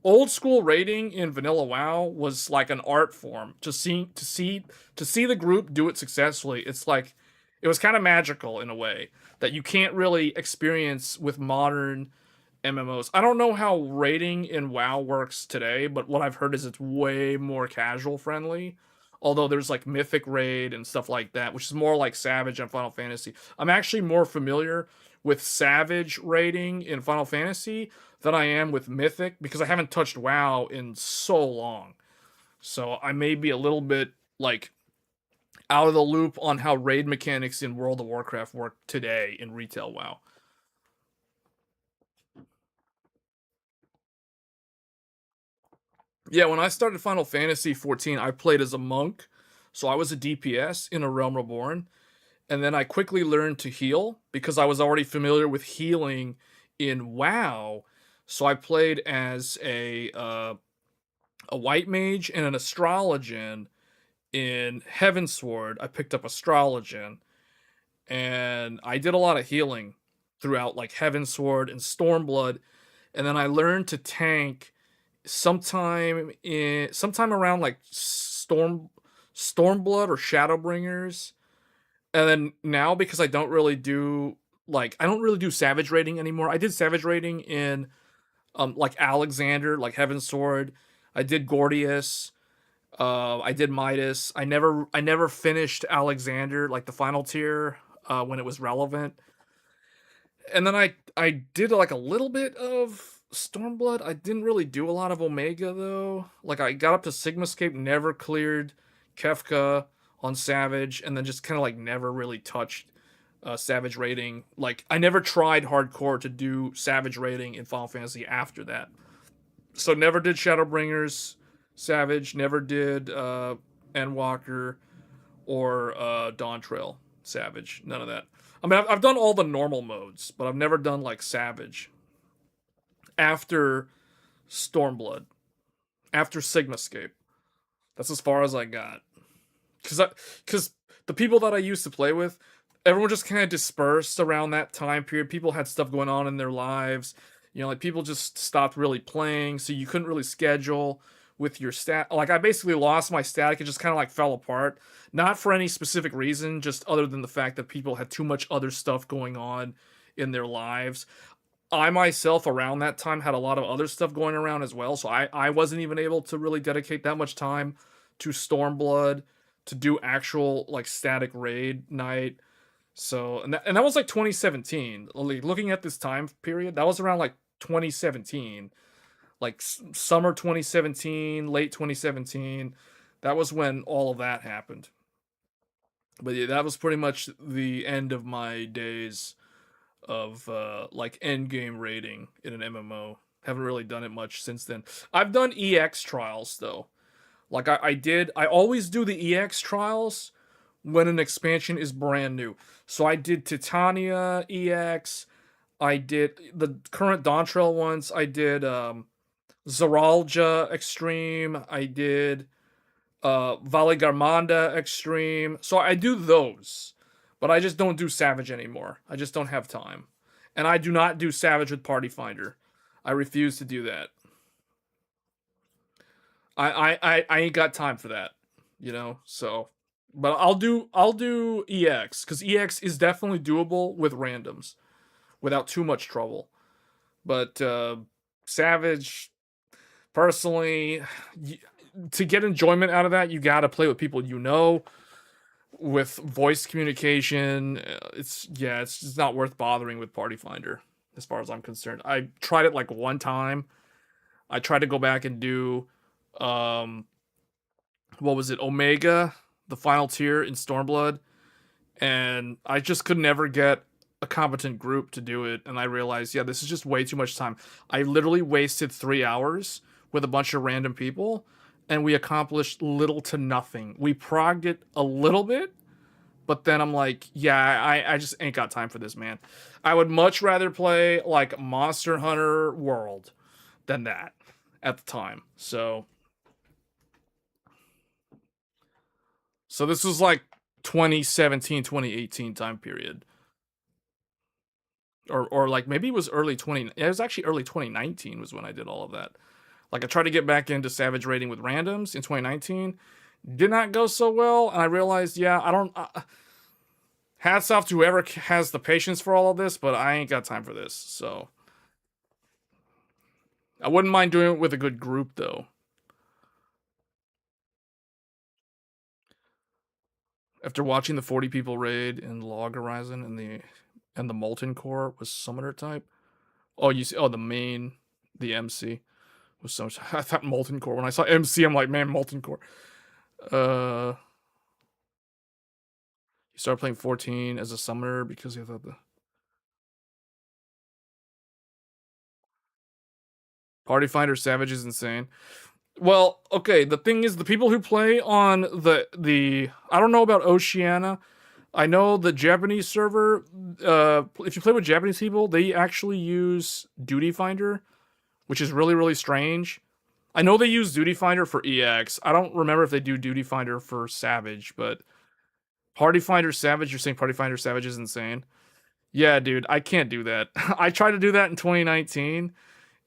[SPEAKER 1] old school raiding in vanilla WoW was like an art form. To see the group do it successfully, it's like, it was kind of magical in a way that you can't really experience with modern MMOs. I don't know how raiding in WoW works today, but what I've heard is it's way more casual friendly. Although there's like Mythic Raid and stuff like that, which is more like Savage and Final Fantasy. I'm actually more familiar with Savage raiding in Final Fantasy than I am with Mythic because I haven't touched WoW in so long. So I may be a little bit like out of the loop on how raid mechanics in World of Warcraft work today in retail WoW. Yeah, when I started Final Fantasy 14, I played as a monk. So I was a DPS in A Realm Reborn. And then I quickly learned to heal because I was already familiar with healing in WoW. So I played as a white mage and an astrologian in Heavensward. I picked up astrologian and I did a lot of healing throughout like Heavensward and Stormblood. And then I learned to tank sometime around like Stormblood or Shadowbringers. And then now because I don't really do Savage rating anymore. I did Savage rating in like Alexander, like Heaven's Sword. I did Gordius. I did Midas. I never finished Alexander, like the final tier, when it was relevant. And then I did like a little bit of Stormblood. I didn't really do a lot of Omega though. Like I got up to Sigmascape, never cleared Kefka on Savage, and then just kind of like never really touched Savage rating. Like I never tried hardcore to do Savage rating in Final Fantasy after that. So never did Shadowbringers Savage, never did Endwalker or Dawn Trail Savage. None of that. I mean, I've done all the normal modes, but I've never done like Savage after Stormblood, after Sigmascape. That's as far as I got. Because the people that I used to play with, everyone just kind of dispersed around that time period. People had stuff going on in their lives. You know, like people just stopped really playing, so you couldn't really schedule with your stat. Like I basically lost my static. It just kind of like fell apart. Not for any specific reason, just other than the fact that people had too much other stuff going on in their lives. I myself around that time had a lot of other stuff going around as well, so I wasn't even able to really dedicate that much time to Stormblood to do actual like static raid night. So and that was like 2017. Like, looking at this time period, that was around like 2017, like summer 2017, late 2017. That was when all of that happened. But yeah, that was pretty much the end of my days of like end game rating in an MMO. Haven't really done it much since then. I've done EX trials though. Like I always do the EX trials when an expansion is brand new. So I did Titania EX. I did the current Dawntrail ones. I did Zaralja Extreme. I did Valley Garmanda Extreme. So I do those, but I just don't do Savage anymore. I just don't have time, and I do not do Savage with Party Finder. I refuse to do that. I ain't got time for that, you know. So, but I'll do EX because EX is definitely doable with randoms without too much trouble. But Savage, personally, to get enjoyment out of that, you got to play with people you know, with voice communication. It's just not worth bothering with Party Finder as far as I'm concerned. I tried it like one time. I tried to go back and do um what was it, Omega, the final tier in Stormblood, and I just could never get a competent group to do it. And I realized, yeah, this is just way too much time. I literally wasted 3 hours with a bunch of random people, and we accomplished little to nothing. We progged it a little bit, but then I'm like, yeah, I just ain't got time for this, man. I would much rather play like Monster Hunter World than that at the time. So this was like 2017, 2018 time period. Or like maybe it was early 20, it was actually early 2019 was when I did all of that. Like I tried to get back into Savage rating with randoms in 2019. Did not go so well, and I realized, yeah, I don't hats off to whoever has the patience for all of this, but I ain't got time for this. So I wouldn't mind doing it with a good group though. After watching the 40 people raid in Log Horizon and the Molten Core was Summoner type. Oh, you see? Oh, the main, the MC was so much. I thought Molten Core. When I saw MC, I'm like, man, Molten Core. You started playing 14 as a summoner because you thought the Party Finder Savage is insane. Well, okay. The thing is, the people who play on the I don't know about Oceania. I know the Japanese server. If you play with Japanese people, they actually use Duty Finder, which is really really strange. I know they use Duty Finder for EX. I don't remember if they do Duty Finder for Savage, but Party Finder Savage. You're saying Party Finder Savage is insane. Yeah, dude, I can't do that. I tried to do that in 2019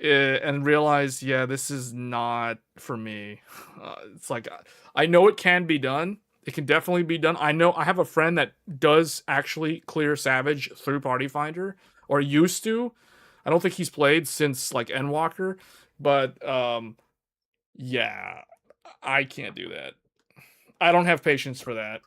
[SPEAKER 1] and realized, yeah, this is not for me. It's like I know it can be done. It can definitely be done. I know I have a friend that does actually clear Savage through Party Finder or used to. I don't think he's played since like Endwalker, but yeah, I can't do that. I don't have patience for that.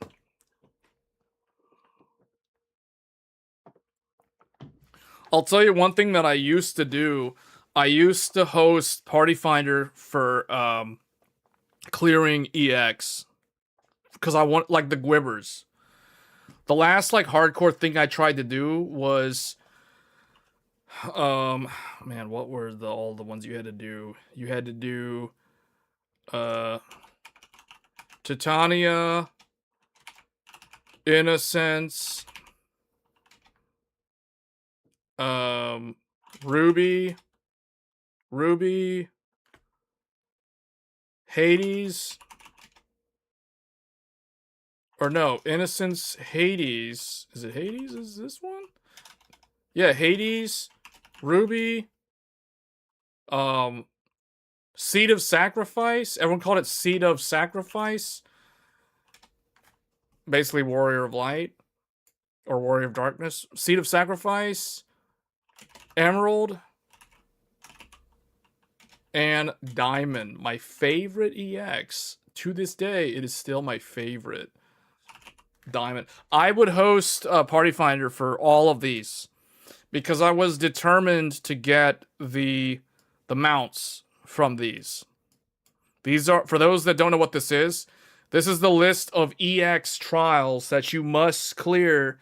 [SPEAKER 1] I'll tell you one thing that I used to do. I used to host Party Finder for clearing EX because I want like the Gwibbers. The last like hardcore thing I tried to do was man, what were all the ones you had to do? You had to do uh Titania, Innocence, um Ruby, Ruby, Hades, or no, Innocence, Hades. Is it Hades? Is this one? Yeah, Hades, Ruby, um, Seed of Sacrifice. Everyone called it Seed of Sacrifice. Basically, Warrior of Light or Warrior of Darkness. Seed of Sacrifice, Emerald, and Diamond. My favorite EX. To this day, it is still my favorite. Diamond. I would host Party Finder for all of these because I was determined to get the mounts from these. These are, for those that don't know what this is the list of EX trials that you must clear,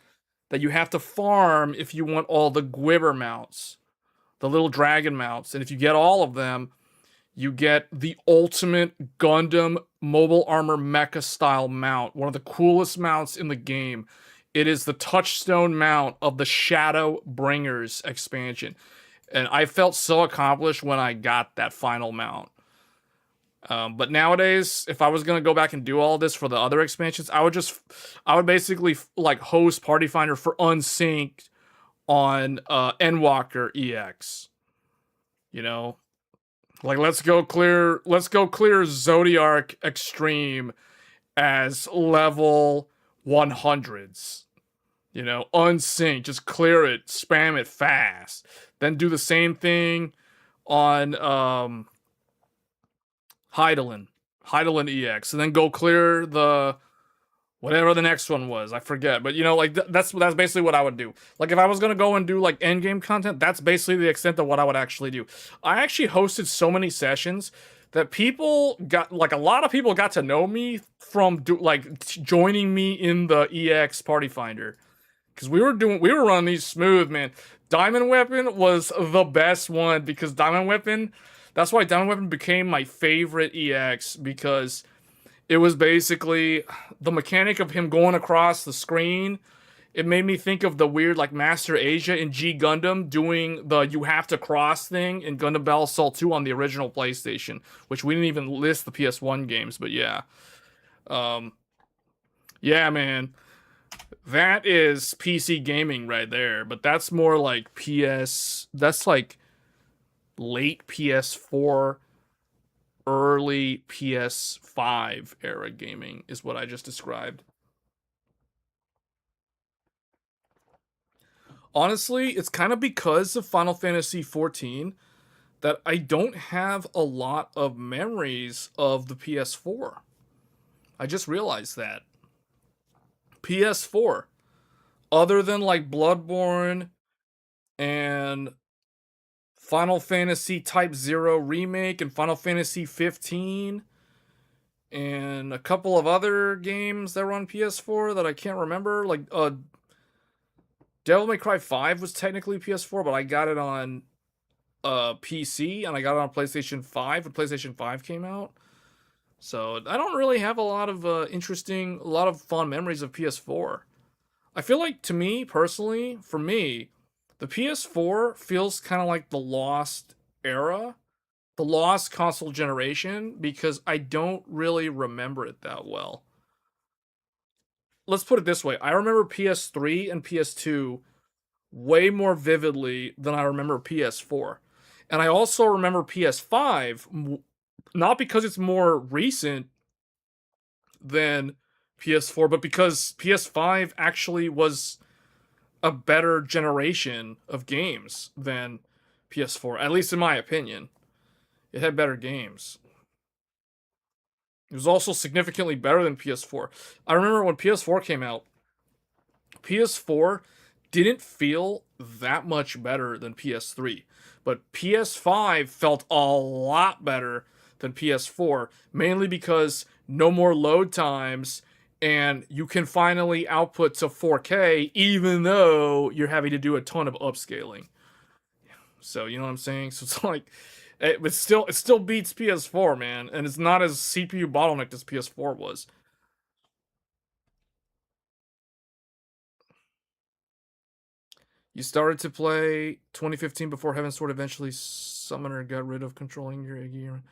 [SPEAKER 1] that you have to farm if you want all the Gwibber mounts, the little dragon mounts. And if you get all of them, you get the ultimate Gundam mobile armor mecha style mount, one of the coolest mounts in the game. It is the touchstone mount of the Shadow Bringers expansion. And I felt so accomplished when I got that final mount. But nowadays, if I was gonna go back and do all this for the other expansions, I would basically like host Party Finder for Unsynced on Endwalker EX. You know, like let's go clear Zodiac Extreme as level 100s. You know, Unsynced, just clear it, spam it fast. Then do the same thing on Heidelin EX, and then go clear the whatever the next one was. I forget, but you know, like that's basically what I would do. Like if I was gonna go and do like end game content, that's basically the extent of what I would actually do. I actually hosted so many sessions that people got like a lot of people got to know me from joining me in the EX Party Finder because we were running these smooth, man. Diamond Weapon was the best one because Diamond Weapon. That's why Diamond Weapon became my favorite EX because it was basically the mechanic of him going across the screen. It made me think of the weird like Master Asia in G Gundam doing the you have to cross thing in Gundam Battle Assault 2 on the original PlayStation, which we didn't even list the PS1 games, but yeah. Um, yeah, man. That is PC gaming right there, but that's more like that's like late PS4, early PS5 era gaming is what I just described. Honestly, it's kind of because of Final Fantasy 14 that I don't have a lot of memories of the PS4. I just realized that. PS4, other than like Bloodborne and Final Fantasy Type 0 Remake and Final Fantasy 15 and a couple of other games that were on PS4 that I can't remember, like Devil May Cry 5 was technically PS4, but I got it on PC and I got it on PlayStation 5 when PlayStation 5 came out. So I don't really have a lot of a lot of fond memories of PS4. I feel like, to me personally, for me, the PS4 feels kind of like the lost era, the lost console generation, because I don't really remember it that well. Let's put it this way: I remember PS3 and PS2 way more vividly than I remember PS4. And I also remember PS5, not because it's more recent than PS4, but because PS5 actually was a better generation of games than PS4, at least in my opinion. It had better games. It was also significantly better than PS4. I remember when PS4 came out, PS4 didn't feel that much better than PS3, but PS5 felt a lot better than PS4, mainly because no more load times and you can finally output to 4K even though you're having to do a ton of upscaling. So, you know what I'm saying? So it's like it still beats PS4, man, and it's not as CPU bottlenecked as PS4 was. You started to play 2015 before Heaven's Sword eventually Summoner got rid of controlling your gear.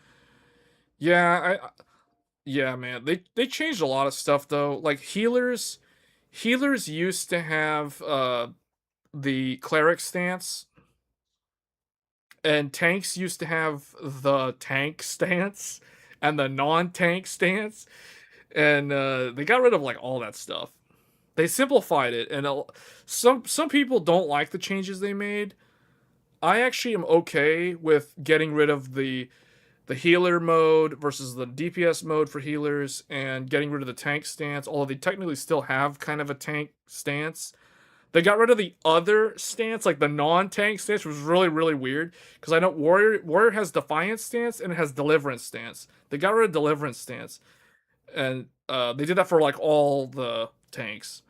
[SPEAKER 1] Yeah, yeah, man. They changed a lot of stuff though. Like healers used to have the cleric stance, and tanks used to have the tank stance and the non-tank stance, and they got rid of like all that stuff. They simplified it, and some people don't like the changes they made. I actually am okay with getting rid of the healer mode versus the DPS mode for healers, and getting rid of the tank stance, although they technically still have kind of a tank stance. They got rid of the other stance, like the non-tank stance, which was really, really weird. Because I know Warrior has Defiance stance and it has Deliverance stance. They got rid of Deliverance stance. And they did that for like all the tanks.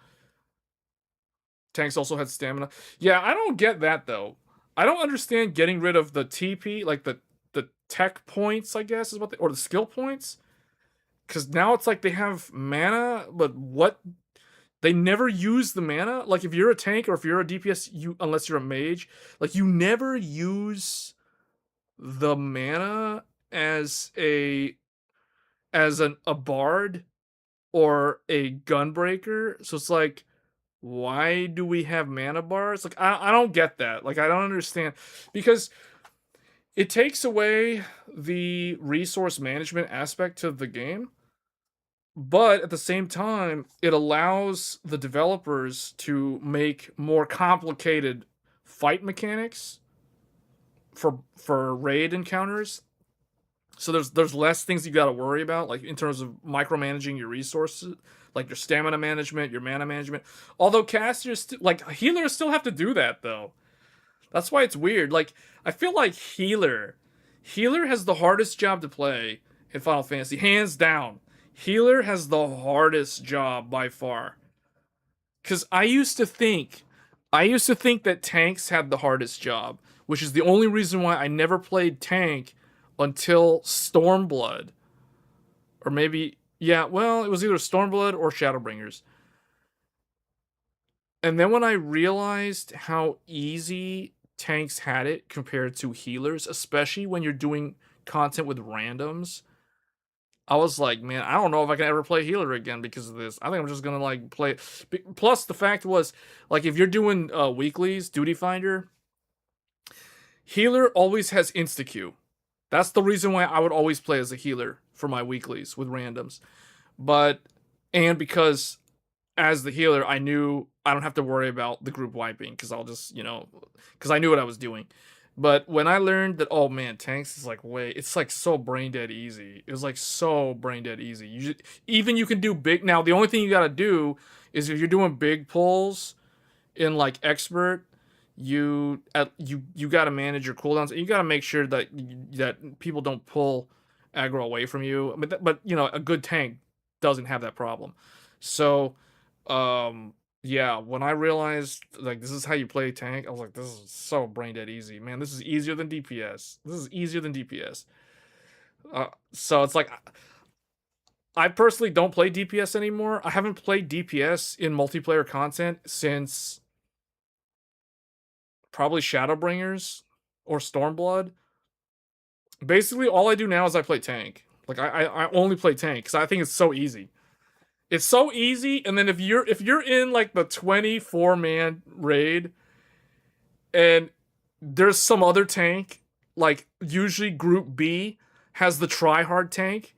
[SPEAKER 1] Tanks also had stamina. Yeah, I don't get that though. I don't understand getting rid of the TP, like the tech points, I guess is what or the skill points. Because now it's like they have mana, but what? They never use the mana. Like if you're a tank or if you're a DPS, unless you're a mage, like you never use the mana as a bard or a gunbreaker. So it's like, why do we have mana bars? Like I don't get that. Like I don't understand, because it takes away the resource management aspect of the game, but at the same time it allows the developers to make more complicated fight mechanics for raid encounters. So there's less things you got to worry about, like in terms of micromanaging your resources, like your stamina management, your mana management. Although casters like healers still have to do that though. That's why it's weird. Like I feel like healer has the hardest job to play in Final Fantasy, hands down. Healer has the hardest job by far. Cuz I used to think that tanks had the hardest job, which is the only reason why I never played tank until Stormblood. Or maybe, yeah, well, it was either Stormblood or Shadowbringers. And then when I realized how easy tanks had it compared to healers, especially when you're doing content with randoms, I was like, man, I don't know if I can ever play healer again because of this. I think I'm just gonna like play. Plus, the fact was, like, if you're doing weeklies, Duty Finder, healer always has insta Q. That's the reason why I would always play as a healer for my weeklies with randoms. But and because as the healer, I knew I don't have to worry about the group wiping because I'll just because I knew what I was doing. But when I learned that, oh man, tanks is like it's like so brain dead easy. It was like so brain dead easy. Even you can do big. Now the only thing you gotta do is if you're doing big pulls in like expert, you gotta manage your cooldowns. You gotta make sure that people don't pull aggro away from you. But you know a good tank doesn't have that problem. So, yeah, when I realized like this is how you play tank, I was like, this is so brain dead easy, man. This is easier than DPS. This is easier than DPS. So it's like I personally don't play DPS anymore. I haven't played DPS in multiplayer content since probably Shadowbringers or Stormblood. Basically, all I do now is I play tank. Like I only play tank because I think it's so easy. It's so easy, and then if you're in like the 24-man raid and there's some other tank, like usually Group B has the tryhard tank.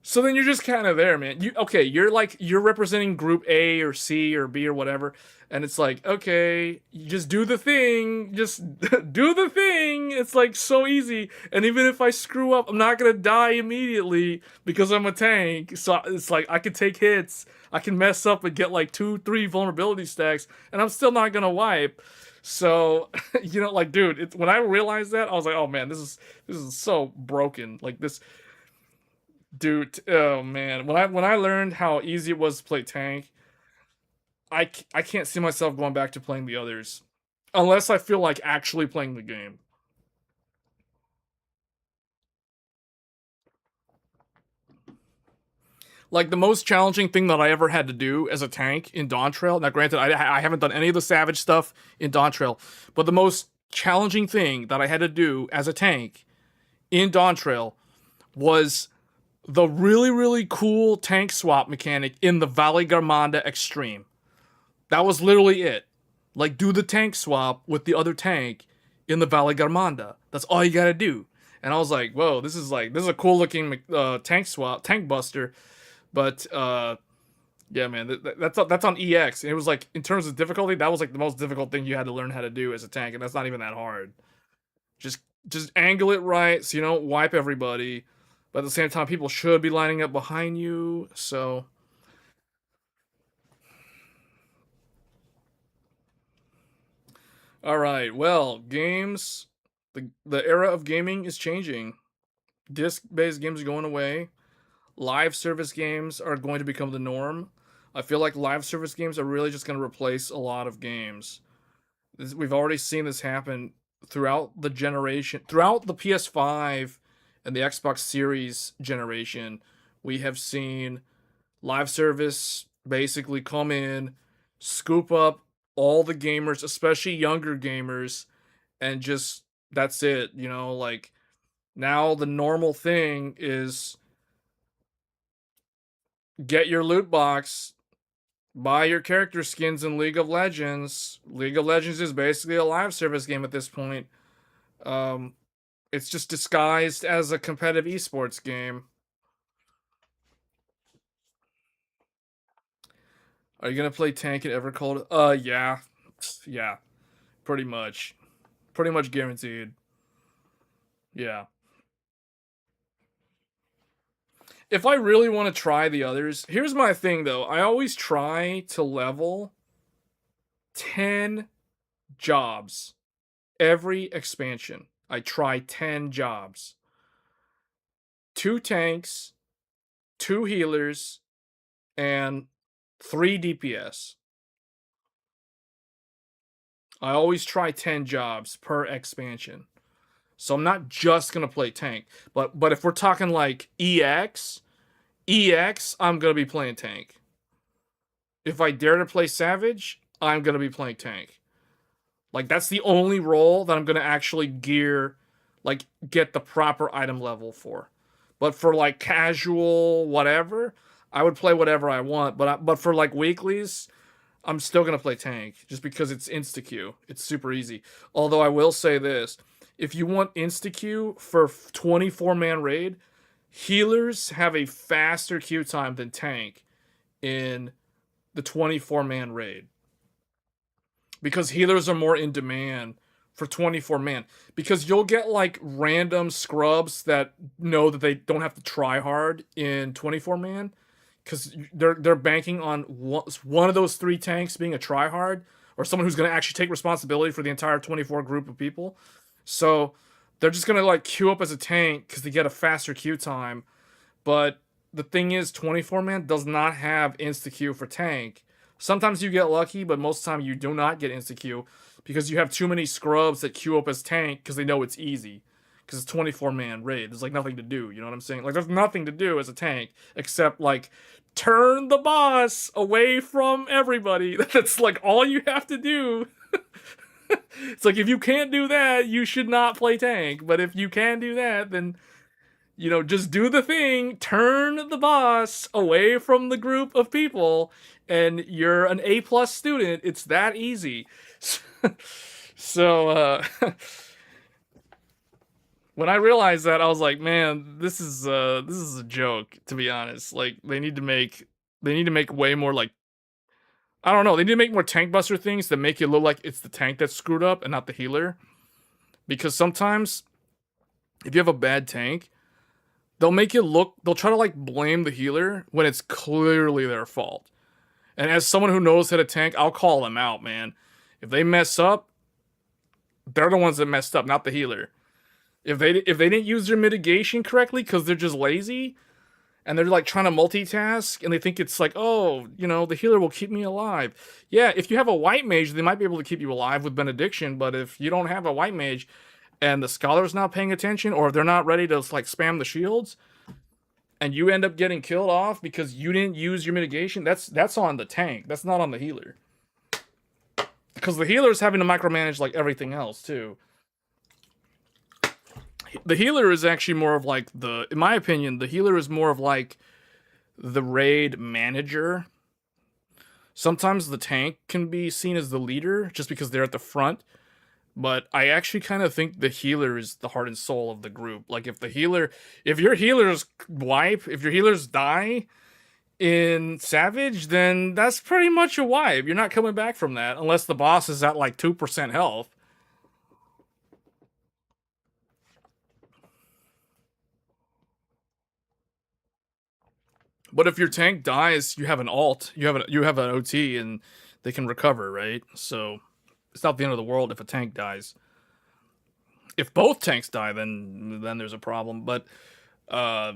[SPEAKER 1] So then you're just kind of there, man. You're representing Group A or C or B or whatever, and it's like, okay, you just do the thing, just do the thing. It's like so easy, and even if I screw up, I'm not gonna die immediately because I'm a tank. So it's like I can take hits, I can mess up and get like 2, 3 vulnerability stacks, and I'm still not gonna wipe. So, like, dude, when I realized that, I was like, oh man, this is so broken. Like this, dude. Oh man, when I learned how easy it was to play tank, I can't see myself going back to playing the others, unless I feel like actually playing the game. Like the most challenging thing that I ever had to do as a tank in Dawntrail. Now, granted, I haven't done any of the Savage stuff in Dawntrail, but the most challenging thing that I had to do as a tank in Dawntrail was the really, really cool tank swap mechanic in the Valley Garmanda Extreme. That was literally it. Like, do the tank swap with the other tank in the Valley Garmanda. That's all you gotta do. And I was like, whoa, this is a cool looking tank swap, tank buster. But yeah, man, that's on EX. And it was like, in terms of difficulty, that was like the most difficult thing you had to learn how to do as a tank, and that's not even that hard. Just just angle it right so you don't wipe everybody, but at the same time, people should be lining up behind you. So, all right, well, games, the era of gaming is changing. Disc-based games are going away. Live service games are going to become the norm. I feel like live service games are really just going to replace a lot of games. We've already seen this happen throughout the generation, throughout the PS5 and the Xbox Series generation. We have seen live service basically come in, scoop up all the gamers, especially younger gamers, and just that's it. Like now the normal thing is get your loot box, buy your character skins in League of Legends. League of Legends is basically a live service game at this point. Um, it's just disguised as a competitive esports game. Are you gonna play tank at Evercold? Yeah, yeah, pretty much guaranteed. Yeah. If I really want to try the others, here's my thing though. I always try to level 10 jobs every expansion. I try 10 jobs. 2 tanks, 2 healers, and 3 DPS. I always try 10 jobs per expansion. So I'm not just gonna play tank. But if we're talking like EX, I'm gonna be playing tank. If I dare to play Savage, I'm gonna be playing tank. Like that's the only role that I'm gonna actually like get the proper item level for. But for like casual whatever, I would play whatever I want. But for like weeklies, I'm still gonna play tank just because it's insta queue. It's super easy. Although I will say this: if you want insta queue for 24-man raid, healers have a faster queue time than tank in the 24-man raid because healers are more in demand for 24 man, because you'll get like random scrubs that know that they don't have to try hard in 24 man, because they're banking on one of those 3 tanks being a try hard, or someone who's going to actually take responsibility for the entire 24 group of people. So they're just going to like queue up as a tank because they get a faster queue time. But the thing is, 24 man does not have insta queue for tank. Sometimes you get lucky, but most of the time you do not get insta queue because you have too many scrubs that queue up as tank because they know it's easy. Because it's 24 man raid. There's like nothing to do, you know what I'm saying? Like there's nothing to do as a tank except like turn the boss away from everybody. That's like all you have to do. It's like if you can't do that, you should not play tank. But if you can do that, then you know, just do the thing, turn the boss away from the group of people, and you're an A+ student. It's that easy. So when I realized that, I was like, man, this is a joke, to be honest. Like they need to make way more like, I don't know, they need to make more tank buster things that make it look like it's the tank that's screwed up and not the healer. Because sometimes if you have a bad tank, they'll try to like blame the healer when it's clearly their fault. And as someone who knows how to tank, I'll call them out, man. If they mess up, they're the ones that messed up, not the healer. If they didn't use their mitigation correctly because they're just lazy and they're like trying to multitask and they think it's like, oh, you know, the healer will keep me alive. Yeah, if you have a white mage, they might be able to keep you alive with benediction, but if you don't have a white mage and the scholar's not paying attention, or if they're not ready to like spam the shields, and you end up getting killed off because you didn't use your mitigation, that's on the tank. That's not on the healer. Because the healer's having to micromanage like everything else too. The healer is actually more of like in my opinion, the healer is more of like the raid manager. Sometimes the tank can be seen as the leader just because they're at the front. But I actually kind of think the healer is the heart and soul of the group. Like if your healers wipe, if your healers die in Savage, then that's pretty much a wipe. You're not coming back from that unless the boss is at like 2% health. But if your tank dies, you have an alt, you have an OT, and they can recover, right? So it's not the end of the world if a tank dies. If both tanks die, then there's a problem. But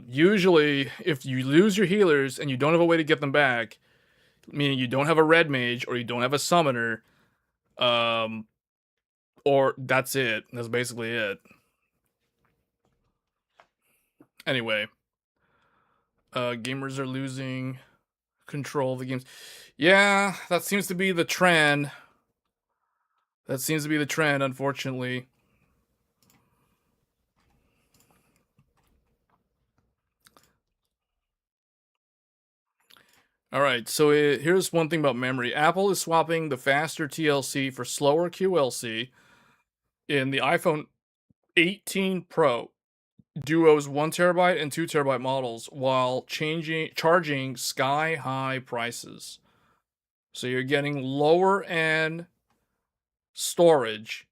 [SPEAKER 1] usually, if you lose your healers and you don't have a way to get them back, meaning you don't have a red mage or you don't have a summoner, or that's it. That's basically it. Anyway, gamers are losing control of the games. Yeah, that seems to be the trend. That seems to be the trend, unfortunately. Alright, so here's one thing about memory. Apple is swapping the faster TLC for slower QLC in the iPhone 18 Pro Duo's 1TB and 2TB models while charging sky-high prices. So you're getting lower end storage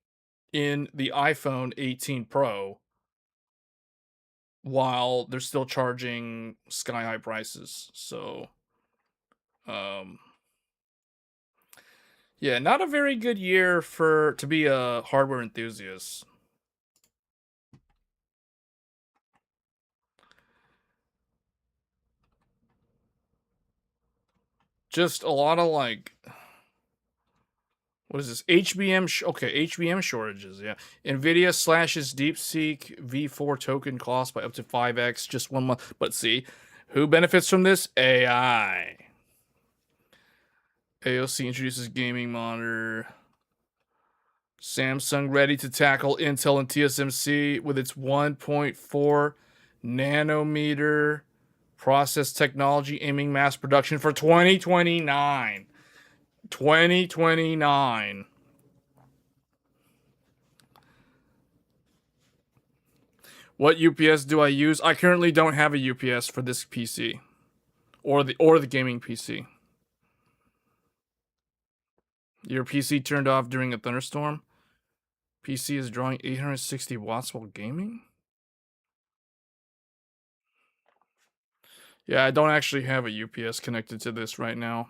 [SPEAKER 1] in the iPhone 18 Pro while they're still charging sky-high prices. So yeah, not a very good year to be a hardware enthusiast. Just a lot of like, what is this? HBM, HBM shortages, yeah. NVIDIA slashes DeepSeek V4 token cost by up to 5x just 1 month. But see, who benefits from this? AI. AOC introduces gaming monitor. Samsung ready to tackle Intel and TSMC with its 1.4 nanometer process technology aiming mass production for 2029. 2029. What UPS do I use? I currently don't have a UPS for this PC or the gaming PC. Your PC turned off during a thunderstorm? PC is drawing 860 watts while gaming? Yeah, I don't actually have a UPS connected to this right now.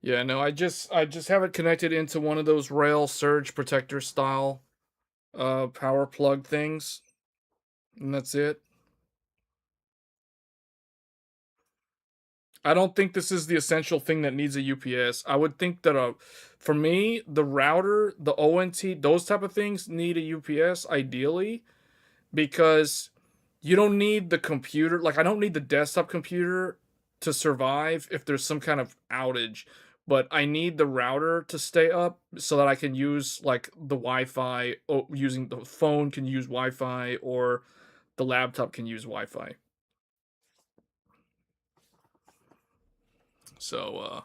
[SPEAKER 1] Yeah, no, I just have it connected into one of those rail surge protector style power plug things, and that's it. I don't think this is the essential thing that needs a UPS. I would think that for me, the router, the ONT, those type of things need a UPS ideally, because you don't need the computer. Like, I don't need the desktop computer to survive if there's some kind of outage, but I need the router to stay up so that I can use like the Wi-Fi. Using the phone can use Wi-Fi, or the laptop can use Wi-Fi. So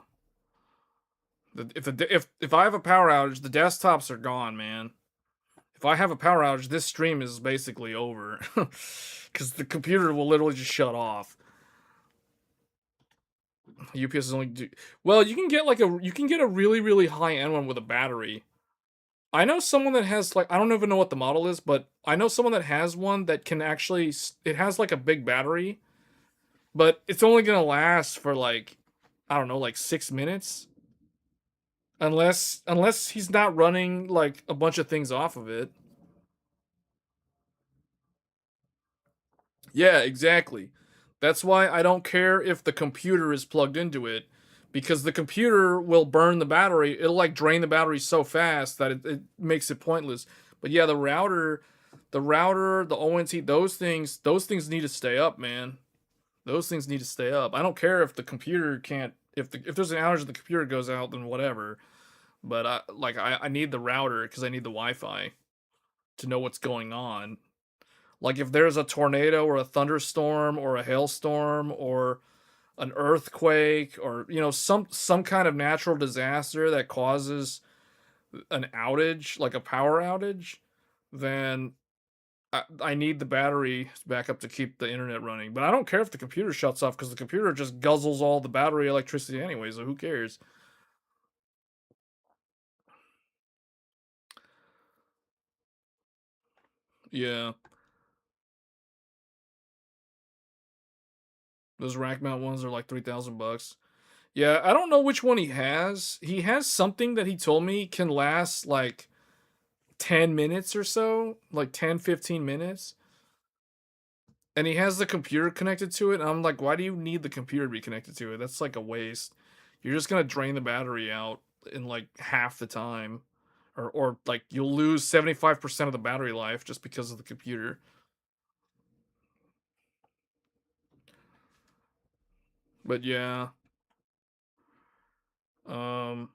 [SPEAKER 1] if I have a power outage, the desktops are gone, man. If I have a power outage, this stream is basically over, because the computer will literally just shut off. UPS is only well, you can get a really high end one with a battery. I know someone that has, like, I don't even know what the model is, but I know someone that has one that can actually, it has like a big battery, but it's only gonna last for like, I don't know, like 6 minutes, unless he's not running like a bunch of things off of it. Yeah, exactly. That's why I don't care if the computer is plugged into it, because the computer will burn the battery. It'll like drain the battery so fast that it makes it pointless. But yeah, the ONT, those things need to stay up, man. Those things need to stay up. I don't care if the computer can't, if there's an outage and the computer goes out, then whatever. But I need the router because I need the Wi-Fi to know what's going on. Like, if there's a tornado or a thunderstorm or a hailstorm or an earthquake, or some kind of natural disaster that causes an outage, like a power outage, then I need the battery back up to keep the internet running. But I don't care if the computer shuts off, because the computer just guzzles all the battery electricity anyway, so who cares? Yeah, those rack mount ones are like 3,000 bucks. Yeah, I don't know which one he has. He has something that he told me can last like 10 minutes or so, like 10-15 minutes. And he has the computer connected to it. And I'm like, why do you need the computer to be connected to it? That's like a waste. You're just going to drain the battery out in like half the time. Or like you'll lose 75% of the battery life just because of the computer. But yeah. Um,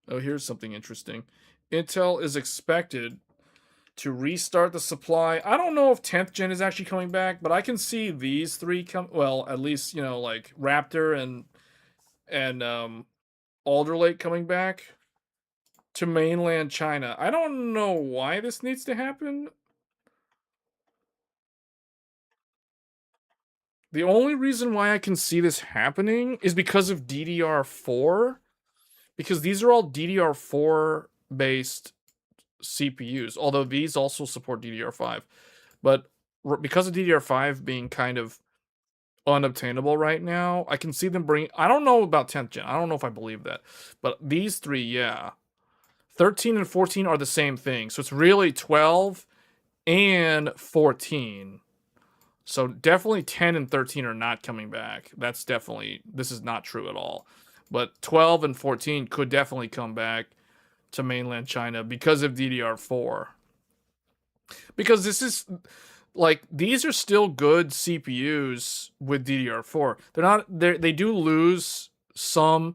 [SPEAKER 1] oh, here's something interesting. Intel is expected to restart the supply. I don't know if 10th gen is actually coming back, but I can see these three come. Well, at least like Raptor and Alder Lake coming back to mainland China. I don't know why this needs to happen. The only reason why I can see this happening is because of DDR4, because these are all DDR4 based CPUs, although these also support DDR5. But because of DDR5 being kind of unobtainable right now, I can see them bring. I don't know about 10th gen. I don't know if I believe that, but these three, yeah. 13 and 14 are the same thing, so it's really 12 and 14. So definitely 10 and 13 are not coming back. This is not true at all. But 12 and 14 could definitely come back to mainland China because of DDR4. Because this is like, these are still good CPUs with DDR4. They do lose some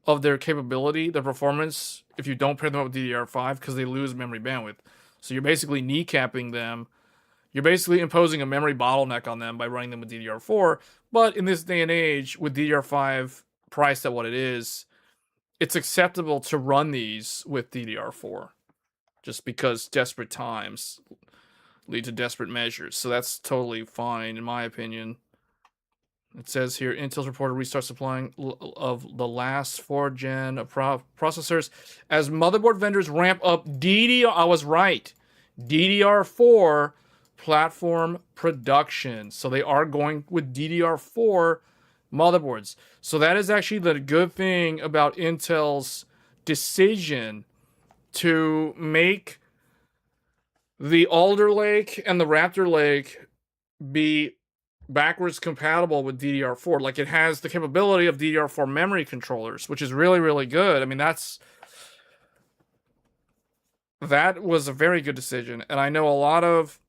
[SPEAKER 1] of their capability, their performance, if you don't pair them up with DDR5, because they lose memory bandwidth. So you're basically kneecapping them. You're basically imposing a memory bottleneck on them by running them with DDR4. But in this day and age, with DDR5 priced at what it is, it's acceptable to run these with DDR4, just because desperate times lead to desperate measures. So that's totally fine, in my opinion. It says here, Intel's reported restart supplying of the last 4th-gen processors as motherboard vendors ramp up DDR. I was right. DDR4 platform production. So they are going with DDR4 motherboards. So that is actually the good thing about Intel's decision to make the Alder Lake and the Raptor Lake be backwards compatible with DDR4. Like, it has the capability of DDR4 memory controllers, which is really, really good. I mean, that was a very good decision. And I know a lot of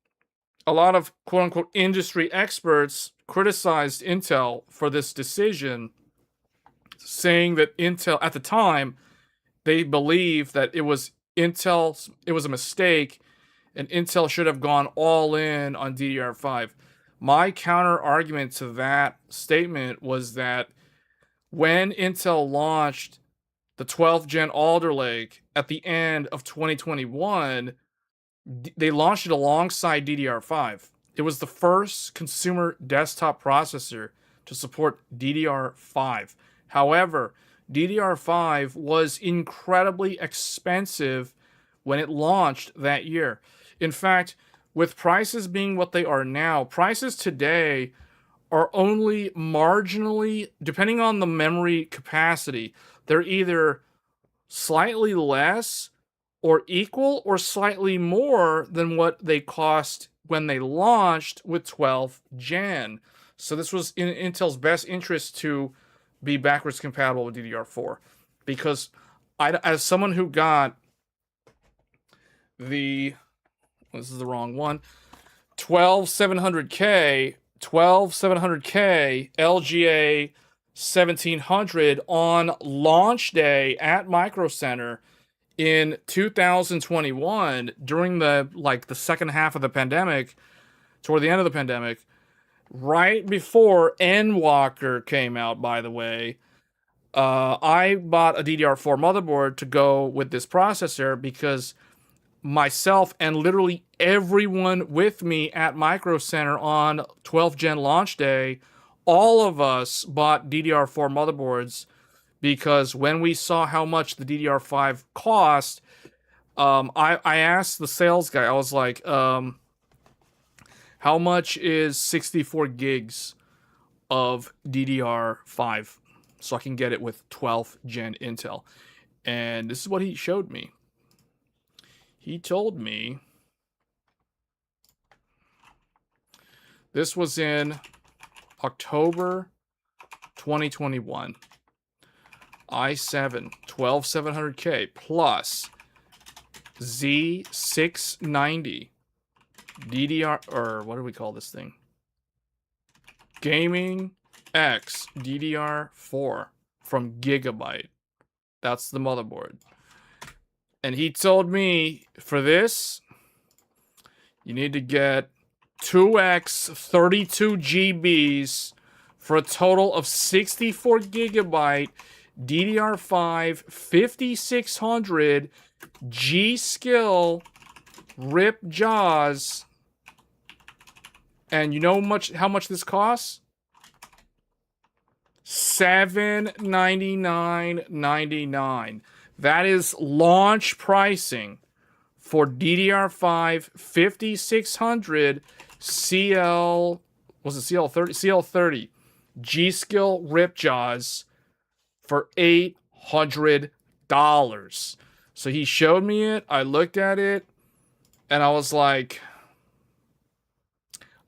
[SPEAKER 1] quote unquote industry experts criticized Intel for this decision, saying that Intel at the time, they believed that it was a mistake and Intel should have gone all in on DDR5. My counter argument to that statement was that when Intel launched the 12th gen Alder Lake at the end of 2021, they launched it alongside DDR5. It was the first consumer desktop processor to support DDR5. However, DDR5 was incredibly expensive when it launched that year. In fact, with prices being what they are now, prices today are only marginally, depending on the memory capacity, they're either slightly less or equal or slightly more than what they cost when they launched with 12th gen. So this was in Intel's best interest to be backwards compatible with DDR4, because as someone who got this is the wrong one, 12700K LGA 1700 on launch day at Micro Center in 2021 during the second half of the pandemic, toward the end of the pandemic, right before Endwalker came out, by the way. I bought a DDR4 motherboard to go with this processor because myself and literally everyone with me at Micro Center on 12th gen launch day, all of us bought DDR4 motherboards because when we saw how much the DDR5 cost, I asked the sales guy, I was like, how much is 64 gigs of DDR5 so I can get it with 12th gen Intel? And this is what he showed me. He told me this was in October 2021. i7 12700K plus Z690 DDR, or what do we call this thing? Gaming X DDR4 from Gigabyte. That's the motherboard. And he told me for this, you need to get 2x 32 GBs for a total of 64 gigabyte DDR5 5600 G-Skill RIP Jaws. And you know how much this costs? $799.99. That is launch pricing for DDR5 5600 CL, was it CL30? CL30 G-Skill RIP Jaws for $800. So he showed me it, I looked at it, and I was like,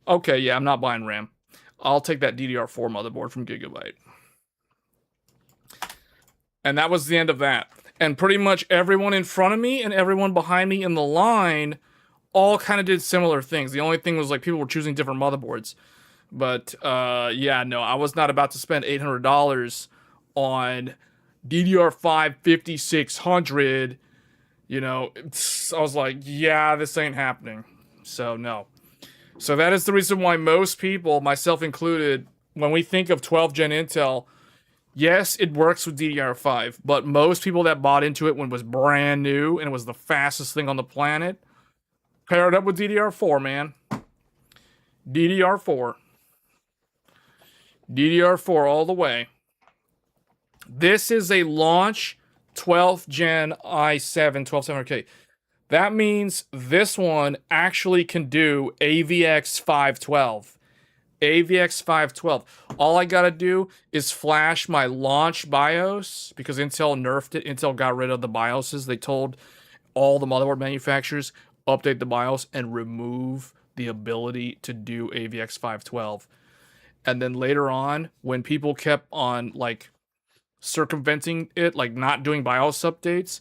[SPEAKER 1] okay, yeah, I'm not buying RAM. I'll take that DDR4 motherboard from Gigabyte. And that was the end of that. And pretty much everyone in front of me and everyone behind me in the line all kind of did similar things. The only thing was like people were choosing different motherboards. But yeah, no, I was not about to spend $800 on DDR5 5600. You know, I was like, yeah, this ain't happening. So no. So that is the reason why most people, myself included, when we think of 12th gen Intel, yes, it works with DDR5, but most people that bought into it when it was brand new and it was the fastest thing on the planet, pair it up with DDR4, man. DDR4. DDR4 all the way. This is a launch 12th gen i7 12700K. That means this one actually can do AVX 512. AVX 512. All I gotta do is flash my launch BIOS because Intel nerfed it. Intel got rid of the BIOSes. They told all the motherboard manufacturers update the BIOS and remove the ability to do AVX 512. And then later on, when people kept on like circumventing it, like not doing BIOS updates,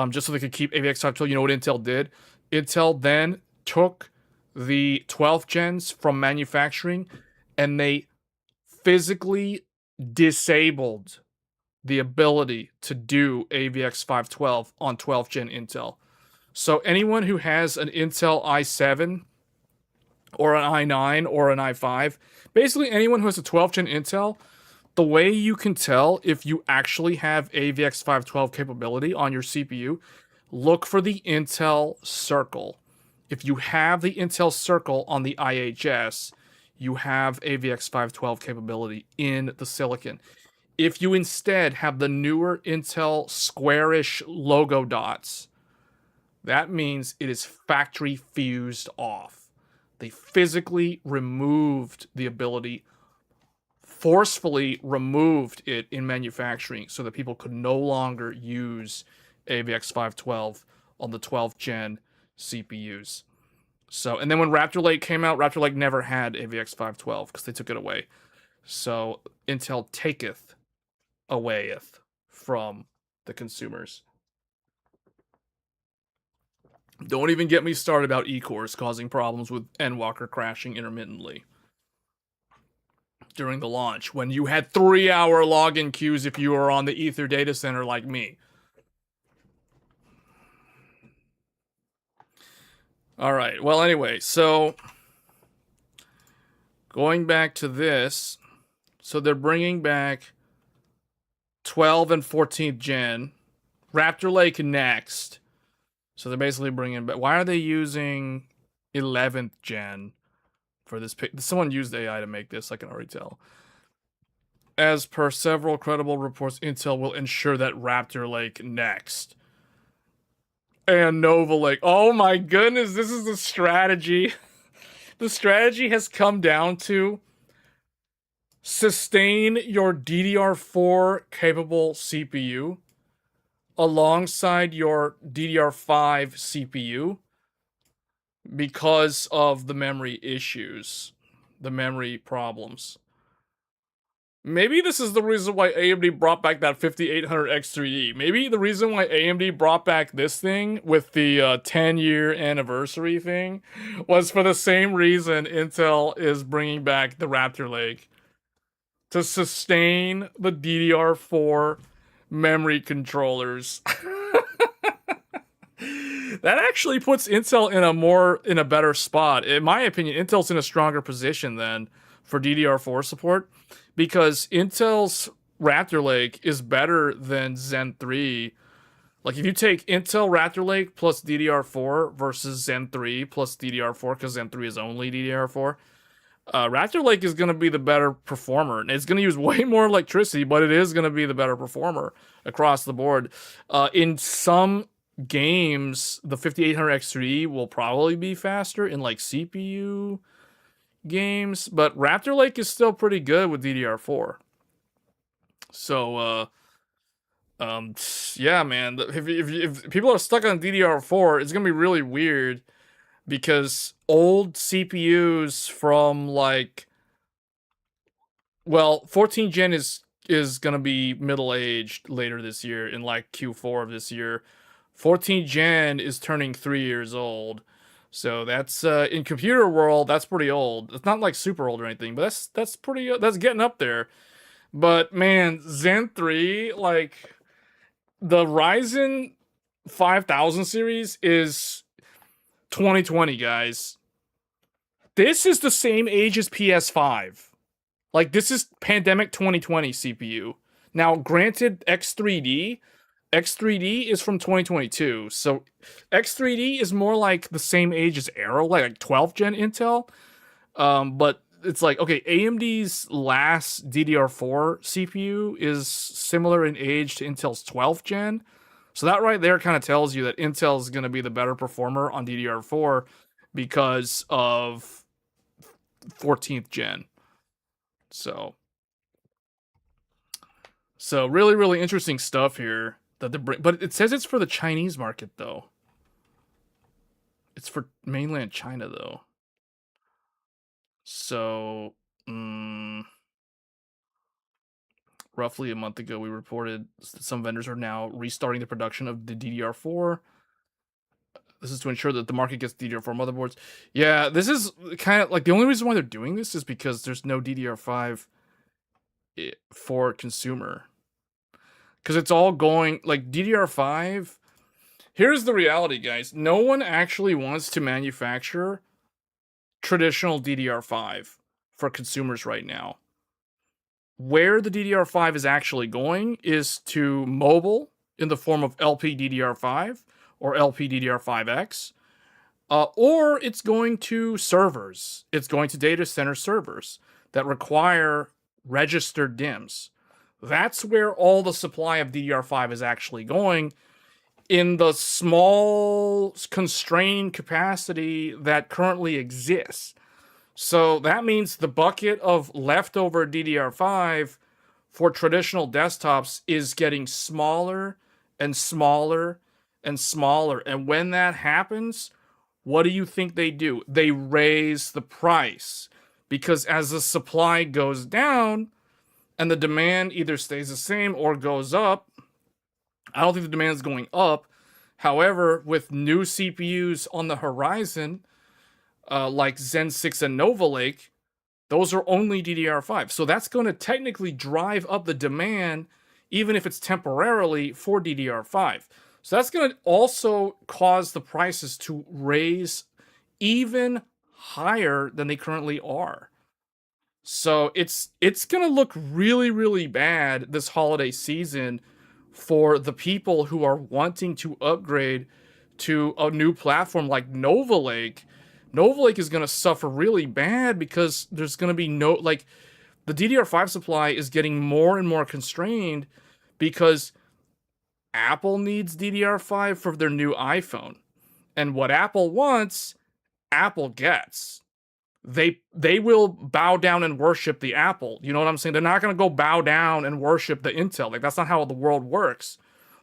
[SPEAKER 1] just so they could keep AVX 512, you know what Intel did? Intel then took the 12th gens from manufacturing and they physically disabled the ability to do AVX 512 on 12th gen Intel. So anyone who has an Intel i7 or an i9 or an i5, basically anyone who has a 12th gen Intel, the way you can tell if you actually have AVX 512 capability on your CPU, look for the Intel circle. If you have the Intel circle on the IHS, you have AVX 512 capability in the silicon. If you instead have the newer Intel squarish logo dots, that means it is factory fused off. They physically removed the ability, forcefully removed it in manufacturing so that people could no longer use AVX 512 on the 12th gen CPUs. So, and then when Raptor Lake came out, Raptor Lake never had AVX 512 because they took it away. So Intel taketh awayeth from the consumers. Don't even get me started about E-cores causing problems with Endwalker crashing intermittently during the launch when you had 3-hour login queues if you were on the Ether data center like me. All right. Well, anyway, so going back to this, so they're bringing back 12 and 14th gen, Raptor Lake next. So they're basically bringing back. Why are they using 11th gen for this pick? Someone used AI to make this. I can already tell. As per several credible reports, Intel will ensure that Raptor Lake next. And Nova Lake. Oh my goodness, this is the strategy. The strategy has come down to sustain your DDR4 capable CPU alongside your DDR5 CPU because of the memory issues, the memory problems. Maybe this is the reason why AMD brought back that 5800X3D. Maybe the reason why AMD brought back this thing with the 10-year anniversary thing was for the same reason Intel is bringing back the Raptor Lake. To sustain the DDR4 memory controllers. That actually puts Intel in a better spot. In my opinion, Intel's in a stronger position then for DDR4 support because Intel's Raptor Lake is better than Zen 3. Like if you take Intel Raptor Lake plus DDR4 versus Zen 3 plus DDR4 because Zen 3 is only DDR4, Raptor Lake is going to be the better performer. It's going to use way more electricity, but it is going to be the better performer across the board. In some games, the 5800X3 will probably be faster in like CPU games, but Raptor Lake is still pretty good with DDR4. So, yeah, man. If people are stuck on DDR4, it's going to be really weird. Because old CPUs from like, well, 14 gen is gonna be middle aged later this year in like Q4 of this year. 14 gen is turning 3 years old, so that's in computer world that's pretty old. It's not like super old or anything, but that's pretty that's getting up there. But man, Zen 3, like the Ryzen 5000 series is 2020, guys. This is the same age as PS5. Like, this is pandemic 2020 CPU. Now, granted, X3D is from 2022. So, X3D is more like the same age as Arrow, like 12th gen Intel. But it's like, okay, AMD's last DDR4 CPU is similar in age to Intel's 12th gen. So that right there kind of tells you that Intel's going to be the better performer on DDR4 because of 14th gen. So really, really interesting stuff here that the but it says it's for the Chinese market though. It's for mainland China though. So, roughly a month ago, we reported some vendors are now restarting the production of the DDR4. This is to ensure that the market gets DDR4 motherboards. Yeah, this is kind of like the only reason why they're doing this is because there's no DDR5 for consumer. Because it's all going like DDR5. Here's the reality, guys. No one actually wants to manufacture traditional DDR5 for consumers right now. Where the DDR5 is actually going is to mobile in the form of LPDDR5 or LPDDR5X, or it's going to servers. It's going to data center servers that require registered DIMMs. That's where all the supply of DDR5 is actually going in the small constrained capacity that currently exists. So that means the bucket of leftover DDR5 for traditional desktops is getting smaller and smaller and smaller. And when that happens, what do you think they do? They raise the price. Because as the supply goes down and the demand either stays the same or goes up, I don't think the demand is going up. However, with new CPUs on the horizon, like Zen 6 and Nova Lake, those are only DDR5. So that's going to technically drive up the demand, even if it's temporarily, for DDR5. So that's going to also cause the prices to raise even higher than they currently are. So it's going to look really, really bad this holiday season for the people who are wanting to upgrade to a new platform like Nova Lake. Nova Lake is going to suffer really bad because there's going to be no, like, the DDR5 supply is getting more and more constrained because Apple needs DDR5 for their new iPhone. And what Apple wants, Apple gets. They will bow down and worship the Apple. You know what I'm saying? They're not going to go bow down and worship the Intel. Like, that's not how the world works.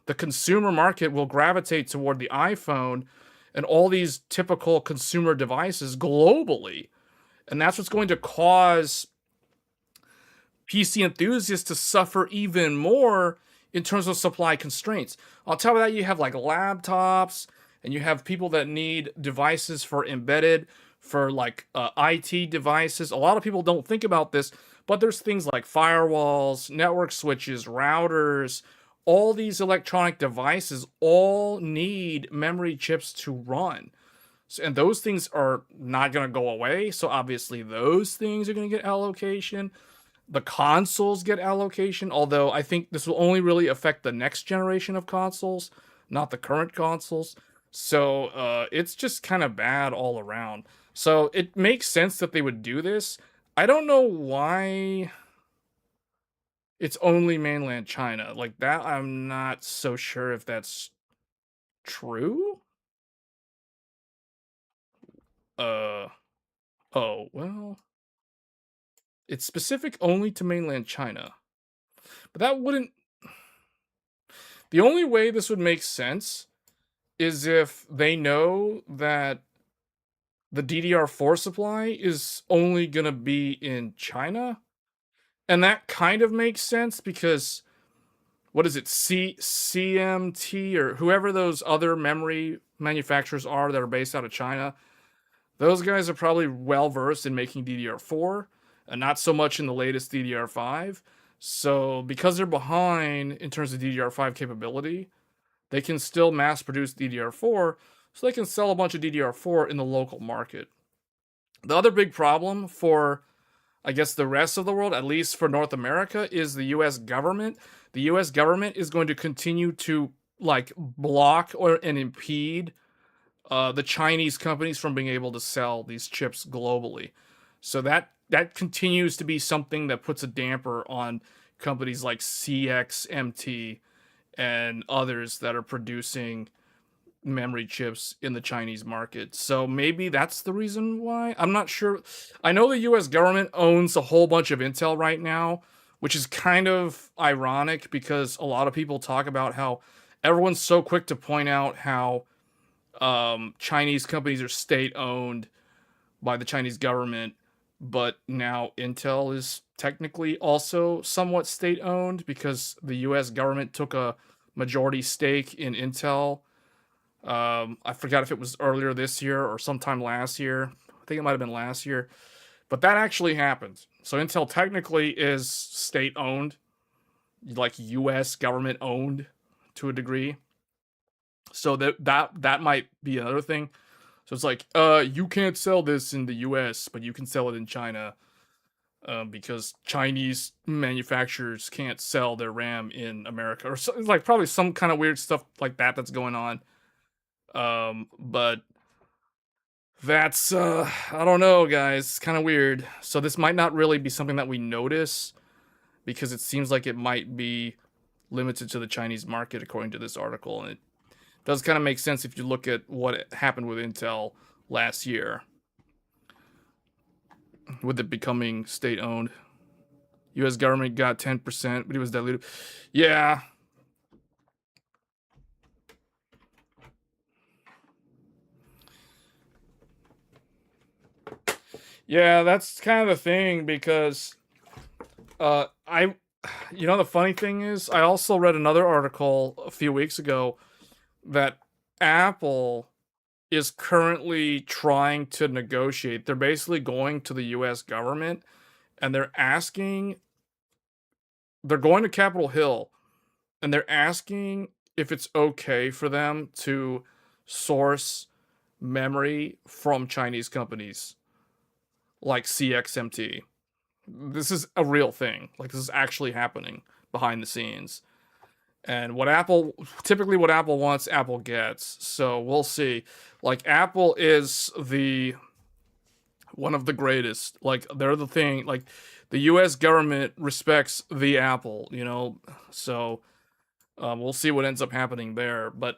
[SPEAKER 1] The consumer market will gravitate toward the iPhone and all these typical consumer devices globally. And that's what's going to cause PC enthusiasts to suffer even more in terms of supply constraints. On top of that, you have like laptops, and you have people that need devices for embedded, for like IT devices. A lot of people don't think about this, but there's things like firewalls, network switches, routers. All these electronic devices all need memory chips to run. So, and those things are not going to go away. So obviously those things are going to get allocation. The consoles get allocation, although I think this will only really affect the next generation of consoles, not the current consoles. So it's just kind of bad all around. So it makes sense that they would do this. I don't know why it's only mainland China. Like that, I'm not so sure if that's true. Oh, well. It's specific only to mainland China. But that wouldn't... The only way this would make sense is if they know that the DDR4 supply is only going to be in China. And that kind of makes sense because, what is it, CMT or whoever those other memory manufacturers are that are based out of China, those guys are probably well versed in making DDR4 and not so much in the latest DDR5. So because they're behind in terms of DDR5 capability, they can still mass produce DDR4 so they can sell a bunch of DDR4 in the local market. The other big problem for, I guess, the rest of the world, at least for North America, is the US government. The US government is going to continue to like block and impede the Chinese companies from being able to sell these chips globally. So that that continues to be something that puts a damper on companies like CXMT and others that are producing memory chips in the Chinese market. So maybe that's the reason why. I'm not sure. I know the US government owns a whole bunch of Intel right now, which is kind of ironic because a lot of people talk about how everyone's so quick to point out how Chinese companies are state owned by the Chinese government, but now Intel is technically also somewhat state owned because the US government took a majority stake in Intel. I forgot if it was earlier this year or sometime last year. I think it might have been last year, but that actually happened. So Intel technically is state owned, like US government owned to a degree. So that might be another thing. So it's like, you can't sell this in the US, but you can sell it in China, because Chinese manufacturers can't sell their RAM in America, or so, like probably some kind of weird stuff like that that's going on. But that's I don't know, guys. It's kind of weird. So this might not really be something that we notice because it seems like it might be limited to the Chinese market according to this article, and it does kind of make sense if you look at what happened with Intel last year with it becoming state owned. US government got 10%, but it was diluted. Yeah. Yeah, that's kind of the thing because I the funny thing is I also read another article a few weeks ago that Apple is currently trying to negotiate. They're basically going to the US government and they're going to Capitol Hill and they're asking if it's okay for them to source memory from Chinese companies like CXMT. This is a real thing. Like, this is actually happening behind the scenes. And what Apple wants, Apple gets. So we'll see. Like, Apple is one of the greatest. Like, they're the thing. Like, the US government respects the Apple, So we'll see what ends up happening there. But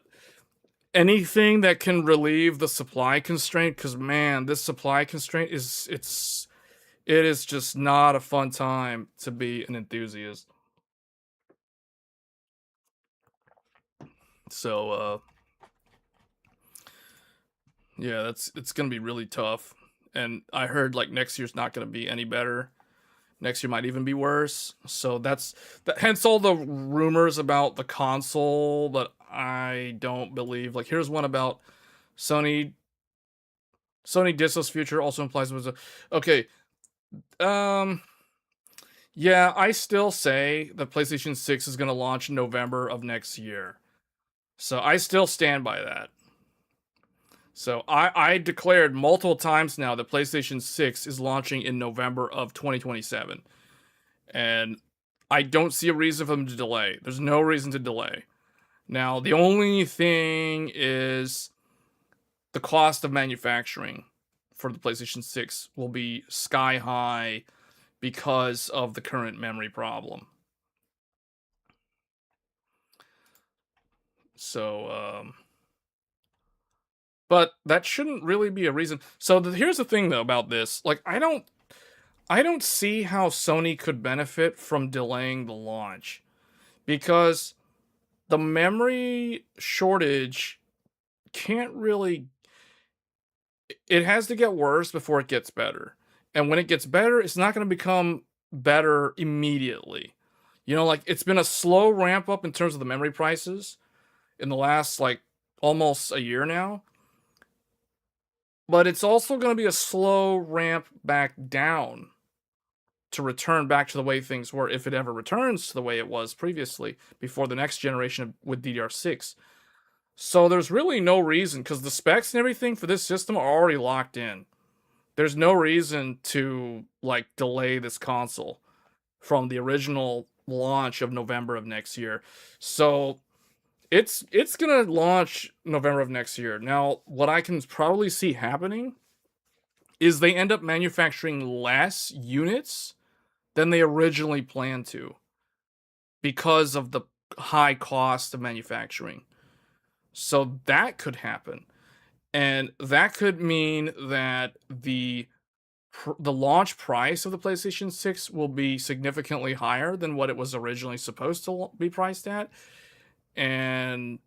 [SPEAKER 1] anything that can relieve the supply constraint, because man, this supply constraint it is just not a fun time to be an enthusiast. So yeah, it's gonna be really tough. And I heard like next year's not gonna be any better. Next year might even be worse. So hence all the rumors about the console, but I don't believe. Like, here's one about Sony. Sony Disso's future also implies it was okay. Yeah, I still say the PlayStation 6 is gonna launch in November of next year. So I still stand by that. So I declared multiple times now that PlayStation 6 is launching in November of 2027. And I don't see a reason for them to delay. There's no reason to delay. Now, the only thing is the cost of manufacturing for the PlayStation 6 will be sky high because of the current memory problem. So, but that shouldn't really be a reason. So here's the thing though about this. Like, I don't see how Sony could benefit from delaying the launch because the memory shortage can't really, it has to get worse before it gets better. And when it gets better, it's not going to become better immediately. Like, it's been a slow ramp up in terms of the memory prices in the last like almost a year now. But it's also going to be a slow ramp back down to return back to the way things were, if it ever returns to the way it was previously before the next generation with DDR6. So there's really no reason, because the specs and everything for this system are already locked in. There's no reason to like delay this console from the original launch of November of next year. So it's gonna launch November of next year. Now, what I can probably see happening is they end up manufacturing less units than they originally planned to because of the high cost of manufacturing. So that could happen. And that could mean that the launch price of the PlayStation 6 will be significantly higher than what it was originally supposed to be priced at. And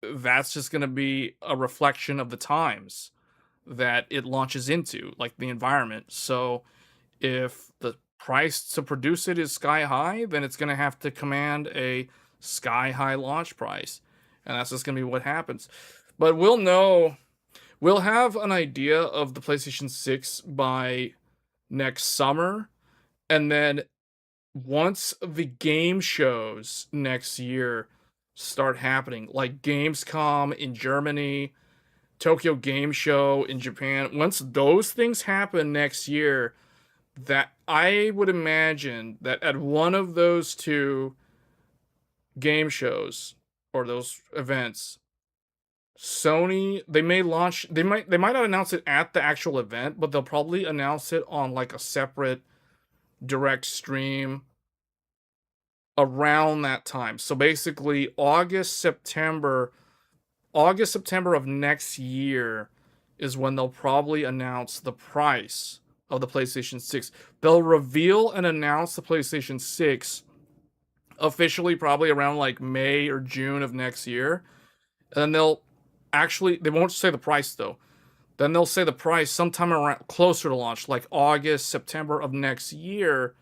[SPEAKER 1] that's just going to be a reflection of the times that it launches into, like the environment. So if the price to produce it is sky high, then it's going to have to command a sky high launch price. And that's just going to be what happens. But we'll have an idea of the PlayStation 6 by next summer. And then once the game shows next year start happening, like Gamescom in Germany, Tokyo Game Show in Japan, once those things happen next year, that I would imagine that at one of those two game shows or those events, Sony, they might not announce it at the actual event, but they'll probably announce it on like a separate direct stream around that time. So basically August, September of next year is when they'll probably announce the price of the PlayStation 6. They'll reveal and announce the PlayStation 6 officially probably around like May or June of next year. And then they won't say the price though. Then they'll say the price sometime around closer to launch, like August, September of next year.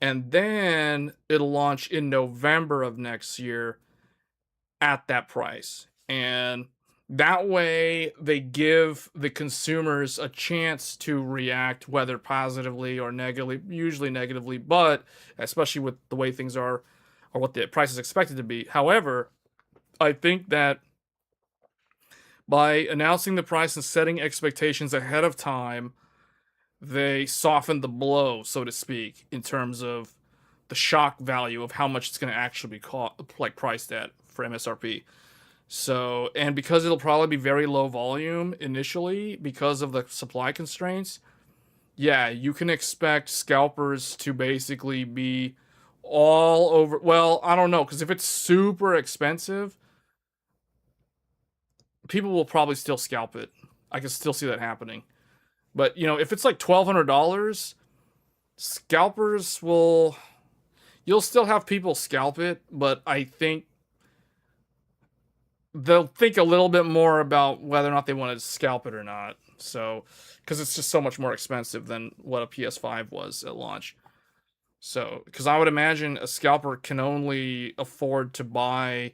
[SPEAKER 1] And then it'll launch in November of next year at that price. And that way they give the consumers a chance to react, whether positively or negatively, usually negatively, but especially with the way things are or what the price is expected to be. However, I think that by announcing the price and setting expectations ahead of time, they soften the blow, so to speak, in terms of the shock value of how much it's going to actually be priced at for MSRP. So, and because it'll probably be very low volume initially because of the supply constraints, yeah, you can expect scalpers to basically be all over. Well, I don't know, because if it's super expensive, people will probably still scalp it. I can still see that happening. But, if it's like $1,200, scalpers you'll still have people scalp it, but I think they'll think a little bit more about whether or not they want to scalp it or not. So, because it's just so much more expensive than what a PS5 was at launch. So, because I would imagine a scalper can only afford to buy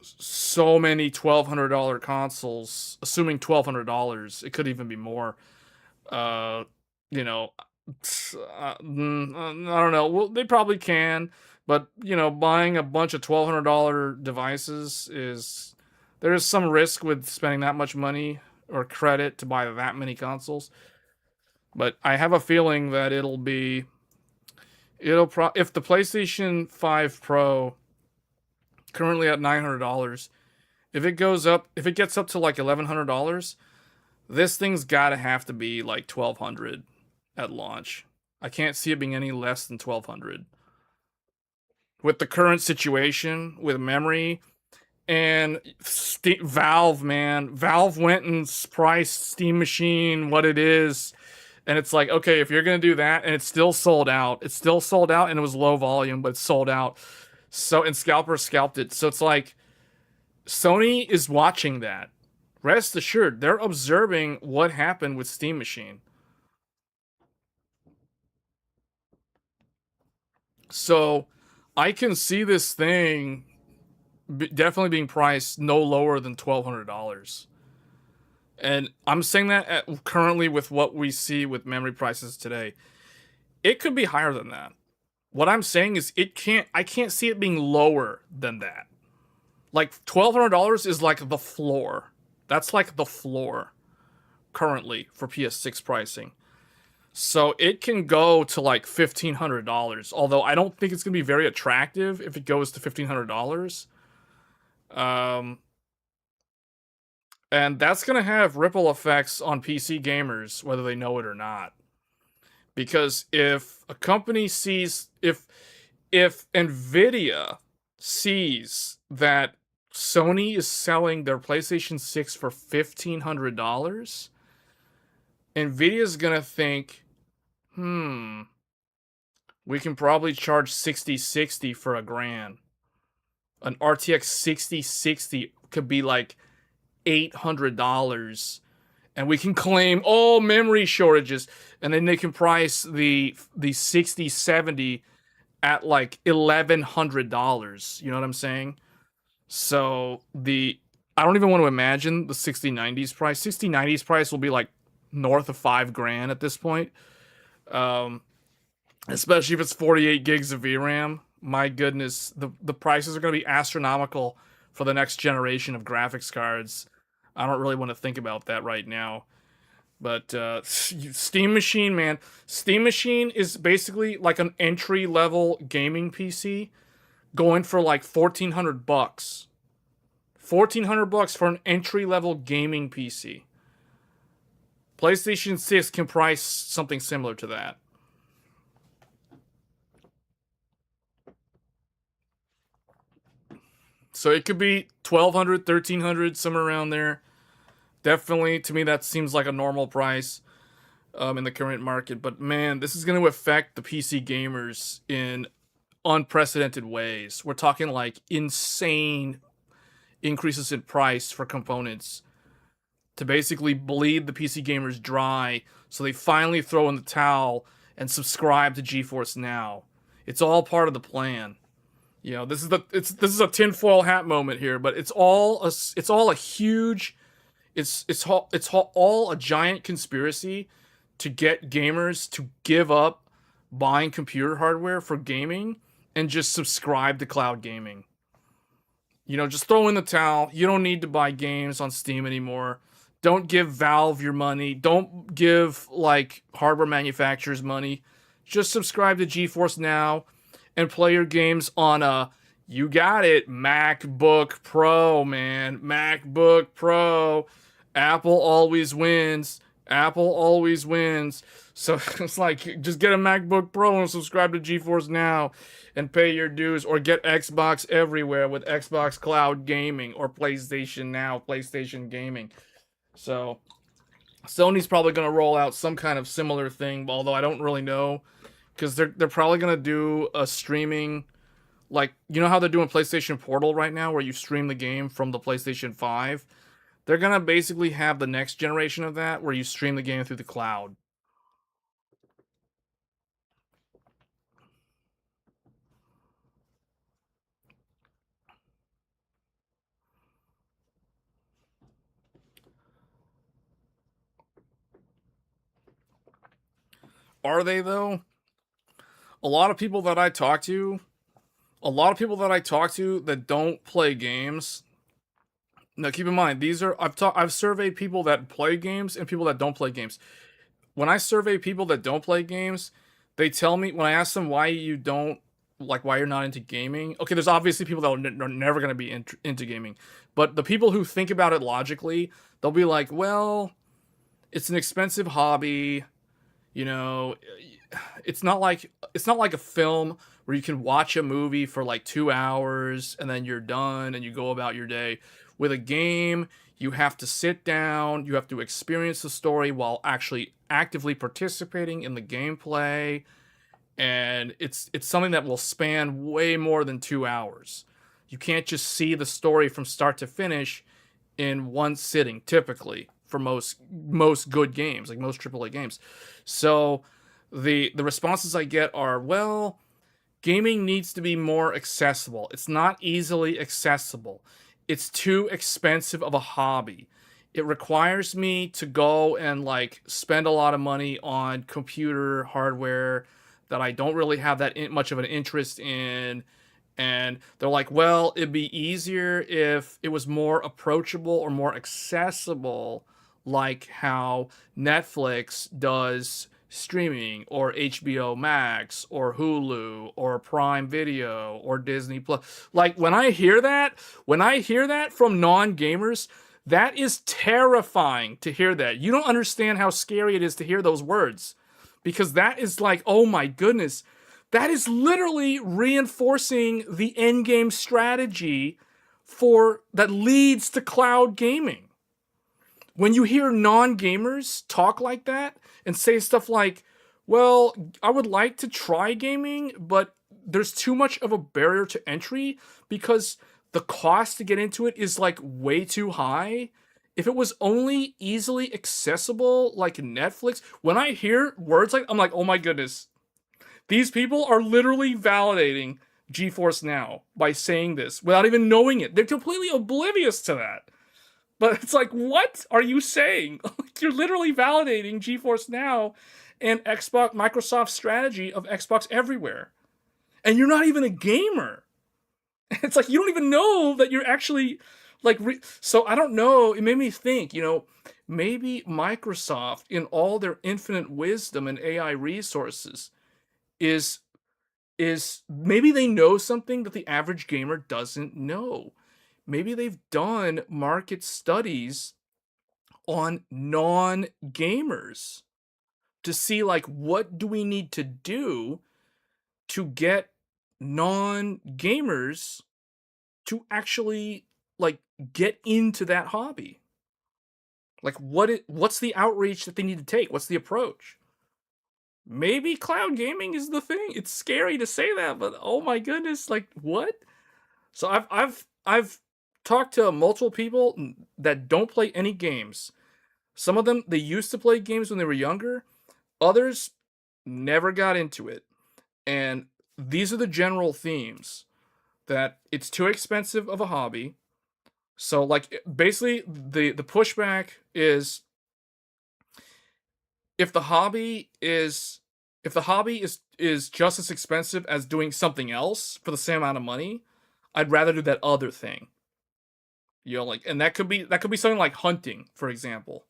[SPEAKER 1] so many $1,200 consoles, assuming $1,200. It could even be more. I don't know. Well, they probably can, but buying a bunch of $1,200 devices there's some risk with spending that much money or credit to buy that many consoles. But I have a feeling that if the PlayStation 5 Pro currently at $900, if it gets up to like $1,100, this thing's gotta have to be like $1,200 at launch. I can't see it being any less than $1,200. With the current situation with memory and Valve, man. Valve went and priced Steam Machine what it is. And it's like, okay, if you're going to do that and it's still sold out, and it was low volume, but it's sold out. So, and scalpers scalped it. So it's like, Sony is watching that. Rest assured, they're observing what happened with Steam Machine. So, I can see this thing definitely being priced no lower than $1,200. And I'm saying that currently with what we see with memory prices today. It could be higher than that. What I'm saying is I can't see it being lower than that. Like $1,200 is like the floor. That's like the floor currently for PS6 pricing. So it can go to like $1,500, although I don't think it's going to be very attractive if it goes to $1,500. And that's going to have ripple effects on PC gamers, whether they know it or not. Because if a company sees, if nvidia sees that Sony is selling their PlayStation 6 for $1,500, nvidia's going to think, we can probably charge 6060 for a grand. An RTX 6060 could be like $800, and we can claim all memory shortages, and then they can price the 6070 at like $1,100. You know what I'm saying? So I don't even want to imagine the 6090's price. 6090's price will be like north of $5,000 at this point. Especially if it's 48 gigs of VRAM. My goodness, the prices are going to be astronomical for the next generation of graphics cards. I don't really want to think about that right now. But Steam Machine, man. Steam Machine is basically like an entry-level gaming PC going for like $1,400. $1,400 for an entry-level gaming PC. PlayStation 6 can price something similar to that. So it could be $1,200, $1,300, somewhere around there. Definitely, to me, that seems like a normal price in the current market. But man, this is going to affect the PC gamers in unprecedented ways. We're talking like insane increases in price for components to basically bleed the PC gamers dry, so they finally throw in the towel and subscribe to GeForce Now. It's all part of the plan. You know, this is a tinfoil hat moment here, but it's all a huge, it's all a giant conspiracy to get gamers to give up buying computer hardware for gaming and just subscribe to cloud gaming. You know, just throw in the towel. You don't need to buy games on Steam anymore. Don't give Valve your money. Don't give like hardware manufacturers money. Just subscribe to GeForce Now and play your games on you got it, MacBook Pro, man. MacBook Pro. Apple always wins. Apple always wins. So it's like, just get a MacBook Pro and subscribe to GeForce Now and pay your dues, or get Xbox everywhere with Xbox Cloud Gaming, or PlayStation Now, PlayStation Gaming. So Sony's probably going to roll out some kind of similar thing, although I don't really know, because they're probably going to do a streaming, like, you know how they're doing PlayStation Portal right now, where you stream the game from the PlayStation 5? They're going to basically have the next generation of that, where you stream the game through the cloud. Are they, though? A lot of people that I talk to, that don't play games. Now, keep in mind, I've surveyed people that play games and people that don't play games. When I survey people that don't play games, they tell me, when I ask them why you're not into gaming. Okay, there's obviously people that are never going to be into gaming, but the people who think about it logically, they'll be like, well, it's an expensive hobby. You know, it's not like a film where you can watch a movie for like 2 hours and then you're done and you go about your day. With a game, you have to sit down, you have to experience the story while actually actively participating in the gameplay, and it's something that will span way more than 2 hours. You can't just see the story from start to finish in one sitting, typically, for most good games, like most AAA games. So the responses I get are, well, gaming needs to be more accessible. It's not easily accessible. It's too expensive of a hobby. It requires me to go and like spend a lot of money on computer hardware that I don't really have that much of an interest in. And they're like, well, it'd be easier if it was more approachable or more accessible, like how Netflix does streaming, or HBO Max, or Hulu, or Prime Video, or Disney Plus. Like, when I hear that from non-gamers, That is terrifying to hear that. You don't understand how scary it is to hear those words, because that is like, oh my goodness, that is literally reinforcing the end game strategy for that leads to cloud gaming. When you hear non-gamers talk like that and say stuff like, well, I would like to try gaming, but there's too much of a barrier to entry because the cost to get into it is like way too high. If it was only easily accessible like Netflix, when I hear words like, I'm like, oh my goodness, these people are literally validating GeForce Now by saying this without even knowing it. They're completely oblivious to that. But it's like, what are you saying? You're literally validating GeForce Now and Microsoft's strategy of Xbox everywhere. And you're not even a gamer. It's like, you don't even know that you're actually like, so I don't know. It made me think, maybe Microsoft, in all their infinite wisdom and AI resources, is maybe they know something that the average gamer doesn't know. Maybe they've done market studies on non-gamers to see like, what do we need to do to get non-gamers to actually like get into that hobby. Like what's the outreach that they need to take? What's the approach? Maybe cloud gaming is the thing. It's scary to say that, but oh my goodness, like what? So I've talked to multiple people that don't play any games. Some of them, they used to play games when they were younger. Others never got into it. And these are the general themes, that it's too expensive of a hobby. So like basically the pushback is, if the hobby is just as expensive as doing something else for the same amount of money, I'd rather do that other thing. Like, and that could be something like hunting, for example.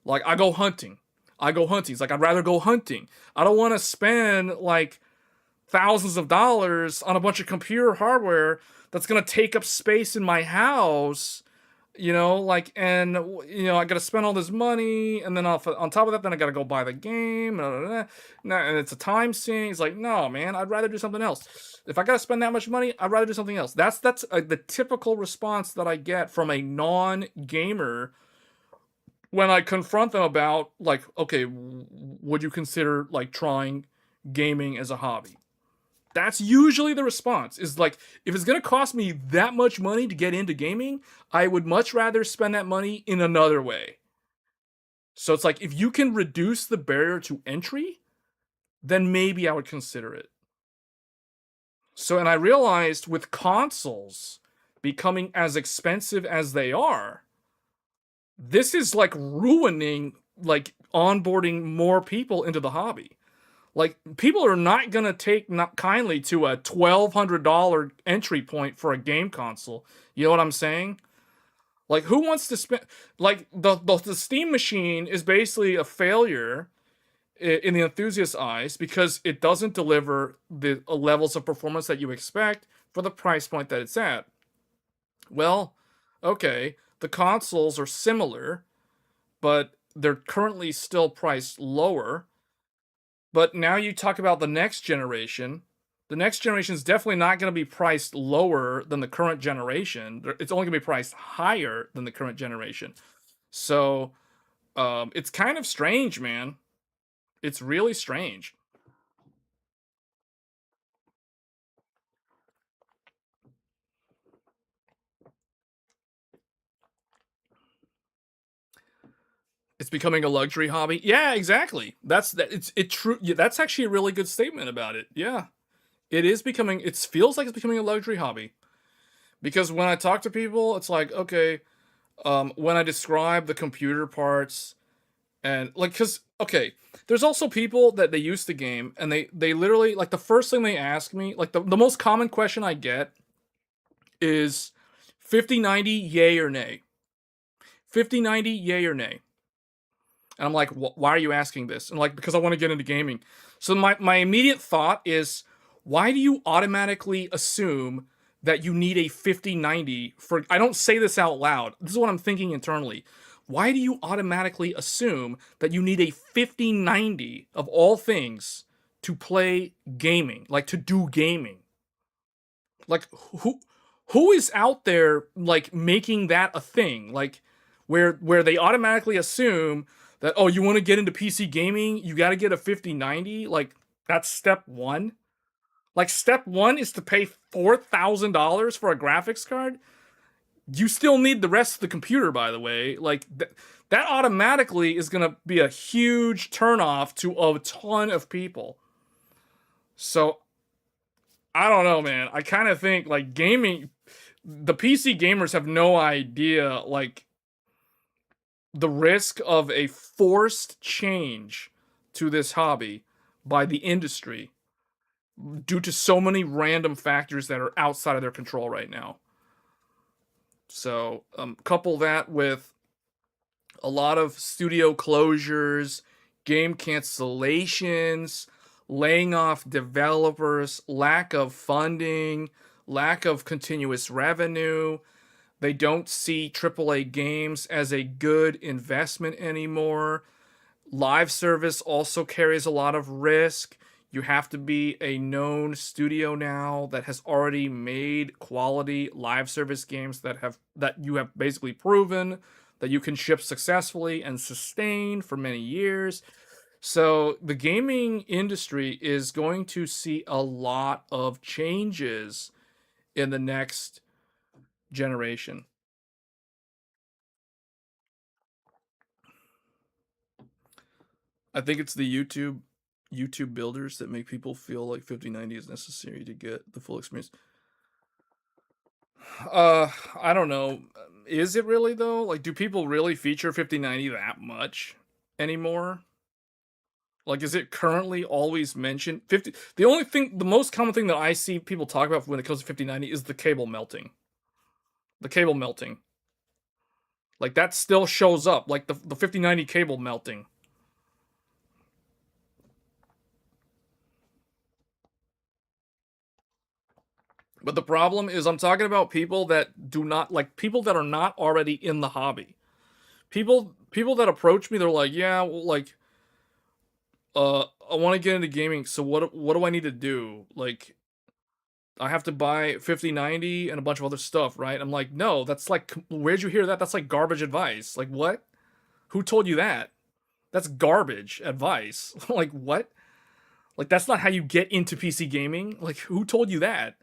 [SPEAKER 1] Like I go hunting. It's like, I'd rather go hunting. I don't want to spend like thousands of dollars on a bunch of computer hardware that's going to take up space in my house, like, and, I got to spend all this money, and then on top of that, then I got to go buy the game, and it's a time sink. It's like, no, man, I'd rather do something else. If I got to spend that much money, I'd rather do something else. That's the typical response that I get from a non-gamer when I confront them about, like, okay, would you consider, like, trying gaming as a hobby? That's usually the response, is like, if it's going to cost me that much money to get into gaming, I would much rather spend that money in another way. So it's like, if you can reduce the barrier to entry, then maybe I would consider it. So, and I realized with consoles becoming as expensive as they are, this is like ruining, like, onboarding more people into the hobby. Like, people are not going to take kindly to a $1,200 entry point for a game console. You know what I'm saying? Like, who wants to spend... Like, the Steam machine is basically a failure in the enthusiast's eyes because it doesn't deliver the levels of performance that you expect for the price point that it's at. Well, okay, the consoles are similar, but they're currently still priced lower. But now you talk about the next generation. The next generation is definitely not going to be priced lower than the current generation. It's only going to be priced higher than the current generation. So it's kind of strange, man. It's really strange. It's becoming a luxury hobby. Yeah, exactly. That's actually a really good statement about it. Yeah. It is becoming, it feels like it's becoming a luxury hobby. Because when I talk to people, it's like, okay, when I describe the computer parts, and like, because, okay, there's also people that they used to game, and they literally, like, the first thing they ask me, like, the most common question I get is 5090 yay or nay. 5090 yay or nay. And I'm like, why are you asking this? And like, because I want to get into gaming. So my immediate thought is, why do you automatically assume that you need a 5090 for. I don't say this out loud. This is what I'm thinking internally. Why do you automatically assume that you need a 5090 of all things to play gaming, like to do gaming? Like who is out there like making that a thing? Like where they automatically assume that, oh, you want to get into PC gaming, you got to get a 5090? Like that's step 1. Like step 1 is to pay $4,000 for a graphics card. You still need the rest of the computer, by the way. Like that automatically is going to be a huge turnoff to a ton of people. So I don't know, man. I kind of think like gaming, the PC gamers have no idea like the risk of a forced change to this hobby by the industry due to so many random factors that are outside of their control right now. So couple that with a lot of studio closures, game cancellations, laying off developers, lack of funding, lack of continuous revenue. They don't see AAA games as a good investment anymore. Live service also carries a lot of risk. You have to be a known studio now that has already made quality live service games that you have basically proven that you can ship successfully and sustain for many years. So the gaming industry is going to see a lot of changes in the next generation. I think it's the YouTube builders that make people feel like 5090 is necessary to get the full experience. I don't know. Is it really though? Like, do people really feature 5090 that much anymore? Like, is it currently always mentioned? 50. The most common thing that I see people talk about when it comes to 5090 is the cable melting. The cable melting. Like that still shows up. Like the 5090 cable melting. But the problem is I'm talking about people that do not like people that are not already in the hobby. People that approach me, they're like, yeah, well, like I want to get into gaming, so what do I need to do? Like I have to buy 5090 and a bunch of other stuff, right? I'm like, no, that's like, where'd you hear that? That's like garbage advice. Like, what? Who told you that? That's garbage advice. Like, what? Like, that's not how you get into PC gaming. Like, who told you that?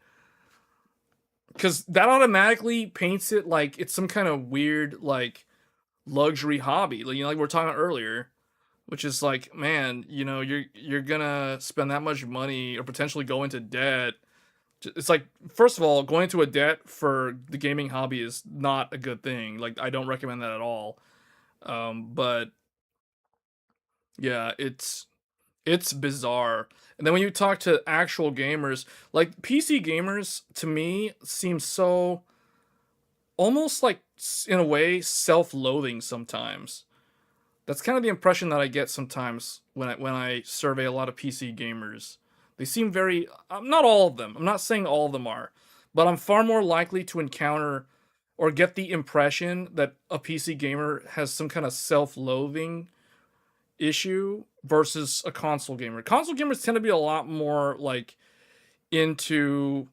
[SPEAKER 1] Because that automatically paints it like it's some kind of weird, like, luxury hobby. Like, you know, like we were talking about earlier, which is like, man, you know, you're gonna spend that much money or potentially go into debt. It's like, first of all, going into a debt for the gaming hobby is not a good thing. Like, I don't recommend that at all. But yeah, it's bizarre. And then when you talk to actual gamers, like PC gamers, to me seem so almost like in a way self-loathing sometimes. That's kind of the impression that I get sometimes when I survey a lot of PC gamers. They seem very, not all of them. I'm not saying all of them are, but I'm far more likely to encounter or get the impression that a PC gamer has some kind of self-loathing issue versus a console gamer. Console gamers tend to be a lot more like into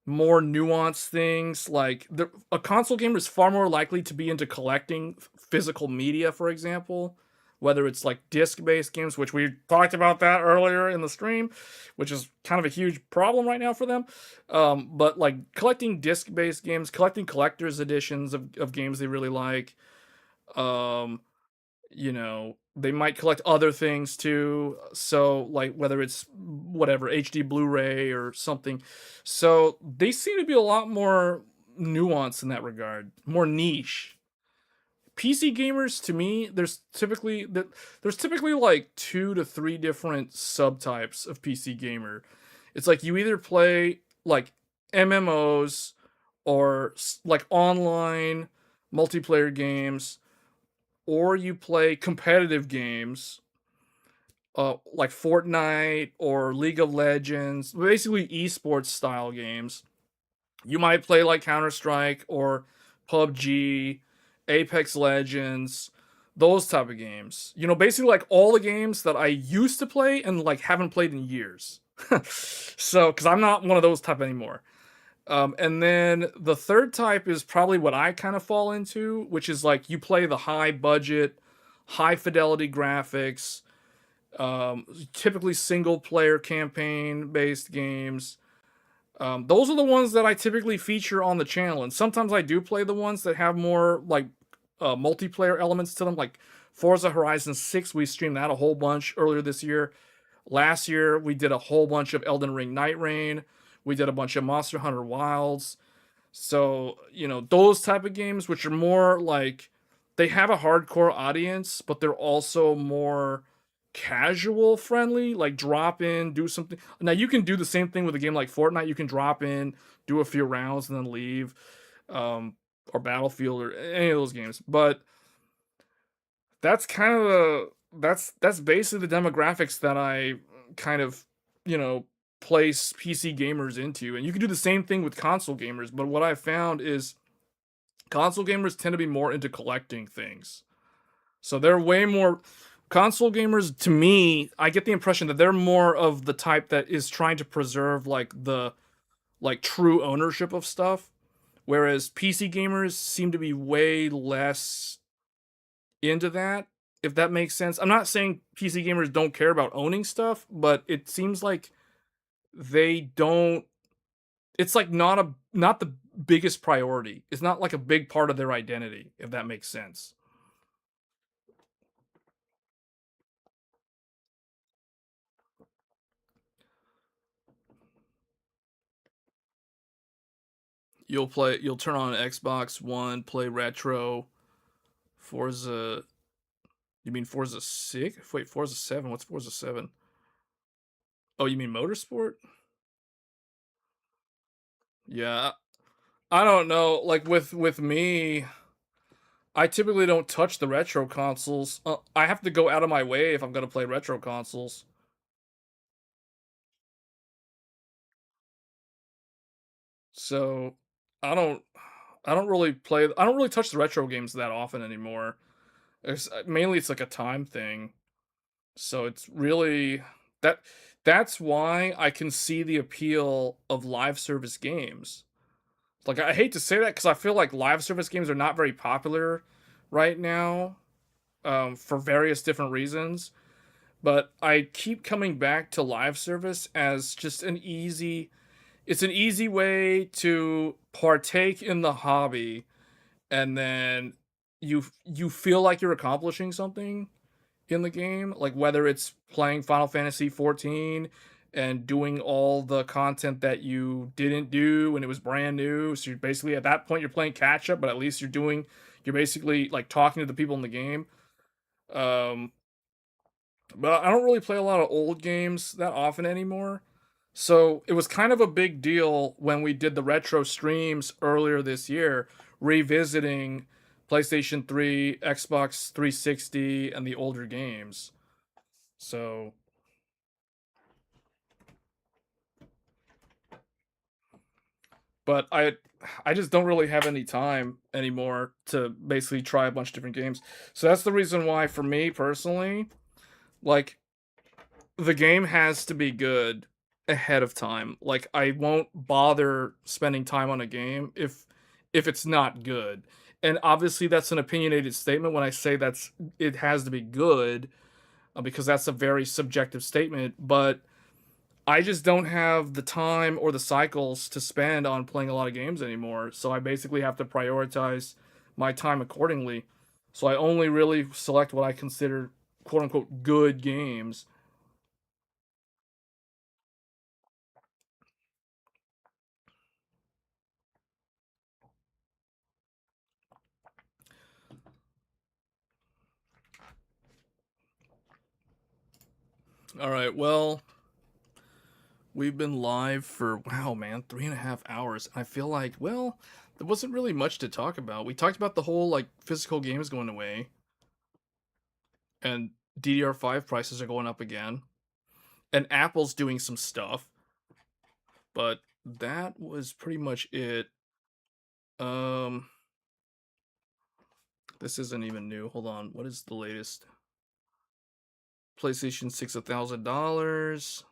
[SPEAKER 1] more nuanced things. Like a console gamer is far more likely to be into collecting physical media, for example, whether it's like disc-based games, which we talked about that earlier in the stream, which is kind of a huge problem right now for them. But like collecting disc-based games, collecting collector's editions of games they really like. You know, they might collect other things too. So like whether it's whatever HD Blu-ray or something. So they seem to be a lot more nuanced in that regard, more niche. PC gamers, to me, there's typically like 2 to 3 different subtypes of PC gamer. It's like you either play like MMOs or like online multiplayer games, or you play competitive games like Fortnite or League of Legends, basically esports style games. You might play like Counter-Strike or PUBG, Apex Legends, those type of games. You know, basically like all the games that I used to play and like haven't played in years. So, because I'm not one of those type anymore. And then the third type is probably what I kind of fall into, which is like you play the high budget, high fidelity graphics, typically single player campaign based games. Those are the ones that I typically feature on the channel, and sometimes I do play the ones that have more like multiplayer elements to them, like Forza Horizon 6. We streamed that a whole bunch earlier this year. Last year, we did a whole bunch of Elden Ring Night Rain. We did a bunch of Monster Hunter Wilds. So, you know, those type of games, which are more like they have a hardcore audience, but they're also more casual friendly, like drop in, do something. Now, you can do the same thing with a game like Fortnite. You can drop in, do a few rounds, and then leave, um, or Battlefield, or any of those games. But that's kind of that's basically the demographics that I kind of, you know, place PC gamers into. And you can do the same thing with console gamers, but what I found is console gamers tend to be more into collecting things. So they're way more console gamers to me, I get the impression that they're more of the type that is trying to preserve like the like true ownership of stuff, whereas PC gamers seem to be way less into that, if that makes sense. I'm not saying PC gamers don't care about owning stuff, but it seems like they don't, it's like not the biggest priority. It's not like a big part of their identity, if that makes sense. You'll turn on an Xbox One, play retro, Forza. You mean Forza 6? Wait, Forza 7. What's Forza 7? Oh, you mean Motorsport? Yeah. I don't know. Like with me, I typically don't touch the retro consoles. I have to go out of my way if I'm going to play retro consoles. So, I don't I don't really touch the retro games that often anymore. Mainly it's like a time thing. So it's really that that's why I can see the appeal of live service games. Like I hate to say that cuz I feel like live service games are not very popular right now, for various different reasons, but I keep coming back to live service as just an easy it's an easy way to partake in the hobby, and then you feel like you're accomplishing something in the game, like whether it's playing Final Fantasy 14 and doing all the content that you didn't do when it was brand new. So you're basically at that point you're playing catch up, but at least you're basically like talking to the people in the game. Um, but I don't really play a lot of old games that often anymore. So it was kind of a big deal when we did the retro streams earlier this year, revisiting PlayStation 3, Xbox 360, and the older games. So, but I just don't really have any time anymore to basically try a bunch of different games. So that's the reason why for me personally, like the game has to be good ahead of time. Like I won't bother spending time on a game if it's not good. And obviously that's an opinionated statement when I say that's it has to be good, because that's a very subjective statement, but I just don't have the time or the cycles to spend on playing a lot of games anymore. So I basically have to prioritize my time accordingly. So I only really select what I consider quote unquote good games. All right, well, we've been live for, wow, man, 3.5 hours. I feel like, well, there wasn't really much to talk about. We talked about the whole like physical games going away, and DDR5 prices are going up again, and Apple's doing some stuff, but that was pretty much it. Um, this isn't even new. Hold on. What is the latest? PlayStation 6, $1,000.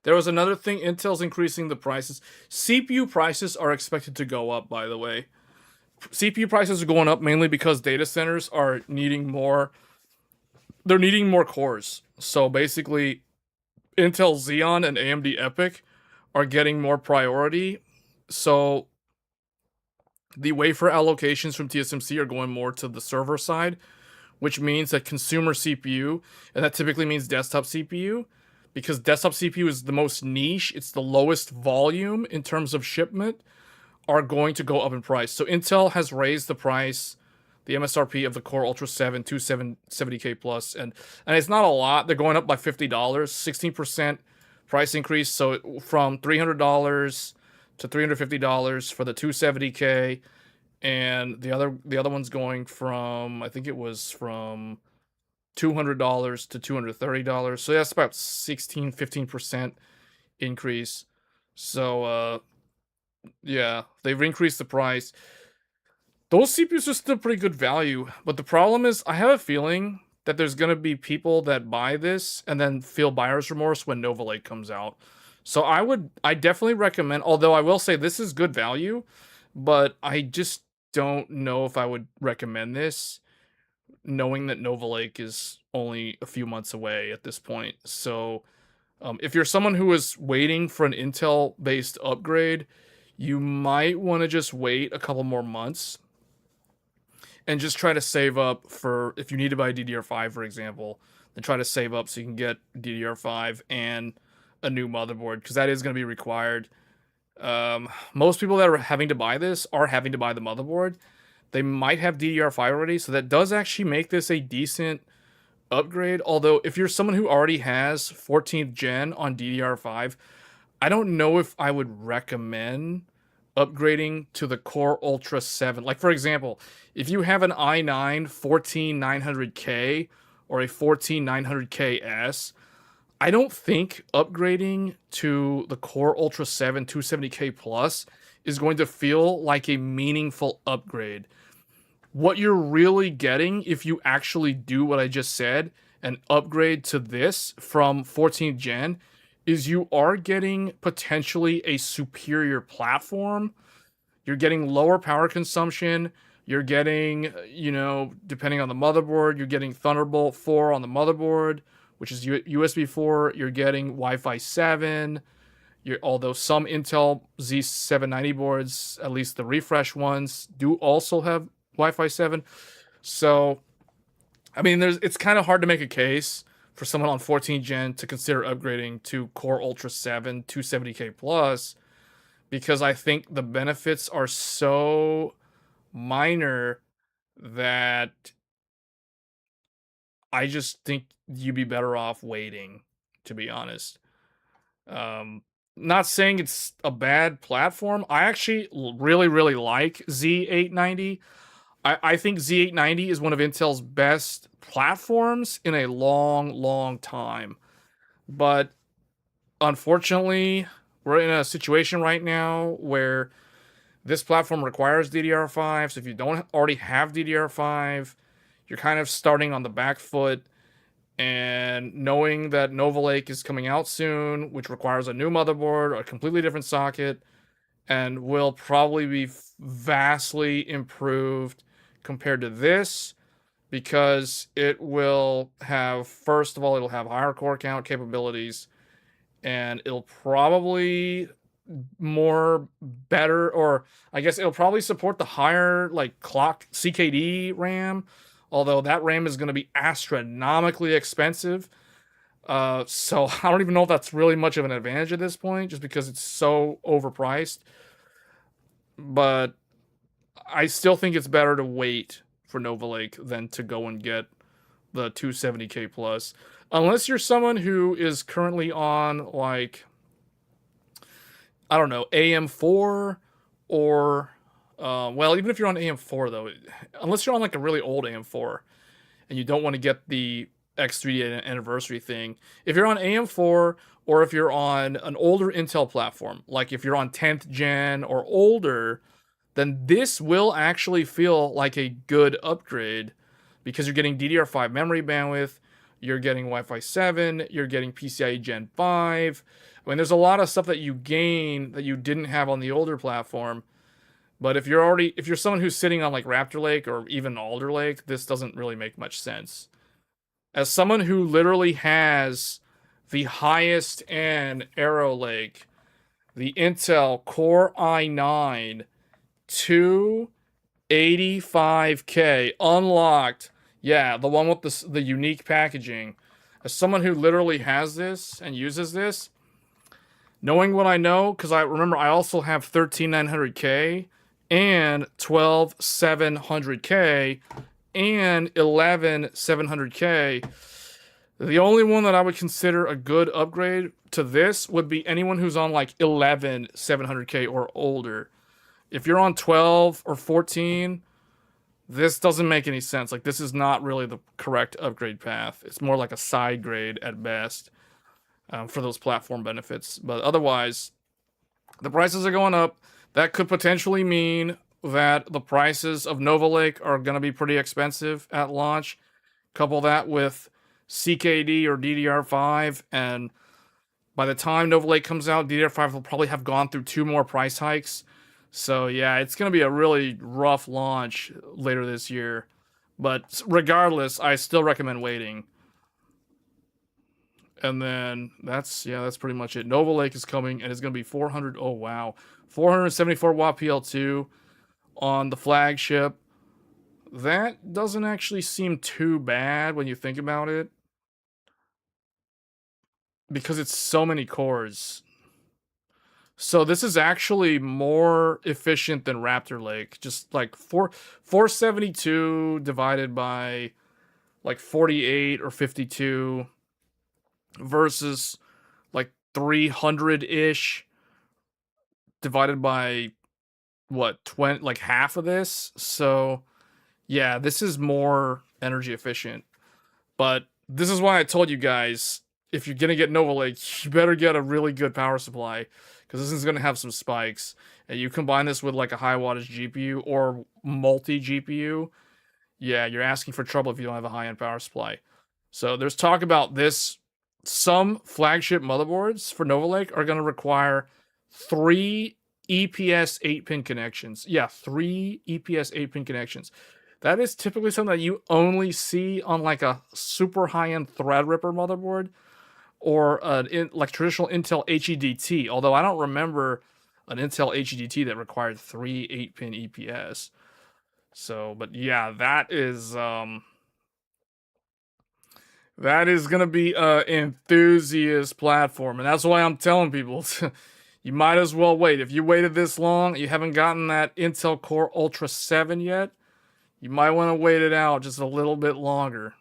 [SPEAKER 1] There was another thing. Intel's increasing the prices. CPU prices are expected to go up, by the way. CPU prices are going up mainly because data centers are needing more. They're needing more cores. So basically, Intel Xeon and AMD EPYC are getting more priority. So the wafer allocations from TSMC are going more to the server side, which means that consumer CPU, and that typically means desktop CPU, because desktop CPU is the most niche, it's the lowest volume in terms of shipment, are going to go up in price. So Intel has raised the price, the MSRP of the Core Ultra 7 to 770K plus, and it's not a lot. They're going up by $50, 16% price increase. So from $300 to $350 for the 270K, and the other one's going from, I think it was from $200 to $230. So that's about 15% increase. So yeah, they've increased the price. Those CPUs are still pretty good value, but the problem is I have a feeling that there's going to be people that buy this and then feel buyer's remorse when Nova Lake comes out. So I definitely recommend, although I will say this is good value, but I just don't know if I would recommend this, knowing that Nova Lake is only a few months away at this point. So if you're someone who is waiting for an Intel based upgrade, you might want to just wait a couple more months and just try to save up for, if you need to buy DDR5, for example, then try to save up so you can get DDR5 and a new motherboard, because that is going to be required. Most people that are having to buy this are having to buy the motherboard. They might have DDR5 already, so that does actually make this a decent upgrade. Although, if you're someone who already has 14th gen on DDR5, I don't know if I would recommend upgrading to the Core Ultra 7. Like, for example, if you have an i9 14900K or a 14900KS, I don't think upgrading to the Core Ultra 7 270K Plus is going to feel like a meaningful upgrade. What you're really getting, if you actually do what I just said and upgrade to this from 14th gen, is you are getting potentially a superior platform. You're getting lower power consumption. You're getting, depending on the motherboard, you're getting Thunderbolt 4 on the motherboard, which is USB 4. You're getting Wi-Fi 7. Although some Intel Z790 boards, at least the refresh ones, do also have Wi-Fi 7. So, I mean, it's kind of hard to make a case for someone on 14 gen to consider upgrading to Core Ultra 7 270K Plus, because I think the benefits are so minor that I just think you'd be better off waiting, to be honest. Not saying it's a bad platform. I actually really, really like Z890. I think Z890 is one of Intel's best platforms in a long, long time. But unfortunately, we're in a situation right now where this platform requires DDR5. So if you don't already have DDR5, you're kind of starting on the back foot. And knowing that Nova Lake is coming out soon, which requires a new motherboard, a completely different socket, and will probably be vastly improved compared to this, because it will have, first of all, it'll have higher core count capabilities, and it'll probably or I guess it'll probably support the higher like clock CKD RAM, although that RAM is going to be astronomically expensive. So I don't even know if that's really much of an advantage at this point, just because it's so overpriced. But I still think it's better to wait for Nova Lake than to go and get the 270K plus, unless you're someone who is currently on, like, I don't know, AM4, or well, even if you're on AM4 though, unless you're on like a really old AM4 and you don't want to get the X3D anniversary thing. If you're on AM4 or if you're on an older Intel platform, like if you're on 10th gen or older, then this will actually feel like a good upgrade because you're getting DDR5 memory bandwidth, you're getting Wi-Fi 7, you're getting PCIe Gen 5. I mean, there's a lot of stuff that you gain that you didn't have on the older platform. But if you're someone who's sitting on like Raptor Lake or even Alder Lake, this doesn't really make much sense. As someone who literally has the highest end Arrow Lake, the Intel Core i9 285K unlocked, yeah, the one with the unique packaging. As someone who literally has this and uses this, knowing what I know, because I remember I also have 13900K and 12700K and 11700K. The only one that I would consider a good upgrade to this would be anyone who's on like 11700K or older. If you're on 12 or 14, this doesn't make any sense. Like, this is not really the correct upgrade path. It's more like a side grade at best for those platform benefits. But otherwise, the prices are going up. That could potentially mean that the prices of Nova Lake are going to be pretty expensive at launch. Couple that with CKD or DDR5, and by the time Nova Lake comes out, DDR5 will probably have gone through 2 more price hikes. So yeah, it's going to be a really rough launch later this year. But regardless, I still recommend waiting. And then that's pretty much it. Nova Lake is coming, and it's going to be 400. Oh wow, 474 watt PL2 on the flagship. That doesn't actually seem too bad when you think about it, because it's so many cores. So this is actually more efficient than Raptor Lake. Just like 472 divided by like 48 or 52 versus like 300-ish divided by what, 20, like half of this. So yeah, this is more energy efficient. But this is why I told you guys, if you're gonna get Nova Lake, you better get a really good power supply, because this is gonna have some spikes. And you combine this with like a high wattage GPU or multi GPU, yeah, you're asking for trouble if you don't have a high end power supply. So there's talk about this. Some flagship motherboards for Nova Lake are gonna require 3 EPS 8-pin connections. Yeah, 3 EPS 8-pin connections. That is typically something that you only see on like a super high-end Threadripper motherboard or like traditional Intel HEDT. Although I don't remember an Intel HEDT that required 3 8-pin EPS. So, but yeah, that is gonna be an enthusiast platform, and that's why I'm telling people you might as well wait. If you waited this long, you haven't gotten that Intel Core Ultra 7 yet, you might want to wait it out just a little bit longer.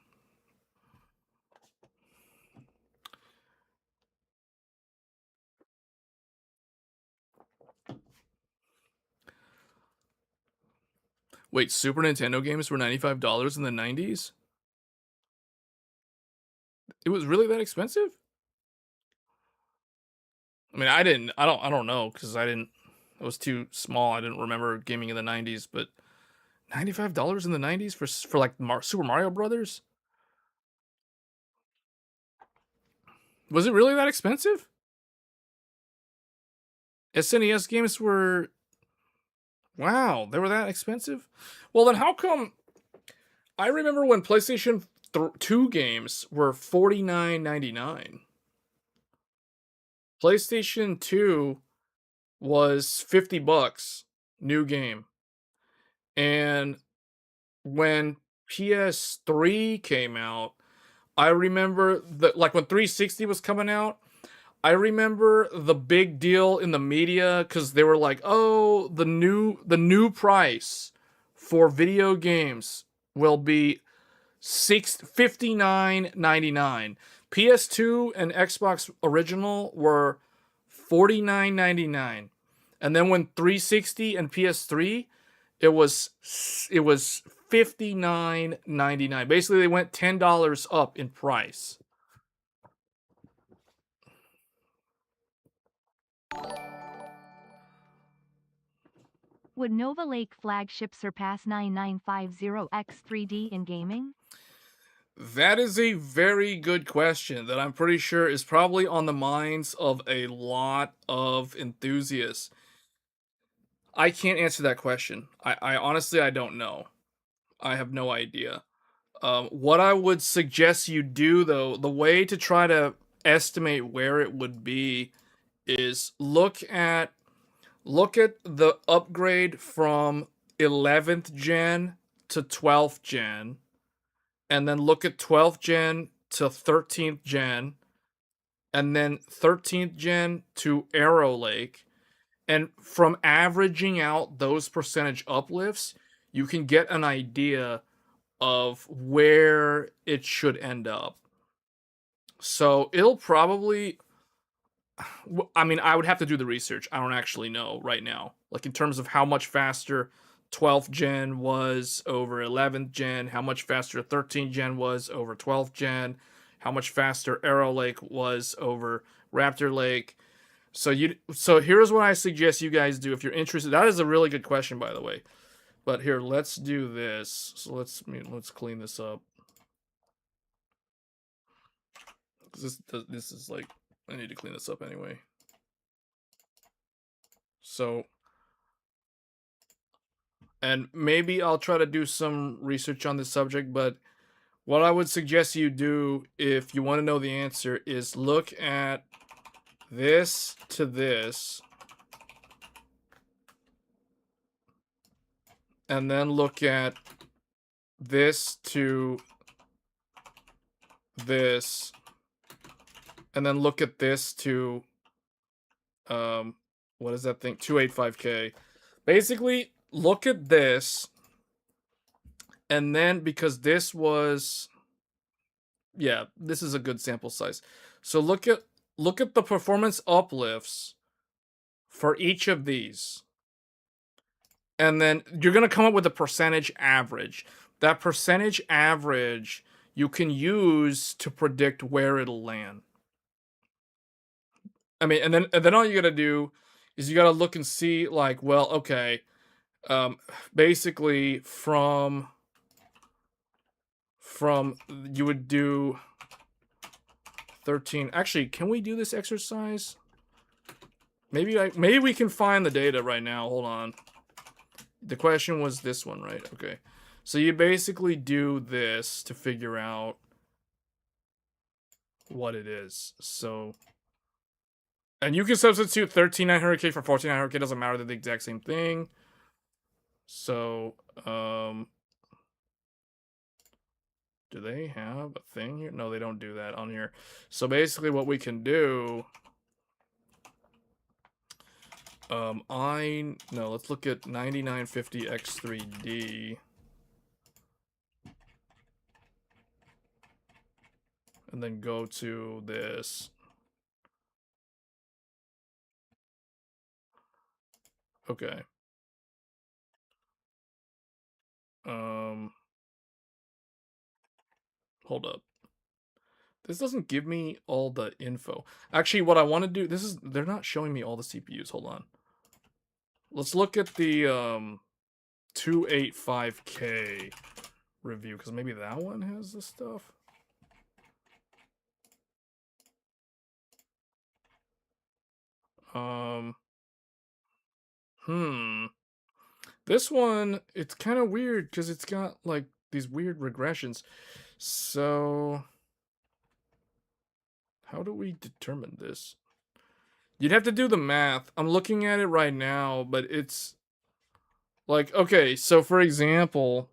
[SPEAKER 1] Wait, Super Nintendo games were $95 in the 90s? It was really that expensive? I mean, I don't know, because I was too small. I didn't remember gaming in the 90s, but $95 in the 90s for like Super Mario Brothers? Was it really that expensive? SNES games were, wow, they were that expensive? Well, then how come I remember when PlayStation 2 games were $49.99. PlayStation 2 was $50 new game. And when PS3 came out, I remember that, like when 360 was coming out, I remember the big deal in the media because they were like, "Oh, the new price for video games will be $59.99. PS2 and Xbox original were $49.99, and then when 360 and PS3, it was $59.99. Basically, they went $10 up in price.
[SPEAKER 2] Would Nova Lake flagship surpass 9950X3D in gaming?
[SPEAKER 1] That is a very good question that I'm pretty sure is probably on the minds of a lot of enthusiasts. I can't answer that question. I honestly, I don't know. I have no idea. What I would suggest you do, though, the way to try to estimate where it would be is look at the upgrade from 11th gen to 12th gen, and then look at 12th gen to 13th gen, and then 13th gen to Arrow Lake. And from averaging out those percentage uplifts, you can get an idea of where it should end up. So it'll probably, I mean, I would have to do the research. I don't actually know right now. Like in terms of how much faster 12th gen was over 11th gen, how much faster 13th gen was over 12th gen, how much faster Arrow Lake was over Raptor Lake. So here's what I suggest you guys do if you're interested. That is a really good question, by the way. But here, let's do this. So let's clean this up. This is like, I need to clean this up anyway. So, and maybe I'll try to do some research on this subject, but what I would suggest you do if you want to know the answer is look at this to this, and then look at this to this, and then look at this to, what is that thing? 285K. Basically, look at this, and then because this was, yeah, this is a good sample size. So look at the performance uplifts for each of these. And then you're going to come up with a percentage average. That percentage average you can use to predict where it'll land. I mean, and then all you got to do is you got to look and see, like, well, okay, basically from you would do 13. Actually, can we do this exercise? Maybe we can find the data right now. Hold on. The question was this one, right? Okay. So you basically do this to figure out what it is. So, and you can substitute 13900K for 14900K. Doesn't matter. They're the exact same thing. So, do they have a thing here? No, they don't do that on here. So basically what we can do, let's look at 9950X3D. And then go to this. Okay. Hold up. This doesn't give me all the info. Actually, what I want to do, they're not showing me all the CPUs. Hold on. Let's look at the 285K review, because maybe that one has the stuff. This one, it's kind of weird because it's got like these weird regressions. So how do we determine this? You'd have to do the math. I'm looking at it right now, but it's like, okay, so for example,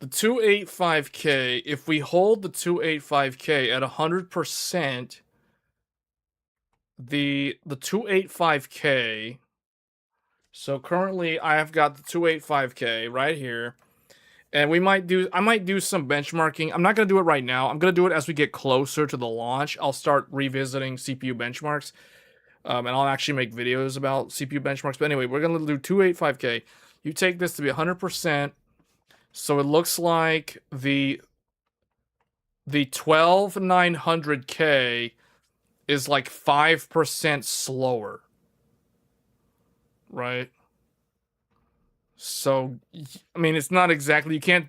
[SPEAKER 1] the 285K, if we hold the 285K at 100%, the 285K, so currently I have got the 285K right here, and I might do some benchmarking. I'm not going to do it right now. I'm going to do it as we get closer to the launch. I'll start revisiting CPU benchmarks, and I'll actually make videos about CPU benchmarks. But anyway, we're going to do 285K. You take this to be 100%. So it looks like the 12900K is like 5% slower, right? So I mean, it's not exactly, you can't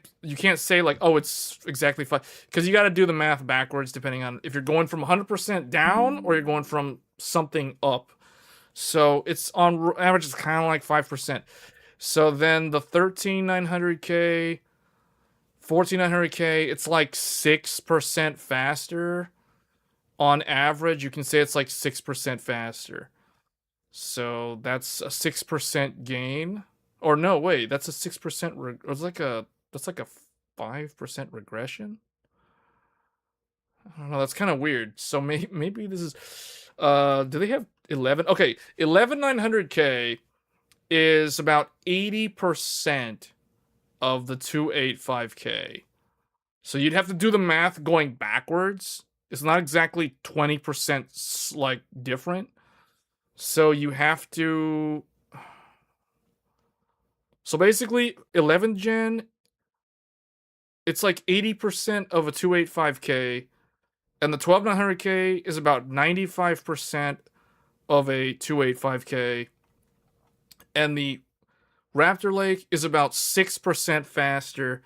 [SPEAKER 1] say like, oh, it's exactly 5, because you got to do the math backwards depending on if you're going from 100% down or you're going from something up. So it's on average, it's kind of like 5%. So then the 13900K, 14900K, it's like 6% faster. On average, you can say it's like 6% faster. So that's a 6% gain. Or no, wait, that's a 6%. It's like that's like a 5% regression. I don't know. That's kind of weird. So maybe this is. Do they have 11? Okay, 11900K is about 80% of the 285K. So you'd have to do the math going backwards. It's not exactly 20% like different. So you have to. So basically, 11 gen, it's like 80% of a 285K, and the 12900K is about 95% of a 285K, and the Raptor Lake is about 6% faster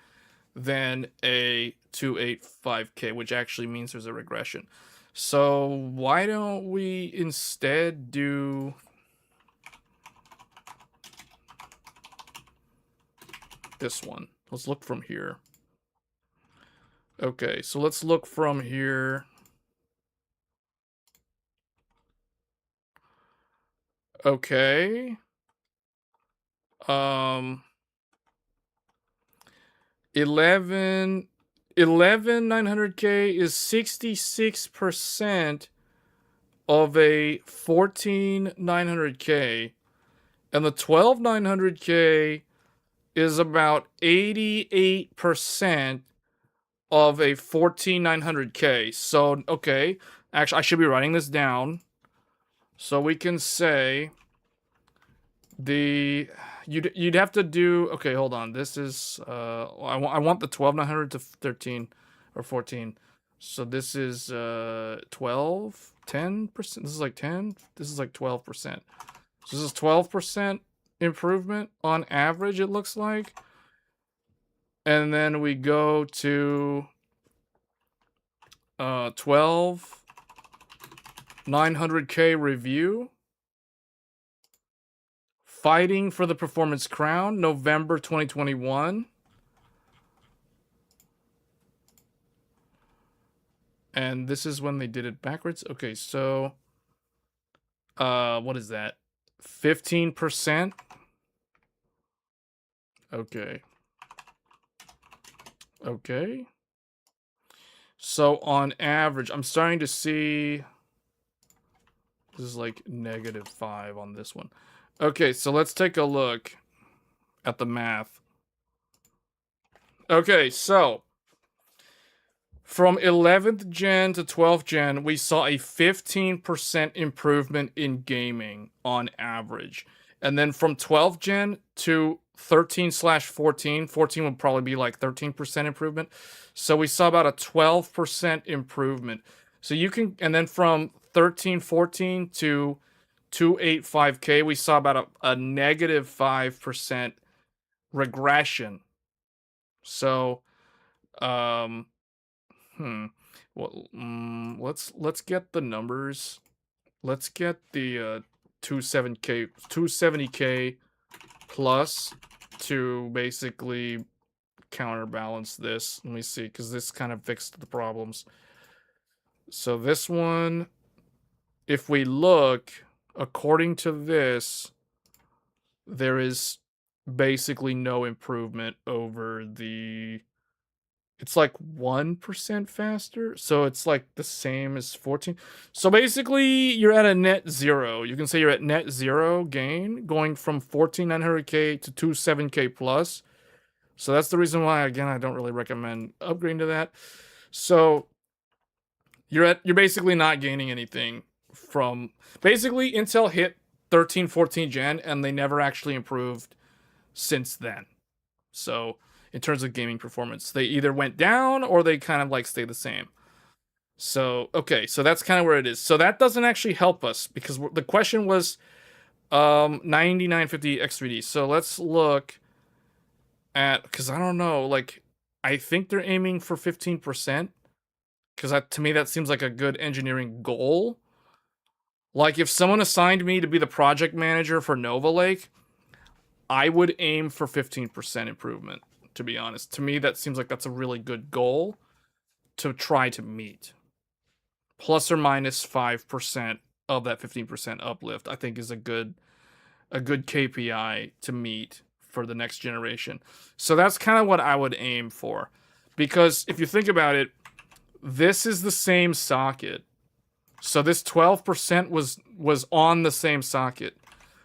[SPEAKER 1] than a 285K, which actually means there's a regression. So why don't we instead do this one? Let's look from here. Okay, so let's look from here. Okay. 11900K is 66% of a 14900K, and the 12900K is about 88% of a 14900K. So, okay, actually, I should be writing this down. So we can say you'd have to do, okay, hold on. This is I want the 12900 to 13 or 14. So this is 12, 10%. This is like 10. This is like 12%. So this is 12% improvement on average, it looks like. And then we go to 900K review. Fighting for the Performance Crown, November 2021. And this is when they did it backwards. Okay, so what is that? 15%. Okay. Okay. So on average, I'm starting to see this is like -5 on this one. Okay, so let's take a look at the math. Okay, so from 11th gen to 12th gen, we saw a 15% improvement in gaming on average. And then from 12th gen to 13/14, 14 would probably be like 13% improvement. So we saw about a 12% improvement. So you can, and then from 13/14 to 285K, we saw about a -5% regression. So, well, let's get the numbers. Let's get the 270K plus to basically counterbalance this. Let me see, because this kind of fixed the problems. So this one, if we look, according to this, there is basically no improvement over the. It's like 1% faster, so it's like the same as 14. So basically, you're at a net zero. You can say you're at net zero gain, going from 14900K to 27K plus. So that's the reason why, again, I don't really recommend upgrading to that. So you're basically not gaining anything from. Basically, Intel hit 13, 14 gen, and they never actually improved since then. So in terms of gaming performance, they either went down or they kind of like stay the same. So, okay, so that's kind of where it is. So that doesn't actually help us because the question was 9950 X3D. So let's look at, because I don't know, like, I think they're aiming for 15%, because to me that seems like a good engineering goal. Like, if someone assigned me to be the project manager for Nova Lake, I would aim for 15% improvement, to be honest. To me, that seems like that's a really good goal to try to meet. Plus or minus 5% of that 15% uplift, I think, is a good KPI to meet for the next generation. So that's kind of what I would aim for. Because if you think about it, this is the same socket. So this 12% was on the same socket.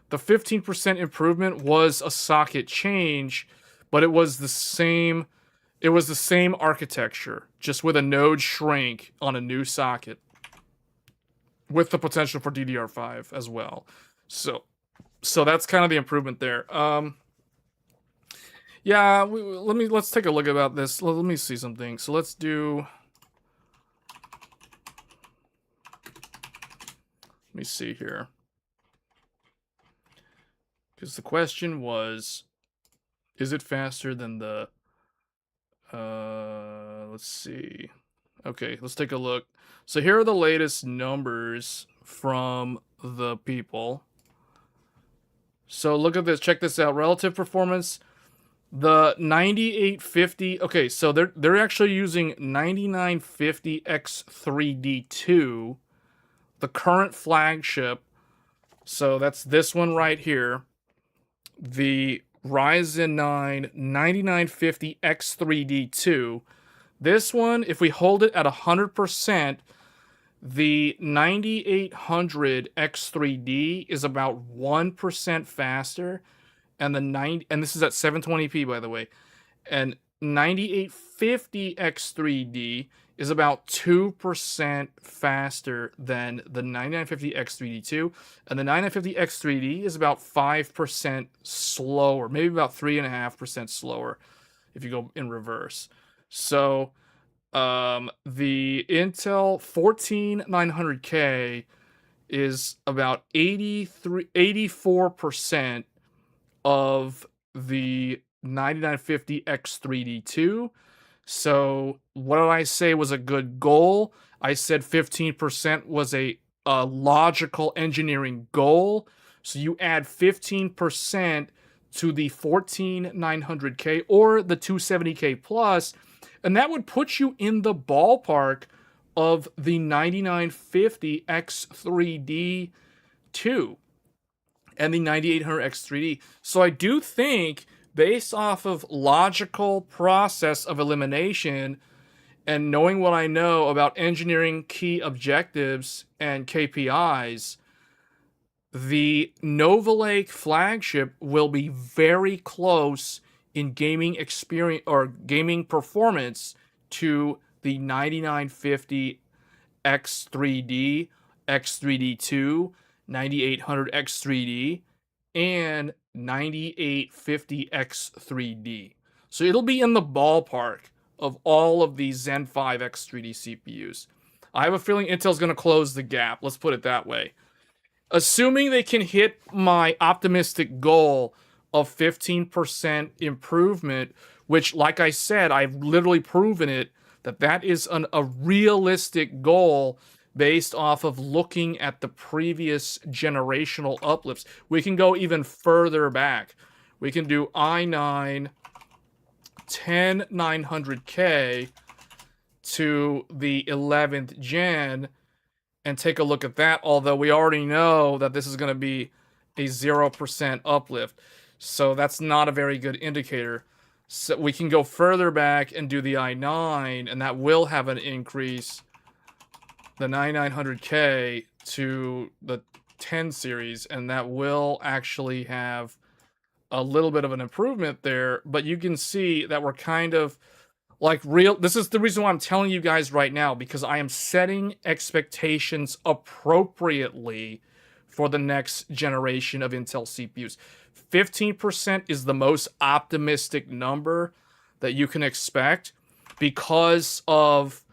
[SPEAKER 1] The 15% improvement was a socket change, but it was the same architecture, just with a node shrink on a new socket, with the potential for DDR5 as well. So that's kind of the improvement there. Yeah, let's take a look about this. Let me see something. So let's do. Let me see here. Because the question was, is it faster than the... let's see. Okay, let's take a look. So here are the latest numbers from the people. So look at this. Check this out. Relative performance. The 9850. Okay, so they're actually using 9950 X3D2, the current flagship. So that's this one right here. The Ryzen 9 9950 X3D2. This one, if we hold it at 100%, the 9800 X3D is about 1% faster, and this is at 720p, by the way, and 9850 X3D is about 2% faster than the 9950 X3D2, and the 9950 X3D is about 5% slower, maybe about 3.5% slower if you go in reverse. So the Intel 14900K is about 84% of the 9950 X3D2. So what did I say was a good goal? I said 15% was a logical engineering goal. So you add 15% to the 14900K or the 270K plus, and that would put you in the ballpark of the 9950 X3D2 and the 9800 X3D. So I do think, based off of logical process of elimination and knowing what I know about engineering key objectives and KPIs, the Nova Lake flagship will be very close in gaming experience or gaming performance to the 9950 X3D, X3D2, 9800 X3D, and 9850 X3D. So it'll be in the ballpark of all of these Zen 5 X3D CPUs. I have a feeling Intel's going to close the gap. Let's put it that way. Assuming they can hit my optimistic goal of 15% improvement, which, like I said, I've literally proven it, that is a realistic goal based off of looking at the previous generational uplifts. We can go even further back. We can do i9 10900K to the 11th gen and take a look at that, although we already know that this is going to be a 0% uplift. So that's not a very good indicator. So we can go further back and do the i9, and that will have an increase, the 9900K to the 10 series, and that will actually have a little bit of an improvement there. But you can see that we're kind of like this is the reason why I'm telling you guys right now, because I am setting expectations appropriately for the next generation of Intel CPUs. 15% is the most optimistic number that you can expect because of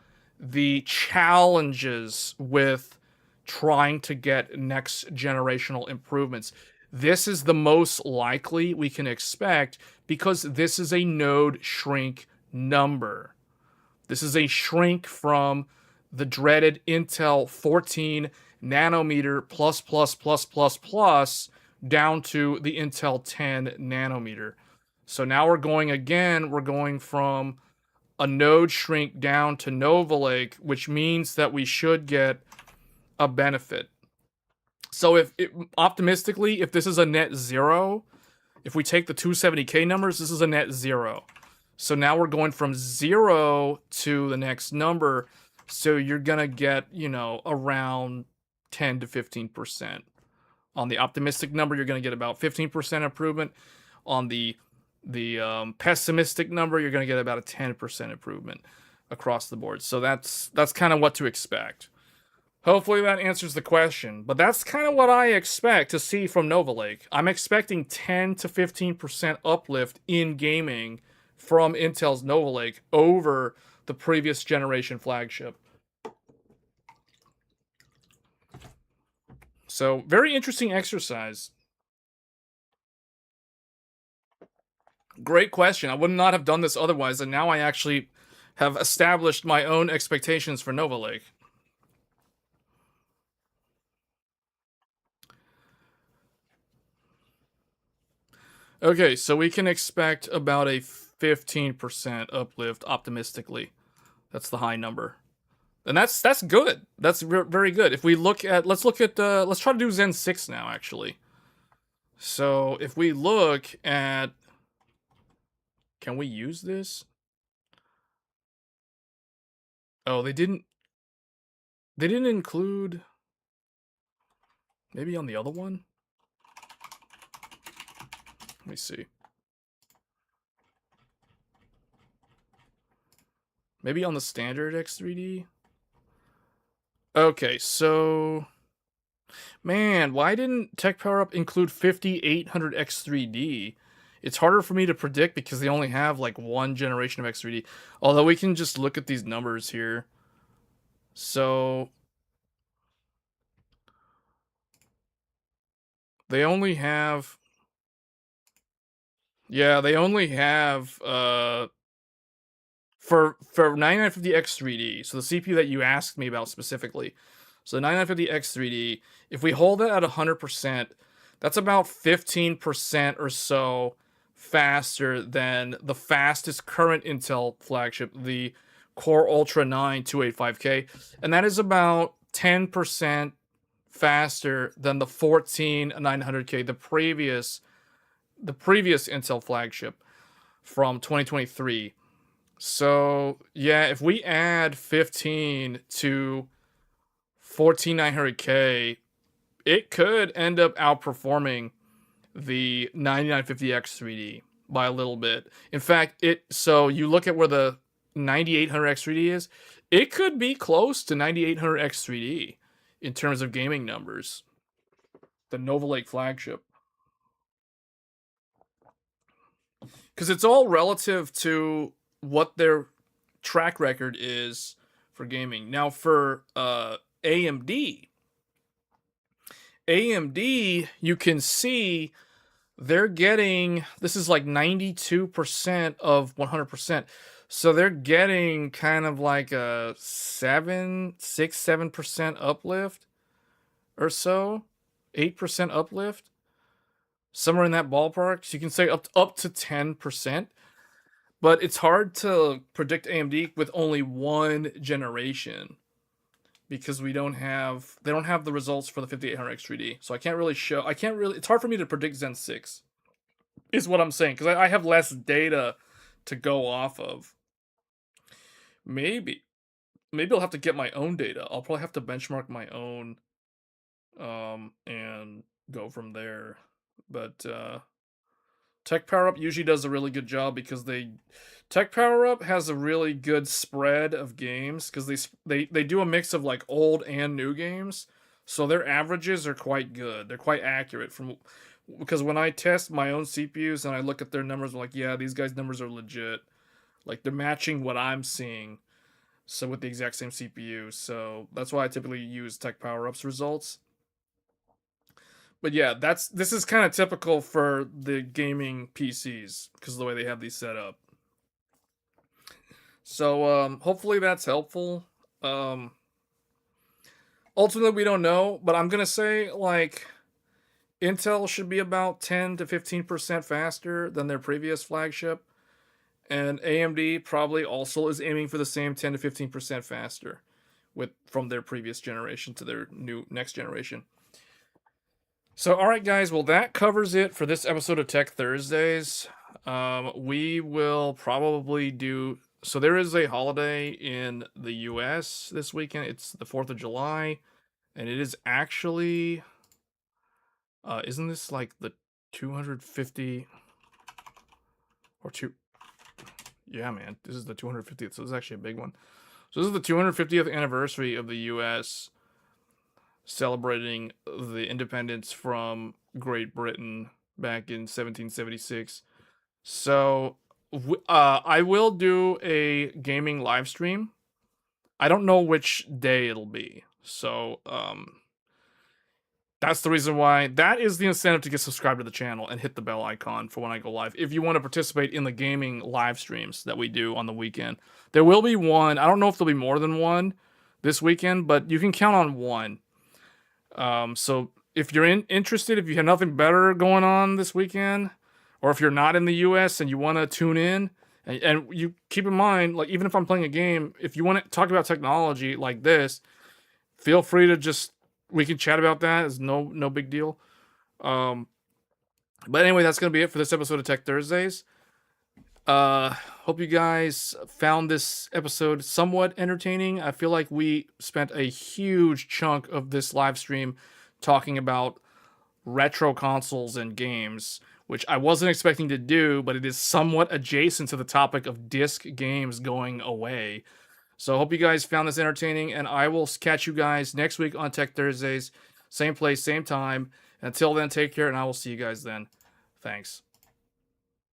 [SPEAKER 1] the challenges with trying to get next generational improvements. This is the most likely we can expect because this is a node shrink number. This is a shrink from the dreaded Intel 14 nanometer plus down to the Intel 10 nanometer. So now we're going from a node shrink down to Nova Lake, which means that we should get a benefit. So optimistically, if this is a net zero, if we take the 270K numbers, this is a net zero. So now we're going from 0 to the next number. So you're going to get, around 10 to 15%. On the optimistic number, you're going to get about 15% improvement. On the pessimistic number, you're going to get about a 10% improvement across the board. So that's kind of what to expect. Hopefully that answers the question, but that's kind of what I expect to see from Nova Lake. I'm expecting 10 to 15% uplift in gaming from Intel's Nova Lake over the previous generation flagship. So, very interesting exercise. Great question. I would not have done this otherwise, and now I actually have established my own expectations for Nova Lake. Okay, so we can expect about a 15% uplift optimistically. That's the high number. And that's good. That's very good. If we look at let's try to do Zen 6 now actually. So, if we look at can we use this? Oh, they didn't include maybe on the other one? Let me see. Maybe on the standard X3D? Okay, so man, why didn't Tech Power Up include 5800 X3D? It's harder for me to predict because they only have like one generation of X3D. Although we can just look at these numbers here. So they only have for 9950X3D, so the CPU that you asked me about specifically. So the 9950X3D, if we hold it at 100%, that's about 15% or so faster than the fastest current Intel flagship, the Core Ultra 9 285K, and that is about 10% faster than the 14 900K, the previous Intel flagship from 2023. So, yeah, if we add 15 to 14900K, it could end up outperforming the 9950X3D by a little bit. In fact, so you look at where the 9800X3D is, it could be close to 9800X3D in terms of gaming numbers. The Nova Lake flagship. Because it's all relative to what their track record is for gaming. Now for AMD, you can see they're getting, this is like 92% of 100%. So they're getting kind of like a 7% uplift or so, 8% uplift, somewhere in that ballpark. So you can say up to 10%. But it's hard to predict AMD with only one generation because they don't have the results for the 5800X3D. So it's hard for me to predict Zen 6 is what I'm saying because I have less data to go off of. Maybe I'll have to get my own data. I'll probably have to benchmark my own and go from there. But Tech Power Up usually does a really good job because Tech Power Up has a really good spread of games because they do a mix of like old and new games. So their averages are quite good. They're quite accurate because when I test my own CPUs and I look at their numbers, I'm like, yeah, these guys' numbers are legit. Like they're matching what I'm seeing. So with the exact same CPU. So that's why I typically use Tech Power Ups results. But yeah, this is kind of typical for the gaming PCs because of the way they have these set up. So hopefully that's helpful. Um, Ultimately, we don't know, but I'm gonna say like Intel should be about 10 to 15% faster than their previous flagship, and AMD probably also is aiming for the same 10 to 15% faster from their previous generation to their next generation. So, all right, guys. Well, that covers it for this episode of Tech Thursdays. We will probably do. So there is a holiday in the U.S. this weekend. It's the 4th of July, and it is actually. Isn't this like the 250 or two? Yeah, man. This is the 250th. So this is actually a big one. So this is the 250th anniversary of the U.S. celebrating the independence from Great Britain back in 1776. So I will do a gaming live stream. I don't know which day it'll be. So that's the reason why. That is the incentive to get subscribed to the channel and hit the bell icon for when I go live. If you want to participate in the gaming live streams that we do on the weekend, there will be one. I don't know if there'll be more than one this weekend, but you can count on one. So if you're interested, if you have nothing better going on this weekend, or if you're not in the U.S. and you want to tune in, and you keep in mind, like even if I'm playing a game, if you want to talk about technology like this, feel free to we can chat about that. It's no big deal. But anyway, that's gonna be it for this episode of Tech Thursdays. Hope you guys found this episode somewhat entertaining. I feel like we spent a huge chunk of this live stream talking about retro consoles and games, which I wasn't expecting to do, but it is somewhat adjacent to the topic of disc games going away. So I hope you guys found this entertaining, and I will catch you guys next week on Tech Thursdays. Same place, same time. Until then, take care, and I will see you guys then. Thanks.